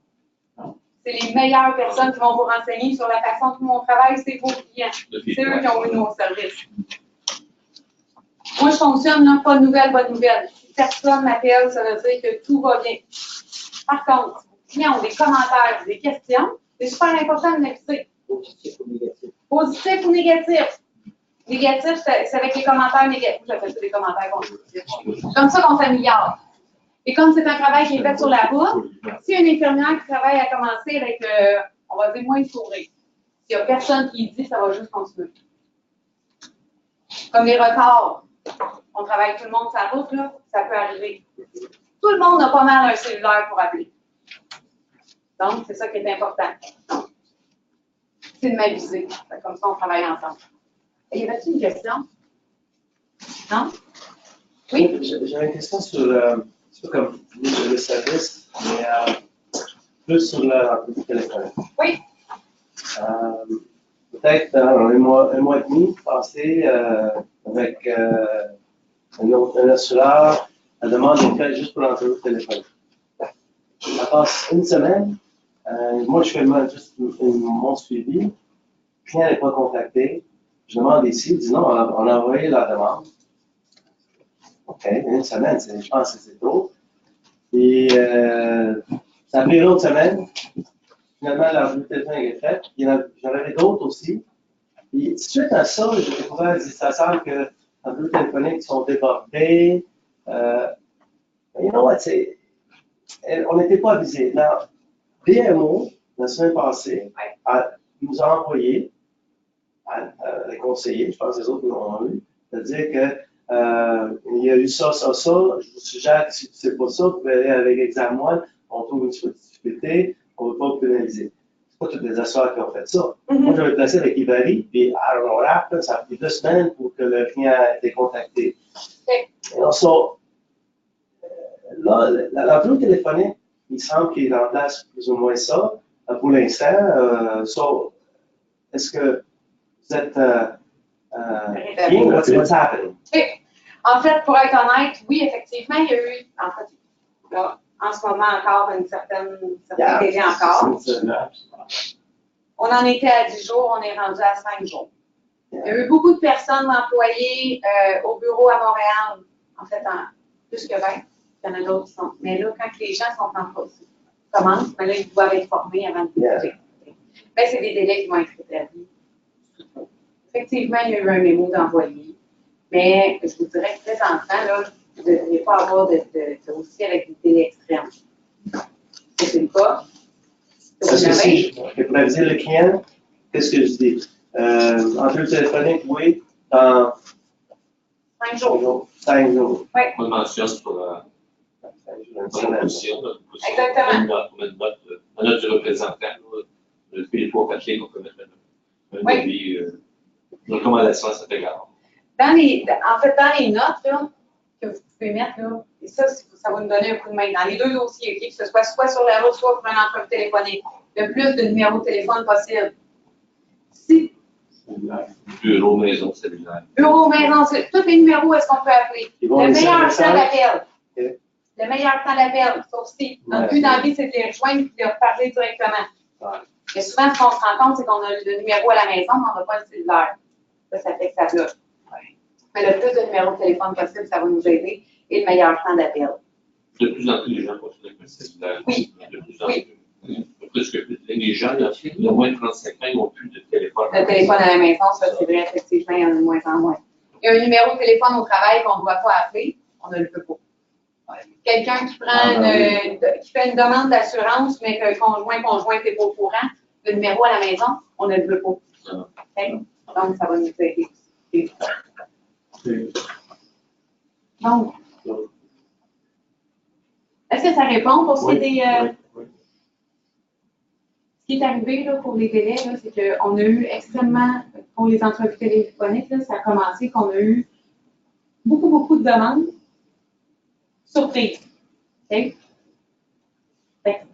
C'est les meilleures personnes qui vont vous renseigner sur la façon dont on travaille, c'est vos clients. C'est eux qui ont eu nos services. Moi, je fonctionne, là, pas de nouvelles, bonne nouvelle. Si personne m'appelle, ça veut dire que tout va bien. Par contre, si les clients ont des commentaires, des questions, c'est super important de m'aviser. Positif ou négatif? Positif ou négatif? Négatif, c'est avec les commentaires négatifs. J'appelle ça des commentaires positifs. Comme ça qu'on s'améliore. Et comme c'est un travail qui est fait sur la route, si une infirmière qui travaille a commencé avec, on va dire, moins de sourire, s'il n'y a personne qui dit, ça va juste continuer. Comme les retards, on travaille tout le monde sur la route, là, ça peut arriver. Tout le monde a pas mal un cellulaire pour appeler. Donc, c'est ça qui est important. C'est de m'aviser. Comme ça, on travaille ensemble. Et y avait-t-il une question? Non? Oui? J'avais une question sur c'est pas comme le service, mais plus sur le téléphone. Oui. Peut-être un mois et demi passé avec un assureur, la demande est faite juste pour l'entrevue de téléphone. Ça passe une semaine, moi je fais juste mon suivi, le client n'est pas contacté, je demande ici, il dit non, on a envoyé la demande. OK, une semaine, je pense que c'est trop. Et ça a pris l'autre semaine. Finalement, la revue de téléphone est faite. J'en avais d'autres aussi. Et suite à ça, j'ai découvert, ça semble que les revues téléphoniques sont débordées. You know what, on n'était pas avisés. BMO, la semaine passée, nous a envoyé, les conseillers, je pense que les autres l'ont eu, c'est-à-dire que il y a eu ça, je vous suggère que si ce n'est pas ça, vous pouvez aller avec Exam1, on trouve une difficulté, on ne veut pas vous pénaliser. Ce n'est pas tous les assureurs qui ont fait ça. Moi, j'avais placé avec Ibari, puis à Rap, ça a pris 2 semaines pour que le client ait été contacté. Là, l'entrevue téléphonique, il semble qu'il remplace plus ou moins ça. Pour l'instant, est-ce que vous êtes what's happening? En fait, pour être honnête, oui, effectivement, il y a eu, en fait, là, en ce moment encore, une certaine délai encore. On en était à 10 jours, on est rendu à 5 jours. Il y a eu beaucoup de personnes employées au bureau à Montréal, en fait, plus que 20. Il y en a d'autres qui sont. Mais là, quand les gens sont en commencent, mais là, ils doivent être formés avant de débuter. Mais c'est des délais qui vont être établis. Effectivement, il y a eu un mémo d'envoyé. Mais je vous dirais que présentement, là, vous ne devriez pas avoir de dossier avec des délais extrêmes. C'est le cas. Parce que si je pourrais dire le client, qu'est-ce que je dis? Entrevue téléphonique, oui, dans 5 jours. 5 jours. Oui. On le mentionne sur la position. Exactement. On met une note du représentant. Depuis les 3-4 lignes, on peut mettre un avis, une recommandation à cet égard. En fait, dans les notes là, que vous pouvez mettre, là, et ça va nous donner un coup de main. Dans les 2 dossiers, okay, que ce soit sur la route, soit pour un entrevue téléphonique, le plus de numéros de téléphone possible. Si Bureau, maison, cellulaire. Bureau, maison, tous les numéros, est-ce qu'on peut appeler? Le meilleur temps d'appel. Okay. Le meilleur temps d'appel, sauf si. Notre but dans la vie, c'est de les rejoindre et de leur parler directement. Mais souvent, ce qu'on se rend compte, c'est qu'on a le numéro à la maison, mais on n'a pas le cellulaire. Ça fait que ça bloque. Mais le plus de numéros de téléphone possible, ça va nous aider. Et le meilleur temps d'appel. De plus en plus, les gens continuent avec le cellulaire. Oui. De plus en plus. Plus que les gens, il y a moins de 35 ans, ils n'ont plus de téléphone. Le téléphone à la maison, ça, c'est vrai, effectivement, il y en a de moins en moins. Il y a un numéro de téléphone au travail qu'on ne doit pas appeler, on ne le peut pas. Quelqu'un qui qui fait une demande d'assurance, mais que le conjoint n'est pas au courant, le numéro à la maison, on ne le peut pas. Okay? Donc, ça va nous aider. Donc, est-ce que ça répond pour ce qui est des... Ce qui est arrivé là, pour les délais, c'est qu'on a eu extrêmement, pour les entrevues téléphoniques, là, ça a commencé qu'on a eu beaucoup de demandes surprises. Okay?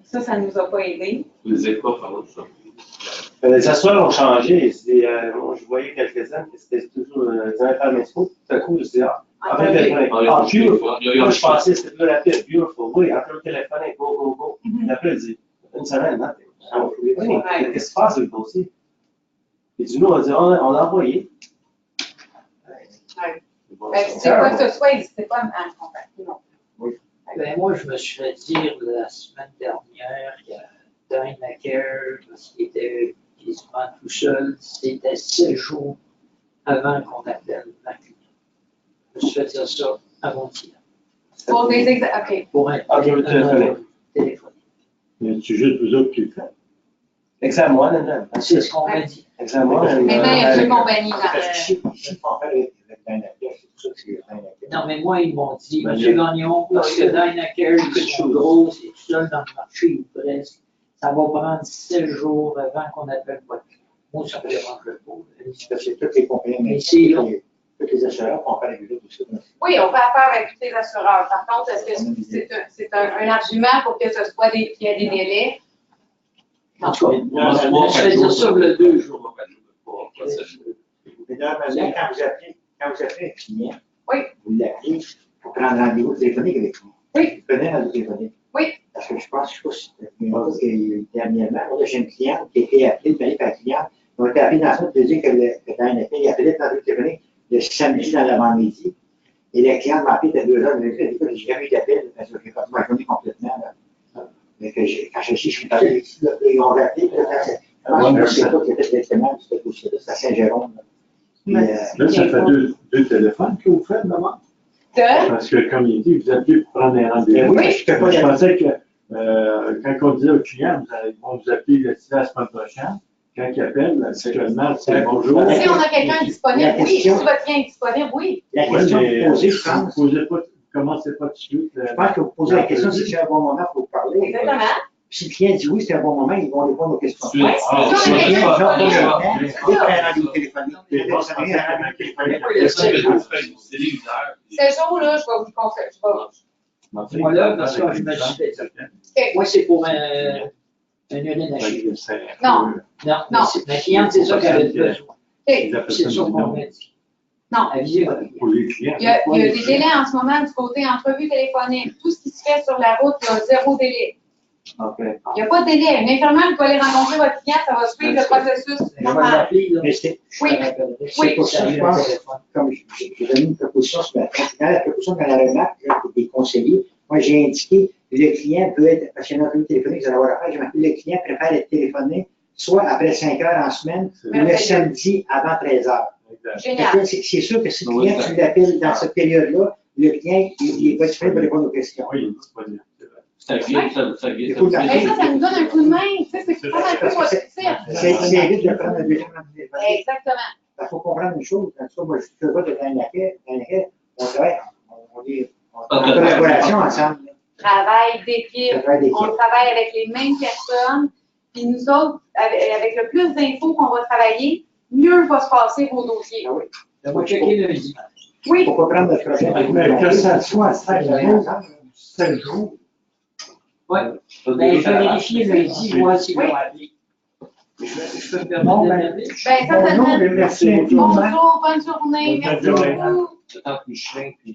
Ça ne nous a pas aidés. Les écoles, par exemple. Les assureurs ont changé. Moi, je voyais quelques-uns que c'était toujours des affaires médicaux. Tout à coup, je disais, après le téléphone, beautiful. Moi, je pensais que c'était plus rapide, beautiful. Oui, après le téléphone, go. Et après, il dit, une semaine, non? Qu'est-ce qui se passe avec le dossier? Et du coup, on a dit, on l'a envoyé. C'est quoi que ce soit, il n'existait pas à me contacter, non. Ben, moi, je me suis fait dire la semaine dernière qu'il y a Dynacare, parce qu'il était quasiment tout seul, c'était 7 jours avant qu'on appelle ma cliente. Je me suis fait dire ça avant-hier. Pour des examens, OK. Pour un téléphone. Mais c'est juste vous autres qui le faites. Examen, C'est ce qu'on m'a dit. Examen. Maintenant, il y a deux compagnies dans Parce que ici, on fait avec Dynacare, c'est pour ça que c'est Dynacare. Non, mais moi, ils m'ont dit, M. Gagnon, parce que Dynacare, ils sont gros, c'est tout seul dans le marché, ou presque. Ça va prendre 7 jours avant qu'on appelle votre client. Moi, ça me dérange pas. Parce que toutes les compagnies Mais c'est long. toutes les assureurs font faire avec eux tout ça. Oui, on fait affaire avec tous les assureurs. Par contre, est-ce que c'est un argument pour que ce soit qu'il y ait des délais? En tout cas, je vais dire ça le 2 jours. Mais normalement, quand vous appelez un client, Oui. vous l'appelez pour prendre rendez-vous téléphonique avec lui. Oui. Vous prenez rendez-vous téléphonique. Oui. Parce que je pense que dernièrement, j'ai une cliente qui a été appelée, par la cliente. Ils ont été appelés dans ça pour dire que dans une appel, il appelait le rendez-vous téléphonique le samedi dans l'avant-midi. Et la cliente m'a appelé à 2 heures. Elle m'a dit, écoute, j'ai jamais eu d'appel parce que j'ai passé ma journée complètement. Mais quand je suis parlé ici, ils ont appelé. Je ne sais pas qui était directement ce dossier-là, c'est à Saint-Jérôme. Là, ça fait deux téléphones que vous faites, d'abord. Parce que, comme il dit, vous appelez pour prendre un rendez-vous. Oui, Je pensais que quand on disait aux clients, ils vont vous appeler la semaine prochaine. Quand ils appellent, actuellement, c'est bonjour. Si on a quelqu'un disponible, oui. Si votre client est disponible, oui. La question que vous posez, je pense. Vous ne commencez pas tout de suite. Je pense que vous posez la question si c'est un bon moment pour vous parler. Exactement. Si le client dit oui, c'est un bon moment, ils vont répondre aux questions. Oui, Si le client dit non, c'est il faut un rendez-vous téléphonique. Ce jour-là, je vais vous conseiller. Moi, là, parce que je me suis fait dire. Moi, c'est pour un urine à chier. Non. Non, ma cliente, c'est ça qu'elle a besoin. C'est ça qu'on Non. m'a dit. Non, avisez votre client. Pour les clients. Il y a des délais en ce moment du côté entrevue téléphonique. Tout ce qui se fait sur la route, il y a 0 délai. Il n'y a pas de délai. Un infirmière, vous allez rencontrer votre client, ça va suivre le processus Je vais normal. l'appeler, là. Mais c'est Oui. c'est pour ça que je pense, comme j'ai donné une proposition ce matin, dans la proposition dans la remarque des conseillers, moi j'ai indiqué que le client peut être, parce qu'il y a une entrevue téléphonique, vous allez avoir affaire, j'ai marqué le client préfère être téléphoné soit après 5 heures en semaine, ou le samedi avant 13 heures. Génial. C'est sûr que si le client, tu l'appelles dans cette période-là, le client, il va être prêt pour répondre aux questions. Oui, il est disponible. Ça guide, ça guide. Mais ça nous donne un coup de main. Tu sais, c'est pas un peu votre tir. C'est évite de prendre un deuxième rendez-vous. Exactement. Il faut comprendre une chose, en tout cas, moi, je vois de Dynacare, on travaille, on est en collaboration ensemble. Travail d'équipe. On travaille avec les mêmes personnes. Puis nous autres, avec le plus d'infos qu'on va travailler, mieux va se passer vos dossiers. Ah oui. On va checker le dimanche. Oui. Il ne faut pas prendre notre projet. Mais que ça soit 7 jours. Oui. Ben, je vais vérifier lundi, moi, s'ils l'ont appelé. Je peux me permettre de l'appeler? Ben, certainement. Bonjour et merci. Bonjour, bonne journée. Merci beaucoup. C'est entre Michelin et